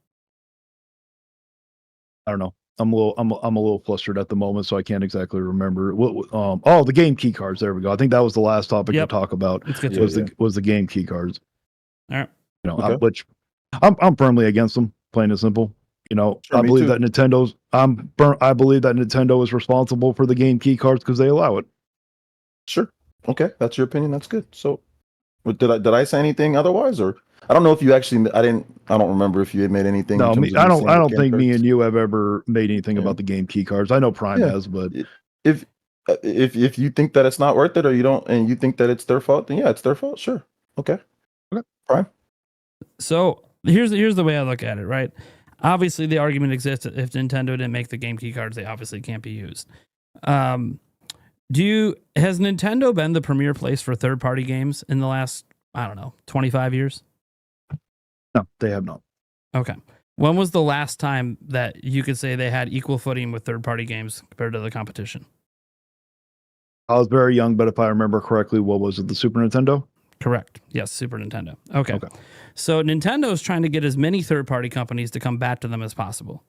I don't know. I'm a little flustered at the moment, so I can't exactly remember. The game key cards. There we go. I think that was the last topic to talk about. Was the game key cards. All right. You know, which I'm firmly against them. Plain and simple. You know, sure, I believe that I believe that Nintendo is responsible for the game key cards because they allow it. Sure. Okay, that's your opinion. That's good. So, did I say anything otherwise, or I don't know if you actually? I don't remember if you had made anything. No, I don't think me and you have ever made anything about the game key cards. I know Prime has, but if you think that it's not worth it, or you don't, and you think that it's their fault, then yeah, it's their fault. Sure. Okay. Prime. So here's the way I look at it, right? Obviously, the argument exists that if Nintendo didn't make the game key cards, they obviously can't be used. Has Nintendo been the premier place for third-party games in the last, 25 years? No, they have not. Okay. When was the last time that you could say they had equal footing with third-party games compared to the competition? I was very young, but if I remember correctly, what was it, the Super Nintendo? Correct. Yes, Super Nintendo. Okay. So Nintendo is trying to get as many third-party companies to come back to them as possible.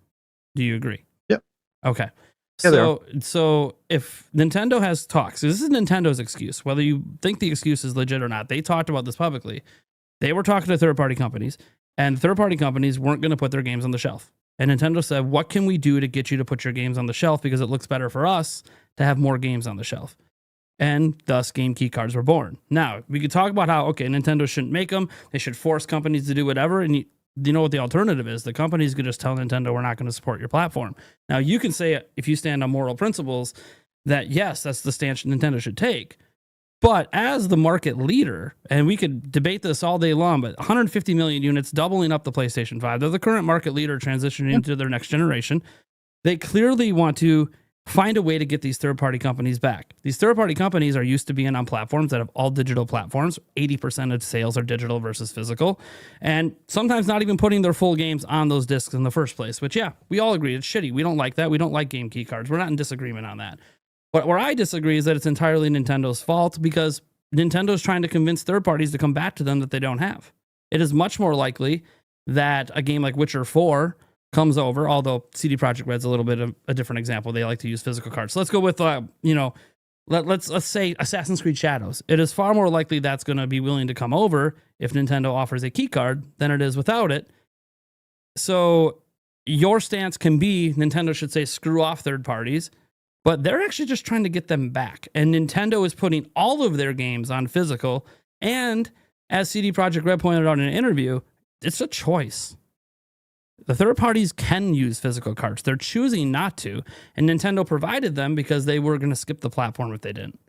Do you agree? Yep. Okay. Yeah, so if Nintendo has talks, this is Nintendo's excuse, whether you think the excuse is legit or not, they talked about this publicly. They were talking to third-party companies, and third-party companies weren't going to put their games on the shelf. And Nintendo said, what can we do to get you to put your games on the shelf? Because it looks better for us to have more games on the shelf. And thus, game key cards were born. Now, we could talk about how, Nintendo shouldn't make them. They should force companies to do whatever. And you know what the alternative is? The companies could just tell Nintendo, we're not going to support your platform. Now, you can say, if you stand on moral principles, that yes, that's the stance Nintendo should take. But as the market leader, and we could debate this all day long, but 150 million units, doubling up the PlayStation 5. They're the current market leader transitioning into their next generation. They clearly want to find a way to get these third-party companies back. These third-party companies are used to being on platforms that have all digital platforms. 80% of sales are digital versus physical. And sometimes not even putting their full games on those discs in the first place. Which, yeah, we all agree. It's shitty. We don't like that. We don't like game key cards. We're not in disagreement on that. But where I disagree is that it's entirely Nintendo's fault because Nintendo's trying to convince third parties to come back to them that they don't have. It is much more likely that a game like Witcher 4 comes over, although CD Projekt Red's a little bit of a different example. They like to use physical cards. So let's go with, let's say Assassin's Creed Shadows. It is far more likely that's going to be willing to come over if Nintendo offers a key card than it is without it. So your stance can be Nintendo should say screw off third parties, but they're actually just trying to get them back. And Nintendo is putting all of their games on physical. And as CD Projekt Red pointed out in an interview, it's a choice. The third parties can use physical cards. They're choosing not to. And Nintendo provided them because they were going to skip the platform if they didn't.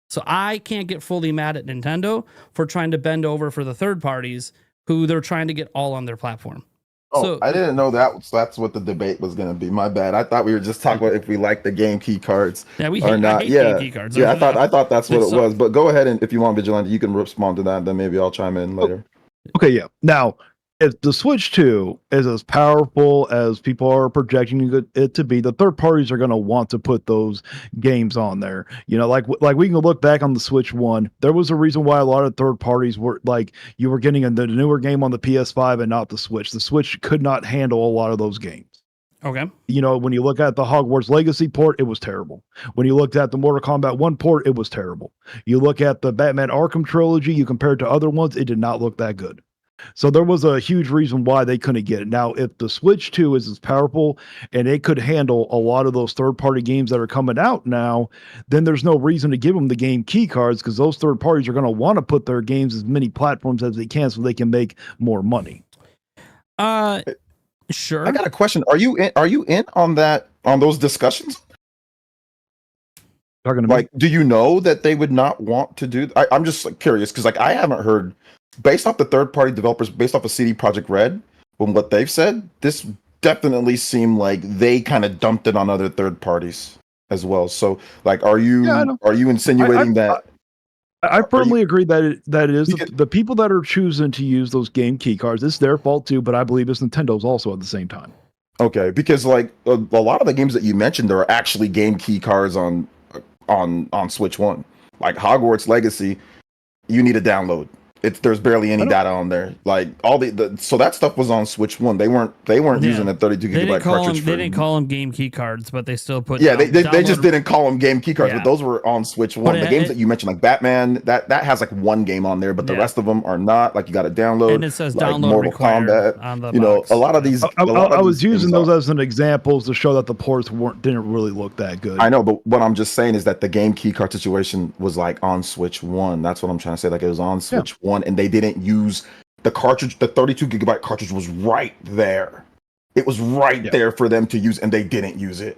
So I can't get fully mad at Nintendo for trying to bend over for the third parties who they're trying to get all on their platform. Oh, so, I didn't know that's what the debate was going to be. My bad. I thought we were just talking about if we like the game key cards or not. I hate game key cards. Yeah, I thought that's what it was. But go ahead, and if you want, Vigilante, you can respond to that. Then maybe I'll chime in later. Okay, yeah. Now, if the Switch 2 is as powerful as people are projecting it to be, the third parties are going to want to put those games on there. You know, like we can look back on the Switch 1. There was a reason why a lot of third parties were like you were getting the newer game on the PS5 and not the Switch. The Switch could not handle a lot of those games. Okay. You know, when you look at the Hogwarts Legacy port, it was terrible. When you looked at the Mortal Kombat 1 port, it was terrible. You look at the Batman Arkham trilogy, you compare it to other ones, it did not look that good. So there was a huge reason why they couldn't get it. Now, if the Switch 2 is as powerful and it could handle a lot of those third-party games that are coming out now, then there's no reason to give them the game key cards because those third parties are going to want to put their games as many platforms as they can so they can make more money. Sure. I got a question. Are you in on those discussions? Talking to like, do you know that they would not want to do? I'm just like, curious because like I haven't heard, based off the third party developers, based off of CD Projekt Red, from what they've said, this definitely seemed like they kind of dumped it on other third parties as well. So like, are you insinuating that? I firmly agree that it is the people that are choosing to use those game key cards. It's their fault too, but I believe it's Nintendo's also at the same time. Okay, because like a lot of the games that you mentioned, there are actually game key cards on Switch 1. Like Hogwarts Legacy, you need a download. There's barely any data on there. Like all so that stuff was on Switch 1. They weren't using a 32 gigabyte cartridge. They didn't call them game key cards, but they still put. Yeah, they just didn't call them game key cards, but those were on Switch 1. The games that you mentioned, like Batman, that has like one game on there, but the rest of them are not. Like you got to download. And it says like download Mortal required Kombat. on the you know, box. a lot of these. I was using those as an examples to show that the ports didn't really look that good. I know, but what I'm just saying is that the game key card situation was like on Switch 1. That's what I'm trying to say. Like it was on Switch 1, and they didn't use the cartridge. The 32 gigabyte cartridge was right there. It was right there for them to use, and they didn't use it.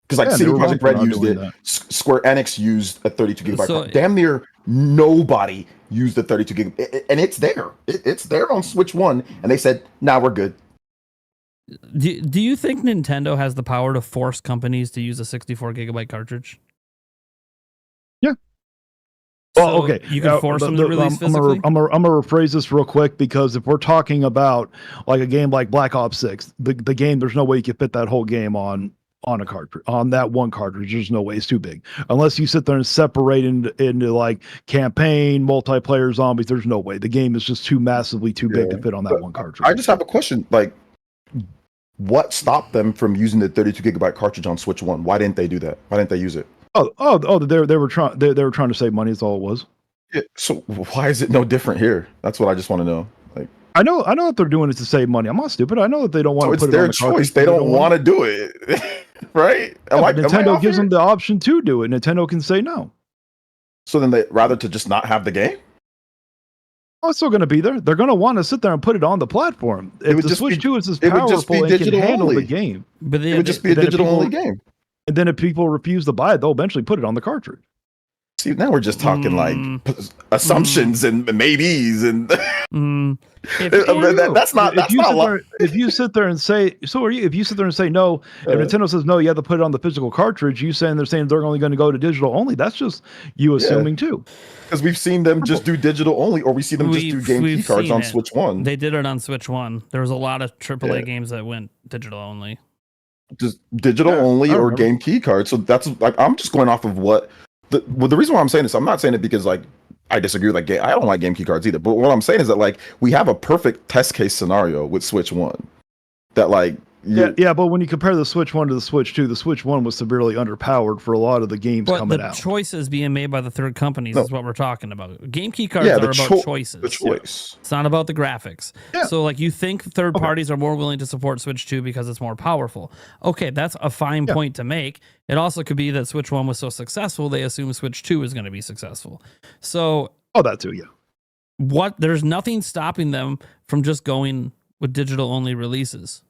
Because like CD Projekt Red used it, Square Enix used a 32 gigabyte. So, damn near nobody used the 32 gigabyte, and it's there. It's there on Switch 1, and they said, "Nah, we're good." Do you think Nintendo has the power to force companies to use a 64 gigabyte cartridge? Yeah. So okay. You can force them to release physically? I'm gonna rephrase this real quick because if we're talking about like a game like Black Ops 6, the game, there's no way you can fit that whole game on a cartridge, on that one cartridge. There's no way, it's too big. Unless you sit there and separate into like campaign, multiplayer, zombies, there's no way. The game is just too massively too big to fit on that one cartridge. I just have a question. Like, what stopped them from using the 32 gigabyte cartridge on Switch 1? Why didn't they do that? Why didn't they use it? They were trying to save money. That's all it was. Yeah, so why is it no different here? That's what I just want to know. Like, I know that they're doing it to save money. I'm not stupid. I know that they don't want to put it on the cartridge. It's their choice. They don't want to do it, right? Nintendo gives them the option to do it. Nintendo can say no. So then they rather to just not have the game. Oh, it's still going to be there. They're going to want to sit there and put it on the platform. If the Switch 2 is as powerful and can handle the game, but it would just be a digital only game. And then if people refuse to buy it, they'll eventually put it on the cartridge. See, now we're just talking like assumptions and maybes and that's not. If you sit there and say, so are you? If you sit there and say no, if Nintendo says no, you have to put it on the physical cartridge. You saying they're only going to go to digital only. That's just you assuming too. Because we've seen them just do digital only, or we see them just do game key cards on Switch 1. They did it on Switch 1. There was a lot of AAA games that went digital only. Just digital only or game key cards. So that's like I'm just going off of what. The reason why I'm saying this, I'm not saying it because like I disagree with like I don't like game key cards either. But what I'm saying is that like we have a perfect test case scenario with Switch 1 that like but when you compare the Switch 1 to the Switch 2, the Switch 1 was severely underpowered for a lot of the games coming out. But the choices being made by the third companies is what we're talking about. Game key cards are about choices. The choice. It's not about the graphics. Yeah. So like you think third parties are more willing to support Switch 2 because it's more powerful. Okay, that's a fine point to make. It also could be that Switch 1 was so successful, they assume Switch 2 is going to be successful. So that too, yeah. There's nothing stopping them from just going with digital only releases.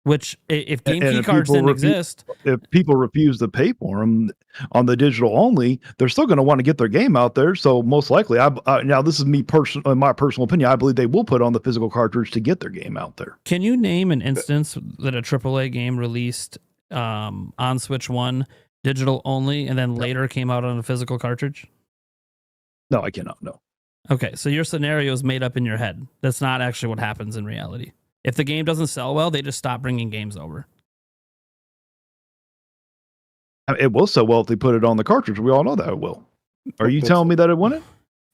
Which, if game key cards didn't exist, if people refuse to pay for them on the digital only, they're still going to want to get their game out there. So most likely, now this is my personal opinion. I believe they will put on the physical cartridge to get their game out there. Can you name an instance that a AAA game released on Switch 1 digital only, and then later came out on a physical cartridge? No, I cannot. No. Okay, so your scenario is made up in your head. That's not actually what happens in reality. If the game doesn't sell well, they just stop bringing games over. It will sell well if they put it on the cartridge. We all know that it will. Are you telling me that it wouldn't?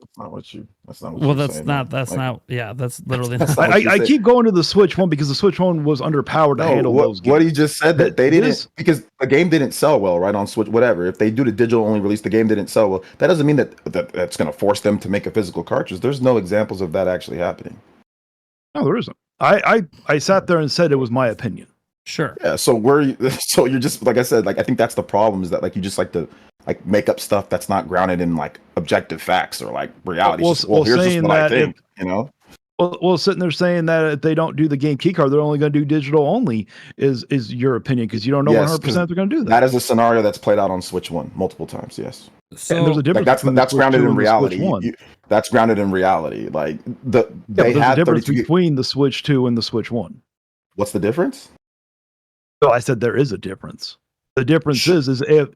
That's not what you. That's not what. Well, you're that's saying, not. man. That's Like, not. Yeah, that's literally. That's Not. not what you I said. keep going to the Switch one because the Switch one was underpowered to handle those games. What he just said that they didn't This- because the game didn't sell well, right, on Switch. Whatever. If they do the digital only release, the game didn't sell well. That doesn't mean that's going to force them to make a physical cartridge. There's no examples of that actually happening. No, there isn't. I sat there and said it was my opinion. Sure. Yeah. So so you're just like I said. Like I think that's the problem is that like you just like to like make up stuff that's not grounded in like objective facts or like reality. Well, It's just, well, here's just saying what I that think. You know. Well, sitting there saying that if they don't do the game key card, they're only going to do digital only is your opinion because you don't know Yes, 100% they're going to do that. That is a scenario that's played out on Switch 1 multiple times. Yes. So and there's a Like difference. that's between the that's Switch grounded 2 in and the Switch reality. 1. That's grounded in reality. Like There's a difference between the Switch 2 and the Switch 1. What's the difference? So I said there is a difference. The difference is if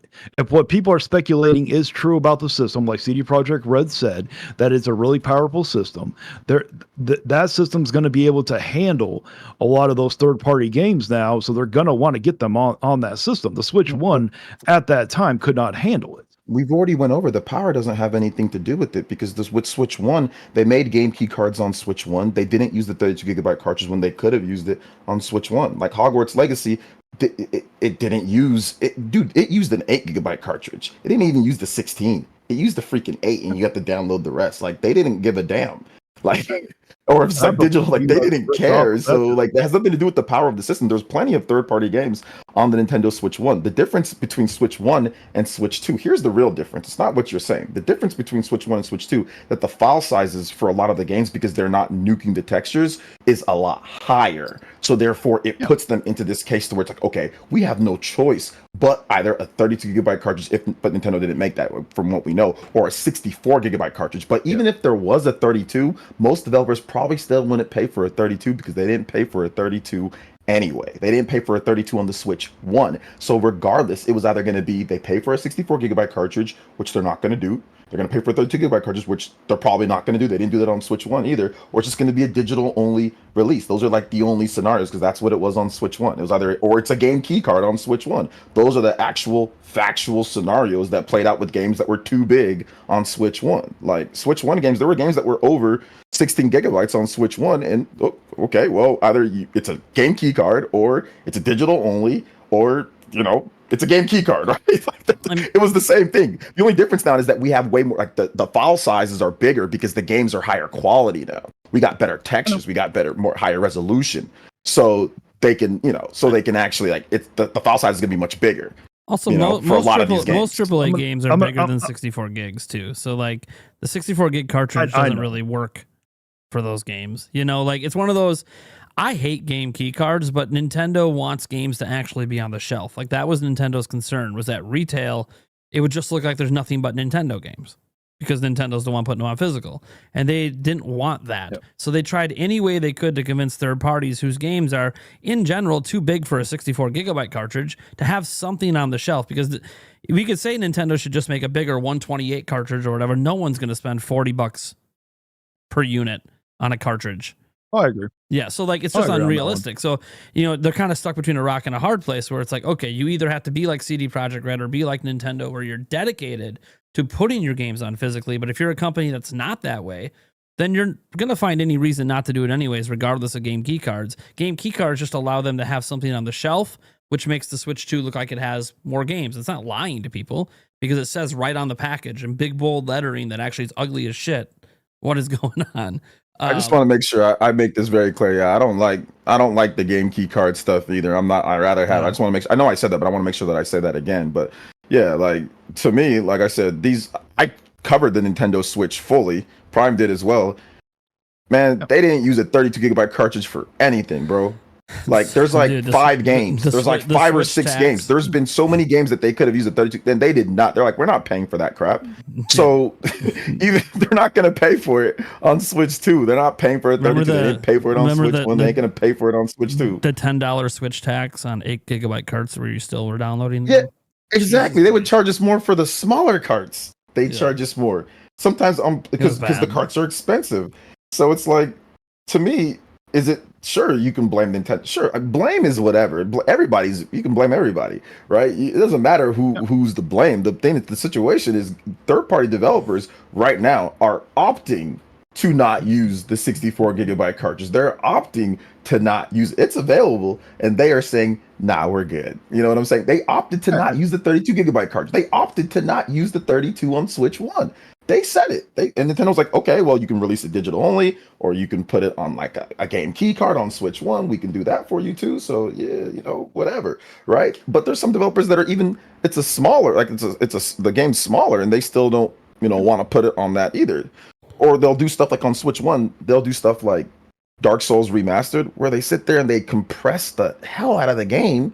what people are speculating is true about the system, like CD Projekt Red said, that it's a really powerful system. That system's going to be able to handle a lot of those third-party games now, so they're going to want to get them on that system. The Switch 1 at that time could not handle it. We've already went over the power doesn't have anything to do with it because with Switch 1, they made game key cards on Switch 1. They didn't use the 32GB cartridge when they could have used it on Switch 1. Like Hogwarts Legacy, it didn't use it. Dude, it used an 8GB cartridge. It didn't even use the 16. It used the freaking 8 and you have to download the rest. Like they didn't give a damn. Like or if it's like digital, like they didn't care. So like that has nothing to do with the power of the system. There's plenty of third-party games on the Nintendo Switch 1. The difference between Switch 1 and Switch 2, here's the real difference. It's not what you're saying. The difference between Switch 1 and Switch 2, that the file sizes for a lot of the games, because they're not nuking the textures, is a lot higher. So therefore, it puts them into this case to where it's like, okay, we have no choice but either a 32GB cartridge, but Nintendo didn't make that from what we know, or a 64GB cartridge. But even if there was a 32, most developers probably still wouldn't pay for a 32 because they didn't pay for a 32 anyway. They didn't pay for a 32 on the Switch 1. So regardless, it was either going to be they pay for a 64GB cartridge, which they're not going to do. They're going to pay for a 32GB cartridge, which they're probably not going to do. They didn't do that on Switch 1 either. Or it's just going to be a digital only release. Those are like the only scenarios because that's what it was on Switch 1. It was either, or it's a game key card on Switch 1. Those are the actual factual scenarios that played out with games that were too big on Switch 1. Like Switch 1 games, there were games that were over 16 gigabytes on Switch 1. And okay, well, either it's a game key card or it's a digital only or, you know, it's a game key card, right? It was the same thing. The only difference now is that we have way more, like the file sizes are bigger because the games are higher quality now. We got better textures, we got higher resolution. So they can, you know, so they can actually like the file size is gonna be much bigger. Also, for a lot of these games. most AAA games are bigger than 64 gigs too. So like the 64 gig cartridge doesn't really work for those games. You know, like it's one of those. I hate game key cards, but Nintendo wants games to actually be on the shelf. Like that was Nintendo's concern, was that retail, it would just look like there's nothing but Nintendo games because Nintendo's the one putting them on physical. And they didn't want that. Yep. So they tried any way they could to convince third parties whose games are in general too big for a 64 gigabyte cartridge to have something on the shelf, because we could say Nintendo should just make a bigger 128 cartridge or whatever. No one's going to spend $40 per unit on a cartridge. I agree. Yeah, so like it's just unrealistic. So, you know, they're kind of stuck between a rock and a hard place where it's like, okay, you either have to be like CD Projekt Red or be like Nintendo where you're dedicated to putting your games on physically. But if you're a company that's not that way, then you're going to find any reason not to do it anyways, regardless of game key cards. Game key cards just allow them to have something on the shelf, which makes the Switch 2 look like it has more games. It's not lying to people because it says right on the package in big bold lettering that actually is ugly as shit what is going on. I just want to make sure I make this very clear. Yeah, I don't like the game key card stuff either. I rather have. I just want to make sure. I know I said that, but I want to make sure that I say that again. But yeah, like to me, like I said, I covered the Nintendo Switch fully. Prime did as well. Man, they didn't use a 32 gigabyte cartridge for anything, bro. Like there's like Dude, five games. There's like five or six games. There's been so many games that they could have used a 32, and they did not. They're like, we're not paying for that crap. So even they're not gonna pay for it on Switch 2. They're not paying for it. They didn't pay for it on Switch 1. They ain't gonna pay for it on Switch 2. The $10 Switch tax on 8 gigabyte carts where you still were downloading. Yeah, exactly. They would charge us more for the smaller carts. They charge us more. Sometimes because the carts are expensive. So it's like, to me, is it sure you can blame Nintendo? Sure, blame is whatever. You can blame everybody, right? It doesn't matter who's to blame. The situation is third-party developers right now are opting to not use the 64 gigabyte cartridge. They're opting to not use it's available, and they are saying, nah, we're good. You know what I'm saying? They opted to not use the 32 gigabyte cartridge. They opted to not use the 32 on Switch 1. They said it. And Nintendo's like, okay, well, you can release it digital only, or you can put it on like a game key card on Switch 1. We can do that for you too. So yeah, whatever, right? But there's some developers that are even, it's a smaller, like the game's smaller, and they still don't, want to put it on that either. Or they'll do stuff like on Switch 1, they'll do stuff like Dark Souls Remastered, where they sit there and they compress the hell out of the game.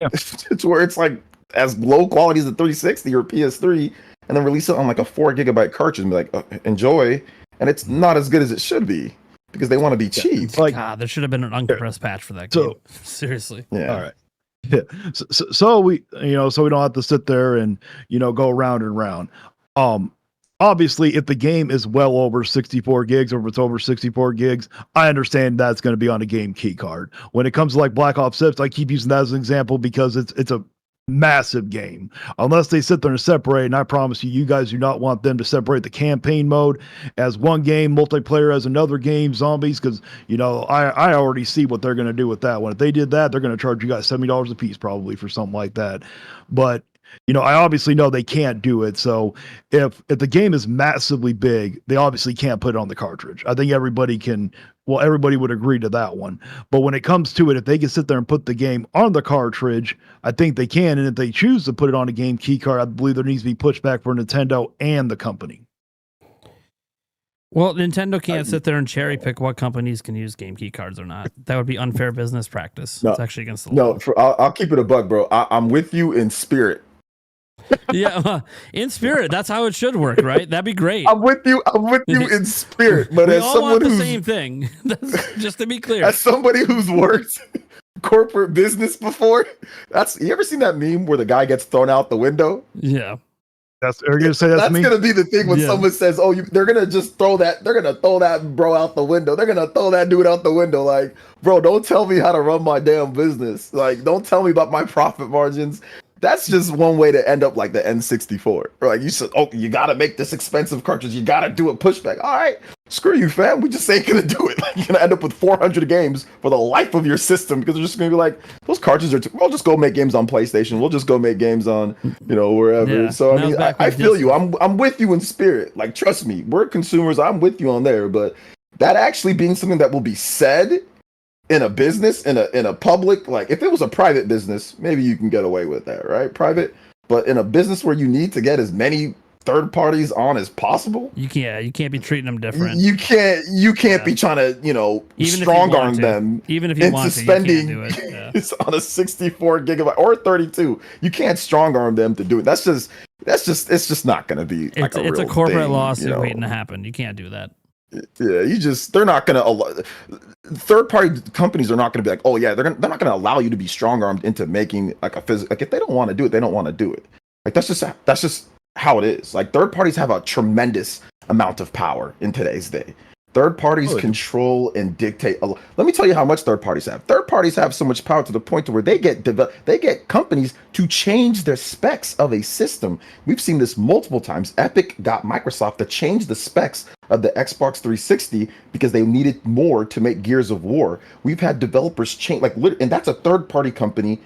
Yeah. To where it's like as low quality as the 360 or PS3, and then release it on like a 4 gigabyte cartridge and be like, enjoy. And it's not as good as it should be because they want to be cheap. Like, God, there should have been an uncompressed patch for that game. Seriously. Yeah. All right. Yeah. So we, so we don't have to sit there and, go round and round. Obviously, if the game is well over 64 gigs, or if it's over 64 gigs, I understand that's going to be on a game key card. When it comes to like Black Ops 6, I keep using that as an example because it's a massive game. Unless they sit there and separate, and I promise you guys do not want them to separate the campaign mode as one game, multiplayer as another game, zombies, because, I already see what they're going to do with that one. If they did that, they're going to charge you guys $70 a piece probably for something like that. But I obviously know they can't do it. So if the game is massively big, they obviously can't put it on the cartridge. I think everybody would agree to that one. But when it comes to it, if they can sit there and put the game on the cartridge, I think they can. And if they choose to put it on a game key card, I believe there needs to be pushback for Nintendo and the company. Well, Nintendo can't sit there and cherry pick what companies can use game key cards or not. That would be unfair business practice. It's actually against the law. No, I'll keep it a buck, bro. I'm with you in spirit. Yeah, in spirit, that's how it should work, right? That'd be great. I'm with you in spirit, but we as all someone want the who's same thing. Just to be clear, as somebody who's worked corporate business before, you ever seen that meme where the guy gets thrown out the window? Yeah, are you gonna say that's me? Gonna be the thing when someone says, "Oh, they're gonna just throw that bro out the window. They're gonna throw that dude out the window." Like, bro, don't tell me how to run my damn business. Like, don't tell me about my profit margins. That's just one way to end up like the N64. Like, you said, oh, you gotta make this expensive cartridge. You gotta do a pushback. All right, screw you, fam. We just ain't gonna do it. Like, you're gonna end up with 400 games for the life of your system because they're just gonna be like, those cartridges are we'll just go make games on PlayStation. We'll just go make games on, wherever. Yeah, so I mean, I feel you. I'm with you in spirit. Like, trust me, we're consumers. I'm with you on there. But that actually being something that will be said in a business, in a public, like if it was a private business, maybe you can get away with that, right? Private, but in a business where you need to get as many third parties on as possible, you can't be treating them different. You can't be trying to, even strong arm them, even if you want suspending to, you can't do it. On a 64 gigabyte or 32. You can't strong arm them to do it. It's just not going to be. It's a corporate lawsuit waiting to happen. You can't do that. Yeah, they're not going to third-party companies are not going to be like, oh yeah, they're not going to allow you to be strong-armed into making like a physical. Like, if they don't want to do it, they don't want to do it. Like, that's just how it is. Like, third parties have a tremendous amount of power in today's day. Third parties control and dictate. Let me tell you how much third parties have. Third parties have so much power to the point to where they get companies to change their specs of a system. We've seen this multiple times. Epic got Microsoft to change the specs of the Xbox 360 because they needed more to make Gears of War. We've had developers change, and that's a third party company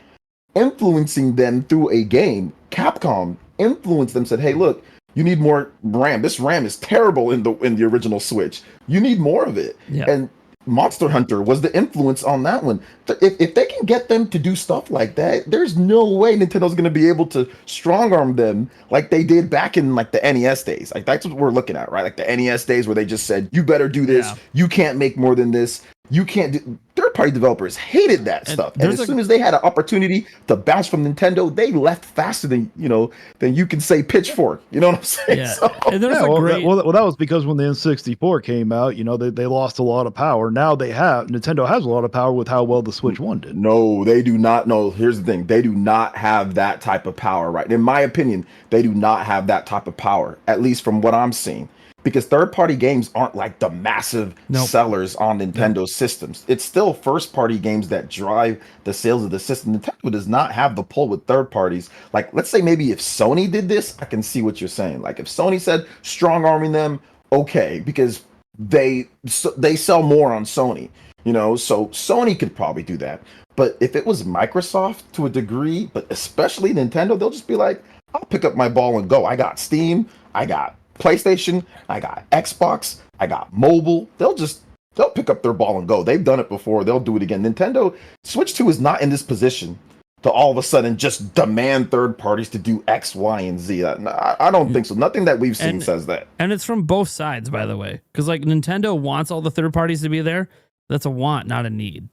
influencing them through a game. Capcom influenced them, said, "Hey, look, you need more RAM. This RAM is terrible in the original Switch. You need more of it." Yeah. And Monster Hunter was the influence on that one. If they can get them to do stuff like that, there's no way Nintendo's going to be able to strong arm them like they did back in like the NES days. Like, that's what we're looking at, right? Like the NES days where they just said, you better do this. Yeah. You can't make more than this. You can't do, third-party developers hated that stuff. And as soon as they had an opportunity to bounce from Nintendo, they left faster than you can say pitchfork. You know what I'm saying? Yeah. So, And there's a great... well, that was because when the N64 came out, they lost a lot of power. Now Nintendo has a lot of power with how well the Switch 1 did. No, they do not. No, here's the thing. They do not have that type of power, right? In my opinion, they do not have that type of power, at least from what I'm seeing. Because third-party games aren't like the massive sellers on Nintendo systems. It's still first-party games that drive the sales of the system. Nintendo does not have the pull with third parties. Like, let's say maybe if Sony did this, I can see what you're saying. Like, if Sony said strong-arming them, okay, because they sell more on Sony, so Sony could probably do that. But if it was Microsoft to a degree, but especially Nintendo, they'll just be like, I'll pick up my ball and go. I got Steam, I got PlayStation, I got Xbox, I got mobile. They'll pick up their ball and go. They've done it before. They'll do it again. Nintendo Switch 2 is not in this position to all of a sudden just demand third parties to do X, Y, and Z. I don't think so. Nothing that we've seen says that. And it's from both sides, by the way. Because like Nintendo wants all the third parties to be there. That's a want, not a need.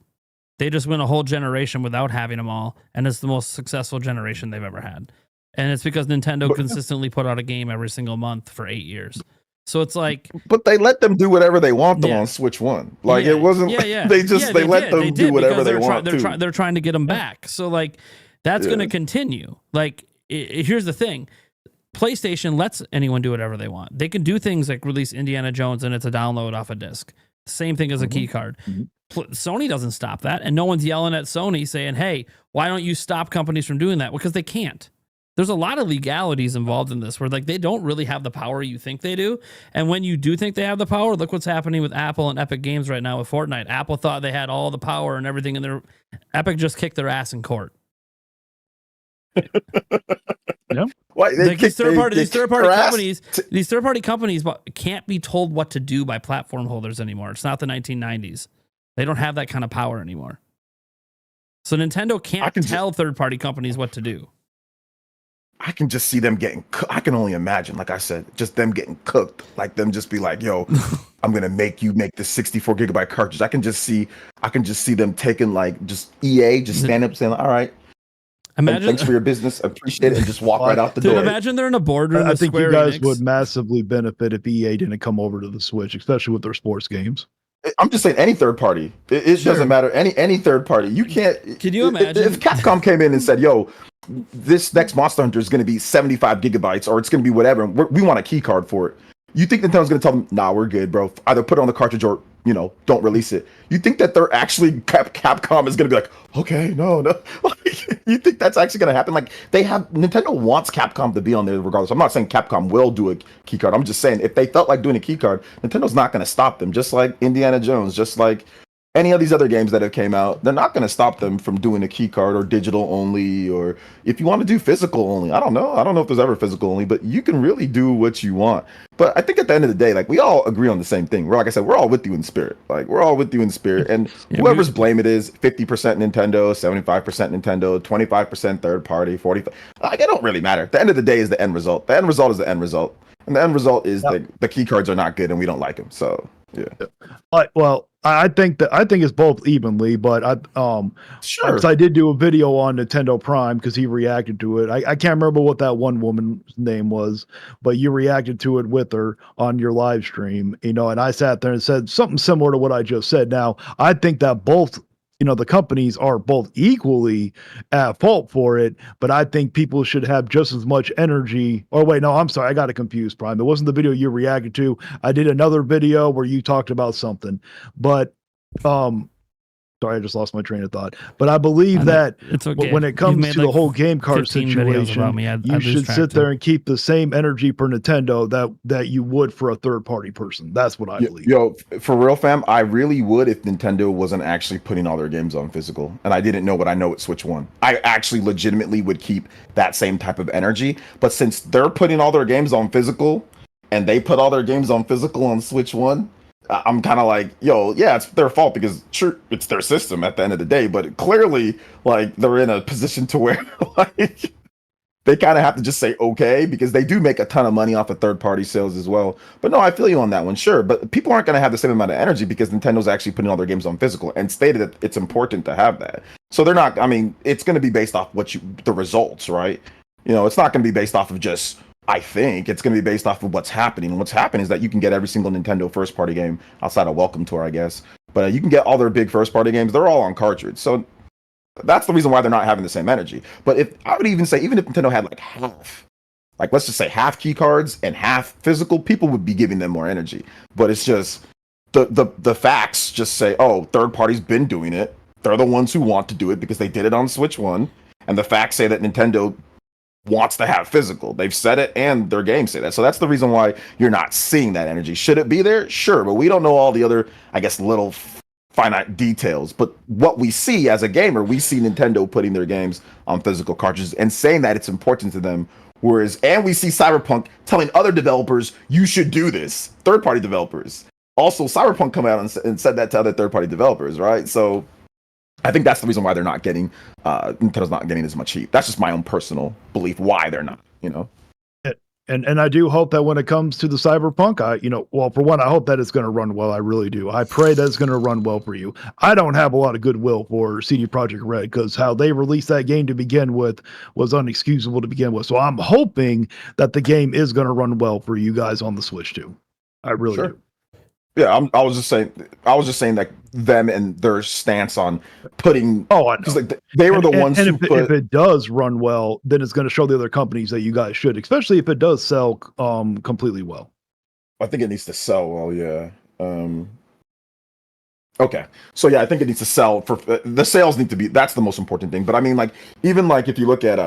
They just went a whole generation without having them all. And it's the most successful generation they've ever had. And it's because Nintendo consistently put out a game every single month for 8 years. So it's like... But they let them do whatever they want on Switch 1. Like, it wasn't... They let them do whatever they want They're trying to get them back. So, like, that's going to continue. Like, here's the thing. PlayStation lets anyone do whatever they want. They can do things like release Indiana Jones and it's a download off a disc. Same thing as a key card. Sony doesn't stop that. And no one's yelling at Sony saying, hey, why don't you stop companies from doing that? Because they can't. There's a lot of legalities involved in this where like they don't really have the power you think they do. And when you do think they have the power, look what's happening with Apple and Epic Games right now with Fortnite. Apple thought they had all the power and everything, and Epic just kicked their ass in court. Why, these third party companies can't be told what to do by platform holders anymore. It's not the 1990s. They don't have that kind of power anymore. So Nintendo can't tell third party companies what to do. I can just see them getting I can only imagine, like I said, just them getting cooked. Like them just be like, yo, I'm going to make you make this 64 gigabyte cartridge. I can just see them taking like just EA, just stand up saying, all right. Thanks for your business. Appreciate it. And just walk right out the door. Imagine they're in a boardroom. I think you guys would massively benefit if EA didn't come over to the Switch, especially with their sports games. I'm just saying any third party. It doesn't matter. Any third party. You can't. Can you imagine if Capcom came in and said, yo, this next Monster Hunter is going to be 75 gigabytes or it's going to be whatever. We want a key card for it. You think Nintendo's going to tell them, nah, we're good, bro. Either put it on the cartridge or, don't release it. You think that they're actually Capcom is going to be like, okay, no. Like, you think that's actually going to happen? Like Nintendo wants Capcom to be on there regardless. I'm not saying Capcom will do a key card. I'm just saying if they felt like doing a key card, Nintendo's not going to stop them. Just like Indiana Jones, just like any of these other games that have came out, they're not going to stop them from doing a key card or digital only, or if you want to do physical only. I don't know if there's ever physical only, but you can really do what you want. But I think at the end of the day, like we all agree on the same thing. Like I said, we're all with you in spirit. Like we're all with you in spirit. And whoever's blame it is 50% Nintendo, 75% Nintendo, 25% third party, 45%. Like it don't really matter. At the end of the day is the end result. The end result is the end result. And the end result is the key cards are not good and we don't like them. So yeah. Well, I think it's both evenly, but sure. Because I did do a video on Nintendo Prime because he reacted to it. I can't remember what that one woman's name was, but you reacted to it with her on your live stream, and I sat there and said something similar to what I just said. Now, I think that both the companies are both equally at fault for it, but I think people should have just as much energy. Oh, wait, no, I'm sorry. I got it confused, Prime. It wasn't the video you reacted to. I did another video where you talked about something, but, sorry, I just lost my train of thought. But I believe that when it comes to the whole game card situation, you should sit there and keep the same energy for Nintendo that you would for a third-party person. That's what I believe. Yo, for real, fam, I really would if Nintendo wasn't actually putting all their games on physical. And I didn't know what I know at Switch 1. I actually legitimately would keep that same type of energy. But since they're putting all their games on physical, and they put all their games on physical on Switch 1, I'm kind of like, yo, yeah, it's their fault because sure, it's their system at the end of the day, but clearly, like, they're in a position to where, like, they kind of have to just say okay, because they do make a ton of money off of third-party sales as well. But no, I feel you on that one, sure. But people aren't going to have the same amount of energy because Nintendo's actually putting all their games on physical and stated that it's important to have that. So they're not. I mean, it's going to be based off the results, right? You know, it's not going to be based off of just. I think it's going to be based off of what's happening. And what's happening is that you can get every single Nintendo first-party game outside of Welcome Tour, I guess. But you can get all their big first-party games. They're all on cartridge. So that's the reason why they're not having the same energy. But if I would even say, even if Nintendo had like half, like let's just say half key cards and half physical, people would be giving them more energy. But it's just the facts just say, oh, third party's been doing it. They're the ones who want to do it because they did it on Switch 1. And the facts say that Nintendo wants to have physical. They've said it and their games say that. So that's the reason why you're not seeing that energy. Should it be there? Sure. But we don't know all the other, I guess, little finite details. But what we see as a gamer, we see Nintendo putting their games on physical cartridges and saying that it's important to them. And we see Cyberpunk telling other developers, you should do this. Third-party developers. Also, Cyberpunk come out and said that to other third-party developers, right? So I think that's the reason why they're not getting, Nintendo's not getting as much heat. That's just my own personal belief why they're not, you know? And I do hope that when it comes to the Cyberpunk, well, for one, I hope that it's going to run well. I really do. I pray that it's going to run well for you. I don't have a lot of goodwill for CD Projekt Red because how they released that game to begin with was unexcusable to begin with. So I'm hoping that the game is going to run well for you guys on the Switch too. I really do. Yeah, I was just saying that them and their stance on putting. Oh, I know. Like they were the ones who put. If it does run well, then it's going to show the other companies that you guys should, especially if it does sell completely well. I think it needs to sell well. Yeah. Okay. So yeah, I think it needs to sell. For the sales need to be. That's the most important thing. But I mean, like even like if you look at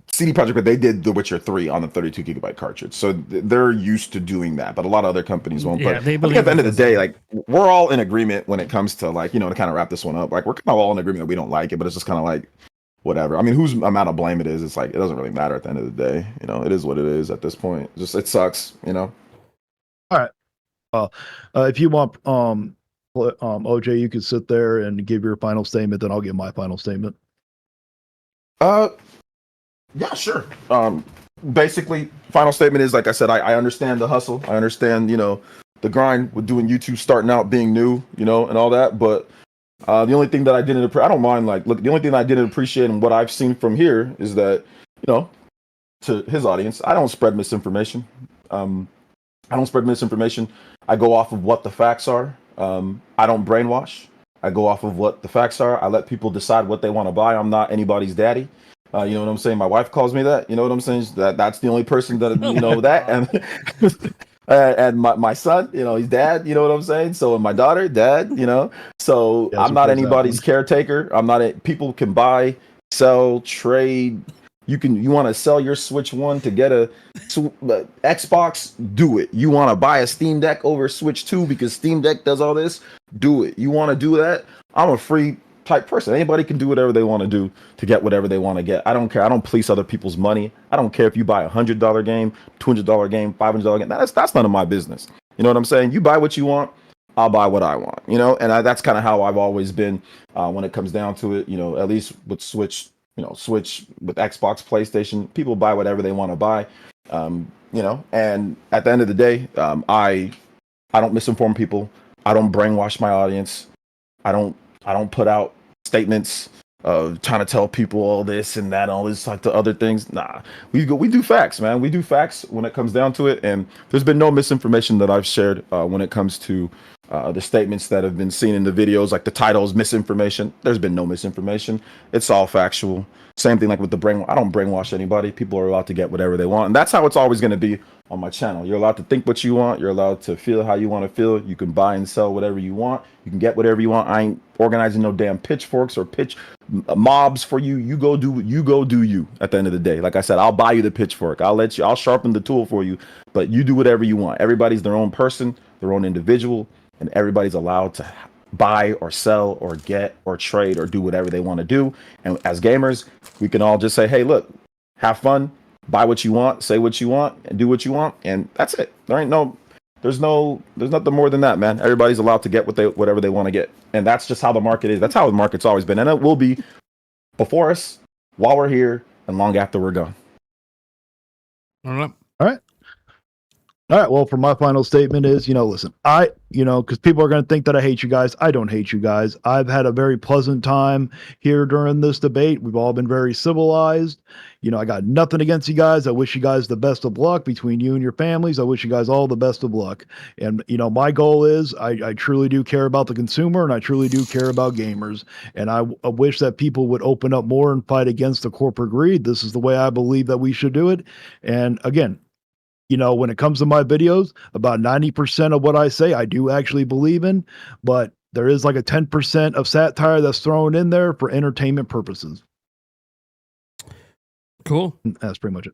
CD Projekt Red, they did The Witcher 3 on the 32 gigabyte cartridge, so they're used to doing that. But a lot of other companies won't. Yeah, but I think at the end of the day, like we're all in agreement when it comes to like to kind of wrap this one up. Like we're kind of all in agreement that we don't like it, but it's just kind of like whatever. I mean, whose amount of blame it is, it's like it doesn't really matter at the end of the day. It is what it is at this point. Just it sucks. All right. If you want, OJ, you could sit there and give your final statement. Then I'll give my final statement. Yeah, sure. Basically, final statement is, like I said, I understand the hustle. I understand, the grind with doing YouTube, starting out, being new, and all that. But the only thing that I didn't, I don't mind, like, look, the only thing I didn't appreciate and what I've seen from here is that, to his audience, I don't spread misinformation. I don't spread misinformation. I go off of what the facts are. I don't brainwash. I go off of what the facts are. I let people decide what they want to buy. I'm not anybody's daddy. You know what I'm saying? My wife calls me that. You know what I'm saying? That's the only person that that. And and my son, he's dad. You know what I'm saying? So and my daughter, dad. So yeah, I'm not anybody's caretaker. I'm not. People can buy, sell, trade. You want to sell your Switch 1 to get a Xbox? Do it. You want to buy a Steam Deck over Switch 2 because Steam Deck does all this? Do it. You want to do that? I'm a free type person. Anybody can do whatever they want to do to get whatever they want to get. I don't care. I don't police other people's money. I don't care if you buy $100 game, $200 game, $500 game. That's none of my business. You know what I'm saying? You buy what you want. I'll buy what I want. And that's kind of how I've always been when it comes down to it. At least with Switch, Switch with Xbox, PlayStation, people buy whatever they want to buy. And at the end of the day, I don't misinform people. I don't brainwash my audience. I don't put out statements trying to tell people all this and that, all this like the other things. Nah, we do facts, man. We do facts when it comes down to it. And there's been no misinformation that I've shared when it comes to the statements that have been seen in the videos, like the titles, misinformation. There's been no misinformation. It's all factual. Same thing like with the brain. I don't brainwash anybody. People are allowed to get whatever they want. And that's how it's always going to be on my channel. You're allowed to think what you want. You're allowed to feel how you want to feel. You can buy and sell whatever you want. You can get whatever you want. I ain't organizing no damn pitchforks or pitch mobs for you. You go do you at the end of the day. Like I said, I'll buy you the pitchfork. I'll sharpen the tool for you, but you do whatever you want. Everybody's their own person, their own individual, and everybody's allowed to buy or sell or get or trade or do whatever they want to do. And as gamers, we can all just say, hey, look, have fun, buy what you want, say what you want, and do what you want, and that's it. There's nothing more than that, man. Everybody's allowed to get whatever they want to get. And that's just how the market is. That's how the market's always been. And it will be before us, while we're here, and long after we're gone. All right. All right. All right. Well, for my final statement is, listen, because people are going to think that I hate you guys. I don't hate you guys. I've had a very pleasant time here during this debate. We've all been very civilized. I got nothing against you guys. I wish you guys the best of luck between you and your families. I wish you guys all the best of luck. And, my goal is I truly do care about the consumer and I truly do care about gamers. And I wish that people would open up more and fight against the corporate greed. This is the way I believe that we should do it. And again, when it comes to my videos, about 90% of what I say, I do actually believe in, but there is like a 10% of satire that's thrown in there for entertainment purposes. Cool. That's pretty much it.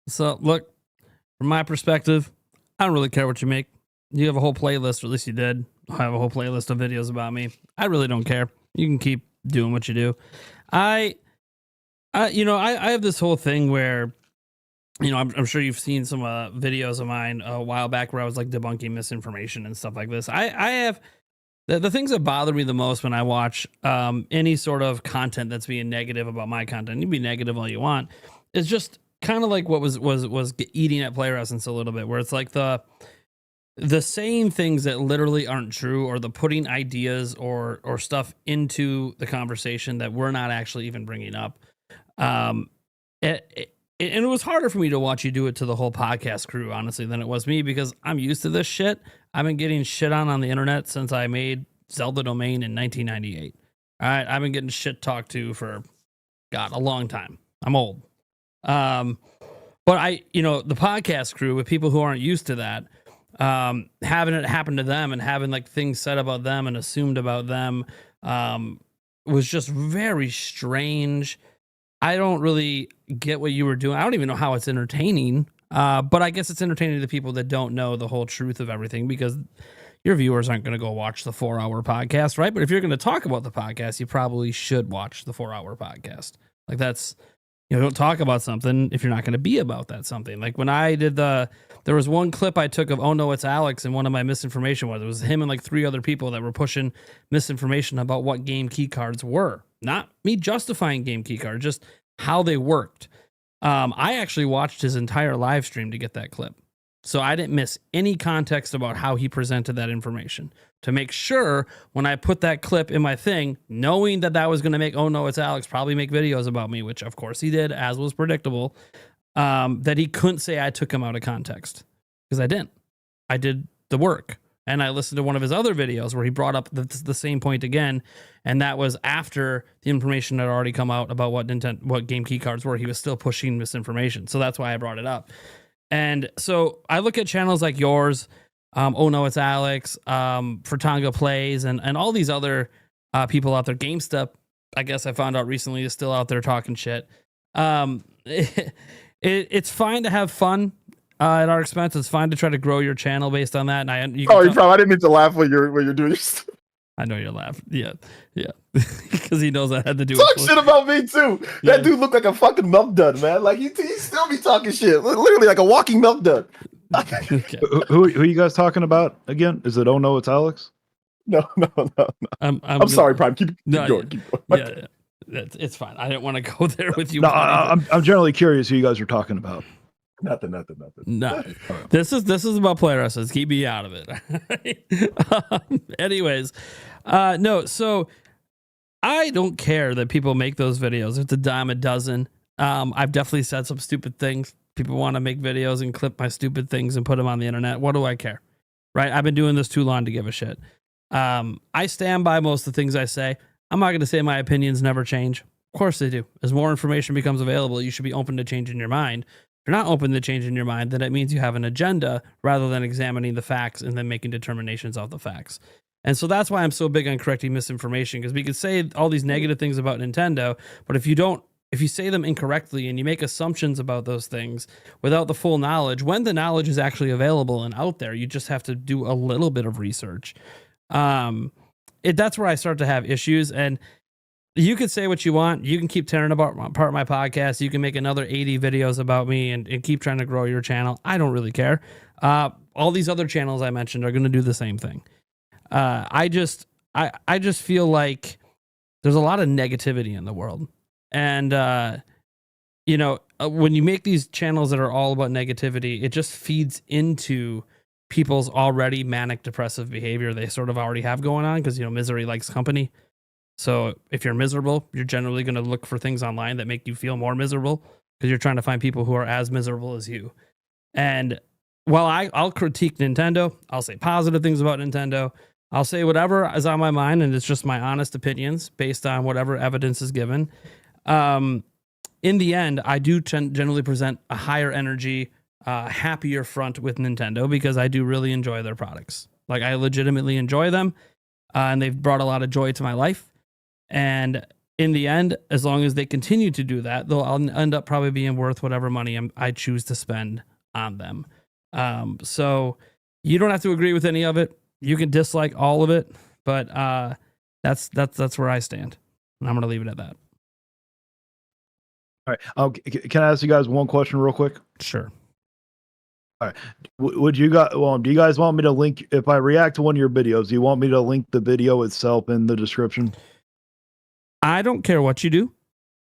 So look, from my perspective, I don't really care what you make. You have a whole playlist, or at least you did. I have a whole playlist of videos about me. I really don't care. You can keep doing what you do. I have this whole thing where, I'm sure you've seen some videos of mine a while back where I was like debunking misinformation and stuff like this. I have the things that bother me the most when I watch any sort of content that's being negative about my content. You can be negative all you want. It's just kind of like what was eating at Player Essence a little bit, where it's like the saying things that literally aren't true, or the putting ideas or stuff into the conversation that we're not actually even bringing up. And it was harder for me to watch you do it to the whole podcast crew, honestly, than it was me, because I'm used to this shit. I've been getting shit on the internet since I made Zelda Domain in 1998. All right, I've been getting shit talked to for, God, a long time. I'm old. But the podcast crew, with people who aren't used to that, having it happen to them and having like things said about them and assumed about them, was just very strange. I don't really get what you were doing. I don't even know how it's entertaining, but I guess it's entertaining to the people that don't know the whole truth of everything, because your viewers aren't going to go watch the 4-hour podcast, right? But if you're going to talk about the podcast, you probably should watch the 4-hour podcast. Like that's, don't talk about something if you're not going to be about that something. Like when I did there was one clip I took of "Oh No, It's Alex" and one of my misinformation was. It was him and like 3 other people that were pushing misinformation about what game key cards were. Not me justifying game key cards, just how they worked. I actually watched his entire live stream to get that clip, so I didn't miss any context about how he presented that information, to make sure when I put that clip in my thing, knowing that was going to make "Oh No, It's Alex" probably make videos about me, which of course he did, as was predictable, that he couldn't say I took him out of context, because I didn't. I did the work. And I listened to one of his other videos where he brought up the same point again, and that was after the information had already come out about what game key cards were. He was still pushing misinformation, so that's why I brought it up. And so I look at channels like yours, "Oh No, It's Alex," Fritanga Plays, and all these other people out there. GameStep, I guess I found out recently, is still out there talking shit. It's fine to have fun. At our expense, it's fine to try to grow your channel based on that. And I didn't mean to laugh when you're doing your stuff. I know you're laughing. Yeah, because he knows I had to do Talk shit about me too. Yeah. That dude looked like a fucking milk dud, man. Like he still be talking shit, literally like a walking milk dud. Okay. Who are you guys talking about again? Is it "Oh No, It's Alex"? No. I'm sorry, Prime. Keep going. Keep going. Yeah. It's fine. I didn't want to go there with you. No, I'm generally curious who you guys are talking about. Nothing. No, this is about Player Essence. Keep me out of it. Anyways, no. So I don't care that people make those videos. It's a dime a dozen. I've definitely said some stupid things. People want to make videos and clip my stupid things and put them on the internet. What do I care? Right? I've been doing this too long to give a shit. I stand by most of the things I say. I'm not going to say my opinions never change. Of course they do. As more information becomes available, you should be open to changing your mind. If you're not open to changing your mind, then it means you have an agenda rather than examining the facts and then making determinations off the facts. And so that's why I'm so big on correcting misinformation, because we could say all these negative things about Nintendo, but if you say them incorrectly and you make assumptions about those things without the full knowledge, when the knowledge is actually available and out there, you just have to do a little bit of research. That's where I start to have issues. And you can say what you want. You can keep tearing apart my podcast. You can make another 80 videos about me and keep trying to grow your channel. I don't really care. All these other channels I mentioned are going to do the same thing. I just feel like there's a lot of negativity in the world. And when you make these channels that are all about negativity, it just feeds into people's already manic depressive behavior they sort of already have going on, because misery likes company. So if you're miserable, you're generally going to look for things online that make you feel more miserable, because you're trying to find people who are as miserable as you. And while I'll critique Nintendo, I'll say positive things about Nintendo, I'll say whatever is on my mind, and it's just my honest opinions based on whatever evidence is given. In the end, I do generally present a higher energy, happier front with Nintendo, because I do really enjoy their products. Like, I legitimately enjoy them, and they've brought a lot of joy to my life. And in the end, as long as they continue to do that, I'll end up probably being worth whatever money I choose to spend on them. So you don't have to agree with any of it. You can dislike all of it, but that's where I stand, and I'm going to leave it at that. All right. Can I ask you guys one question real quick? Sure. All right. Would you guys? Well, do you guys want me to link? If I react to one of your videos, do you want me to link the video itself in the description? I don't care what you do.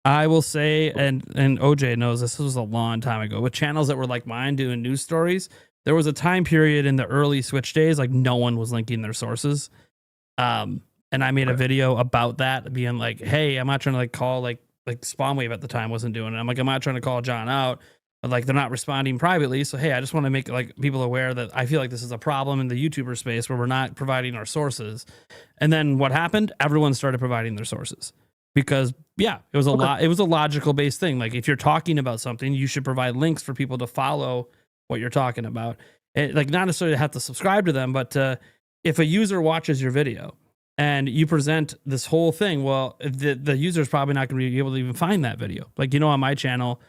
I will say, and OJ knows this was a long time ago, with channels that were like mine doing news stories, there was a time period in the early Switch days, like no one was linking their sources. And I made a video about that, being like, hey, I'm not trying to call like Spawnwave at the time wasn't doing it. I'm not trying to call John out, but they're not responding privately. So, hey, I just want to make people aware that I feel like this is a problem in the YouTuber space where we're not providing our sources. And then what happened? Everyone started providing their sources, because it was it was a logical based thing. Like, if you're talking about something, you should provide links for people to follow what you're talking about. Not necessarily have to subscribe to them, but if a user watches your video and you present this whole thing, well, the user is probably not going to be able to even find that video. On my channel,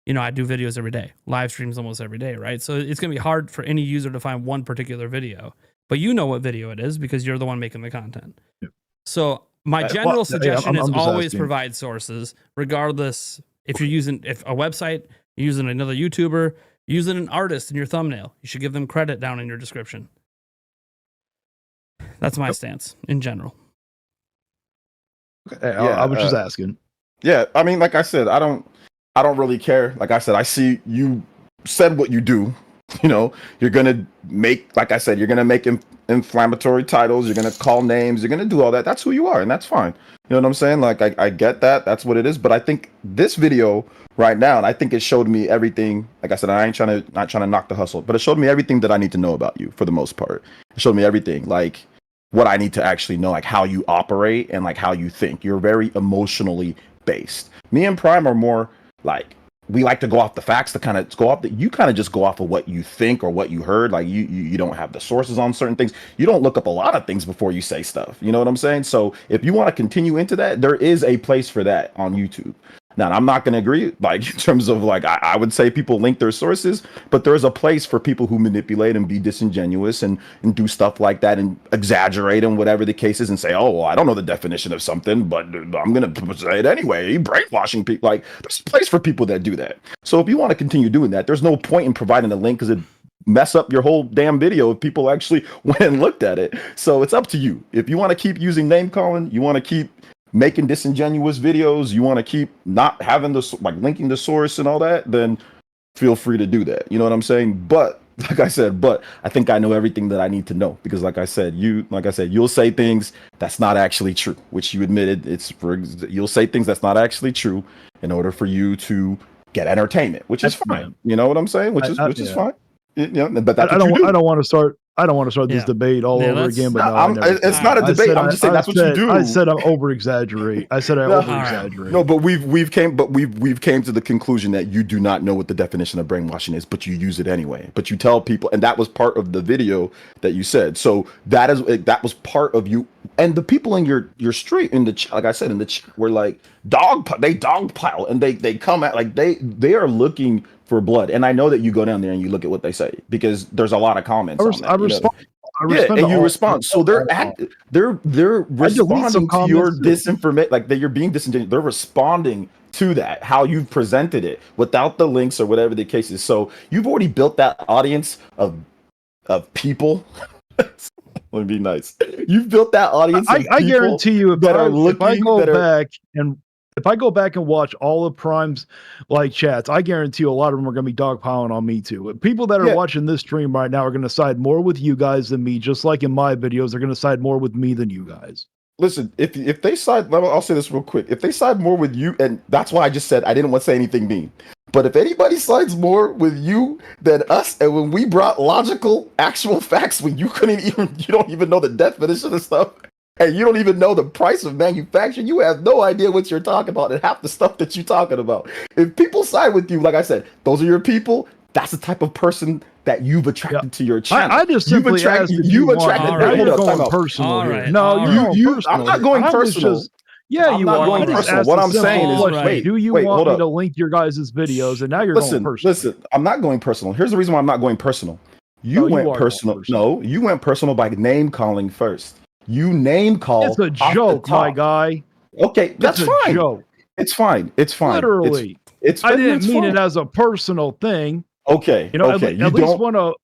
I do videos every day, live streams almost every day, right? So it's going to be hard for any user to find one particular video, but you know what video it is because you're the one making the content. Yeah. So my general suggestion is always provide sources, regardless if a website, you're using another YouTuber, using an artist in your thumbnail, you should give them credit down in your description. That's my stance in general. Okay, I was just asking. Yeah, I mean, like I said, I don't really care. Like I said, I see you said what you do. You're gonna make, like I said, you're gonna make inflammatory titles. You're gonna call names. You're gonna do all that. That's who you are, and that's fine. You know what I'm saying? Like, I get that. That's what it is. But I think this video right now, and I think it showed me everything. Like I said, I ain't not trying to knock the hustle, but it showed me everything that I need to know about you for the most part. It showed me everything, like what I need to actually know, like how you operate and like how you think. You're very emotionally based. Me and Prime are more like, we like to go off the facts, to kind of go off you kind of just go off of what you think or what you heard. Like you don't have the sources on certain things. You don't look up a lot of things before you say stuff. You know what I'm saying? So if you want to continue into that, there is a place for that on YouTube. Now, I'm not going to agree, like, in terms of, like, I would say people link their sources, but there's a place for people who manipulate and be disingenuous and do stuff like that and exaggerate and whatever the case is and say, oh, well, I don't know the definition of something, but I'm going to say it anyway. Brainwashing people. Like, there's a place for people that do that. So if you want to continue doing that, there's no point in providing a link, because it mess up your whole damn video if people actually went and looked at it. So it's up to you. If you want to keep using name calling, you want to keep making disingenuous videos, you want to keep not having this, like, linking the source and all that, then feel free to do that. You know what I'm saying? But like I said, I think I know everything that I need to know, because like I said, you'll say things that's not actually true, which you admitted. You'll say things that's not actually true in order for you to get entertainment, which is fine. You know what I'm saying? Which is fine. But that's I don't want to start this debate all over again. But it's not a debate. I'm just saying that's what you do. I said I'm over exaggerate. I over exaggerate. No, but we've came to the conclusion that you do not know what the definition of brainwashing is, but you use it anyway. But you tell people, and that was part of the video that you said. So that was part of you, and the people in your street, in the chat, like I said, in the chat, were like dogpile, and they come at, like, they are looking for blood. And I know that you go down there and you look at what they say, because there's a lot of comments on that. I respond. And you respond. So they're responding to your disinformation, like, that you're being disingenuous. They're responding to that, how you've presented it without the links or whatever the case is. So you've already built that audience of people. Let me be nice. You've built that audience. I guarantee you, if I go back and if I go back and watch all of Prime's like chats, I guarantee you a lot of them are going to be dogpiling on me too. People that are watching this stream right now are going to side more with you guys than me, just like in my videos, they're going to side more with me than you guys. Listen, if they side, I'll say this real quick. If they side more with you, and that's why I just said I didn't want to say anything mean. But if anybody sides more with you than us, and when we brought logical, actual facts, when you don't even know the definition of stuff, and you don't even know the price of manufacture, you have no idea what you're talking about, and half the stuff that you're talking about. If people side with you, like I said, those are your people. That's the type of person that you've attracted to your channel. I just simply asked if you attracted. Right. You're going personal here. No, you're personal. I'm not going personal. Yeah, you are. Going personal. What I'm saying is, wait, do you want me to link your guys' videos? And now you're going personal. Listen, I'm not going personal. Here's the reason why I'm not going personal. You went personal. No, you went personal by name calling first. You name called. It's a joke, my guy. Okay, that's fine. It's a joke. It's fine. It's fine. Literally, I didn't mean it as a personal thing. Okay, you know, okay. At least one of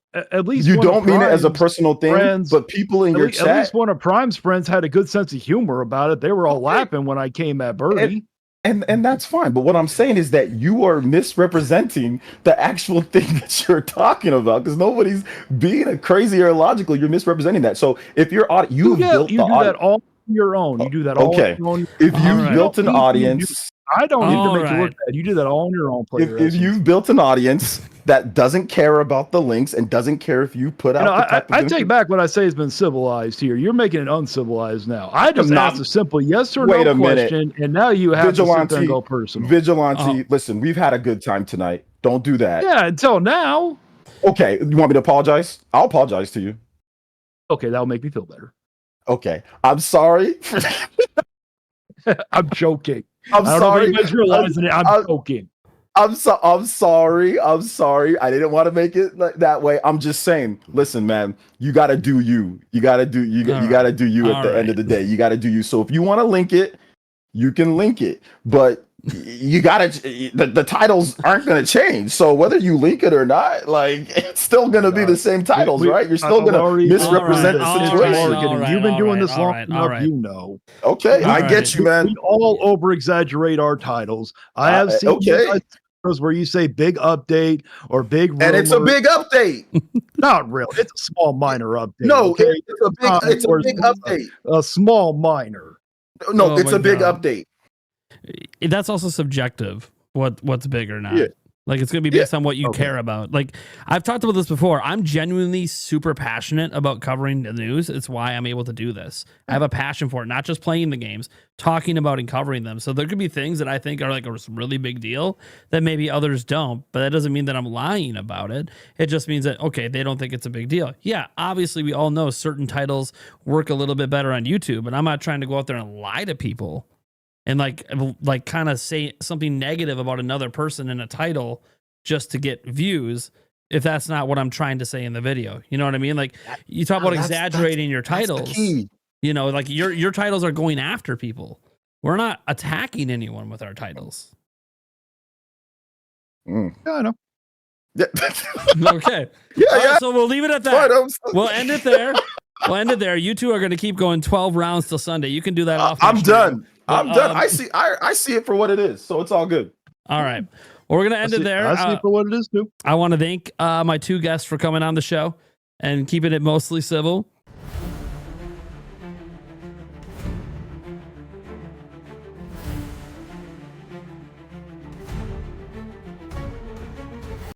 you don't mean it as a personal thing, but people in your chat. At least one of Prime's friends had a good sense of humor about it. They were all laughing when I came at Birdie. And that's fine. But what I'm saying is that you are misrepresenting the actual thing that you're talking about, because nobody's being a crazy or illogical. You're misrepresenting that. So if you're you do that all on your own. You do that all on your own. If you've built an audience. I don't need to make you look bad. You do that all on your own. If you've built an audience that doesn't care about the links and doesn't care if you put out, I take back what I say has been civilized here. You're making it uncivilized now. I just asked a simple yes or no question, and now you have to sit there and go personal. Vigilante, listen, we've had a good time tonight. Don't do that. Yeah, until now. Okay, you want me to apologize? I'll apologize to you. Okay, that'll make me feel better. Okay, I'm sorry. I'm joking. I'm sorry. You guys realizing it. I'm joking. I'm sorry. I'm sorry. I didn't want to make it that way. I'm just saying. Listen, man. You gotta do you. You gotta do you. You gotta do you at the end of the day. You gotta do you. So if you want to link it, you can link it. But you gotta. The titles aren't gonna change. So whether you link it or not, like it's still gonna be the same titles, right? You're still gonna misrepresent the situation. You've been doing this long enough, you know. Okay, I get you, man. We all over exaggerate our titles. I have seen where you say big update or big rumor. And it's a big update. Not really. It's a small minor update. No, it's a big update. A small minor. No, it's a big update. That's also subjective. What's big or not? Yeah. Like it's gonna be based on what you care about. Like I've talked about this before. I'm genuinely super passionate about covering the news. It's why I'm able to do this. I have a passion for it, not just playing the games, talking about and covering them. So there could be things that I think are like a really big deal that maybe others don't, but that doesn't mean that I'm lying about it. It just means that, okay, they don't think it's a big deal. Yeah, obviously we all know certain titles work a little bit better on YouTube, but I'm not trying to go out there and lie to people and like kind of say something negative about another person in a title just to get views, if that's not what I'm trying to say in the video. You know what I mean? Like you talk about exaggerating your titles. You know, like your titles are going after people. We're not attacking anyone with our titles. Yeah, I know. Yeah. Okay. Yeah. So we'll leave it at that. We'll end it there. We'll end it there. You two are going to keep going 12 rounds till Sunday. You can do that off. I'm done. I'm done. I see it for what it is, so it's all good. All right. Well, we're gonna end it there. I see it for what it is too. I want to thank my two guests for coming on the show and keeping it mostly civil.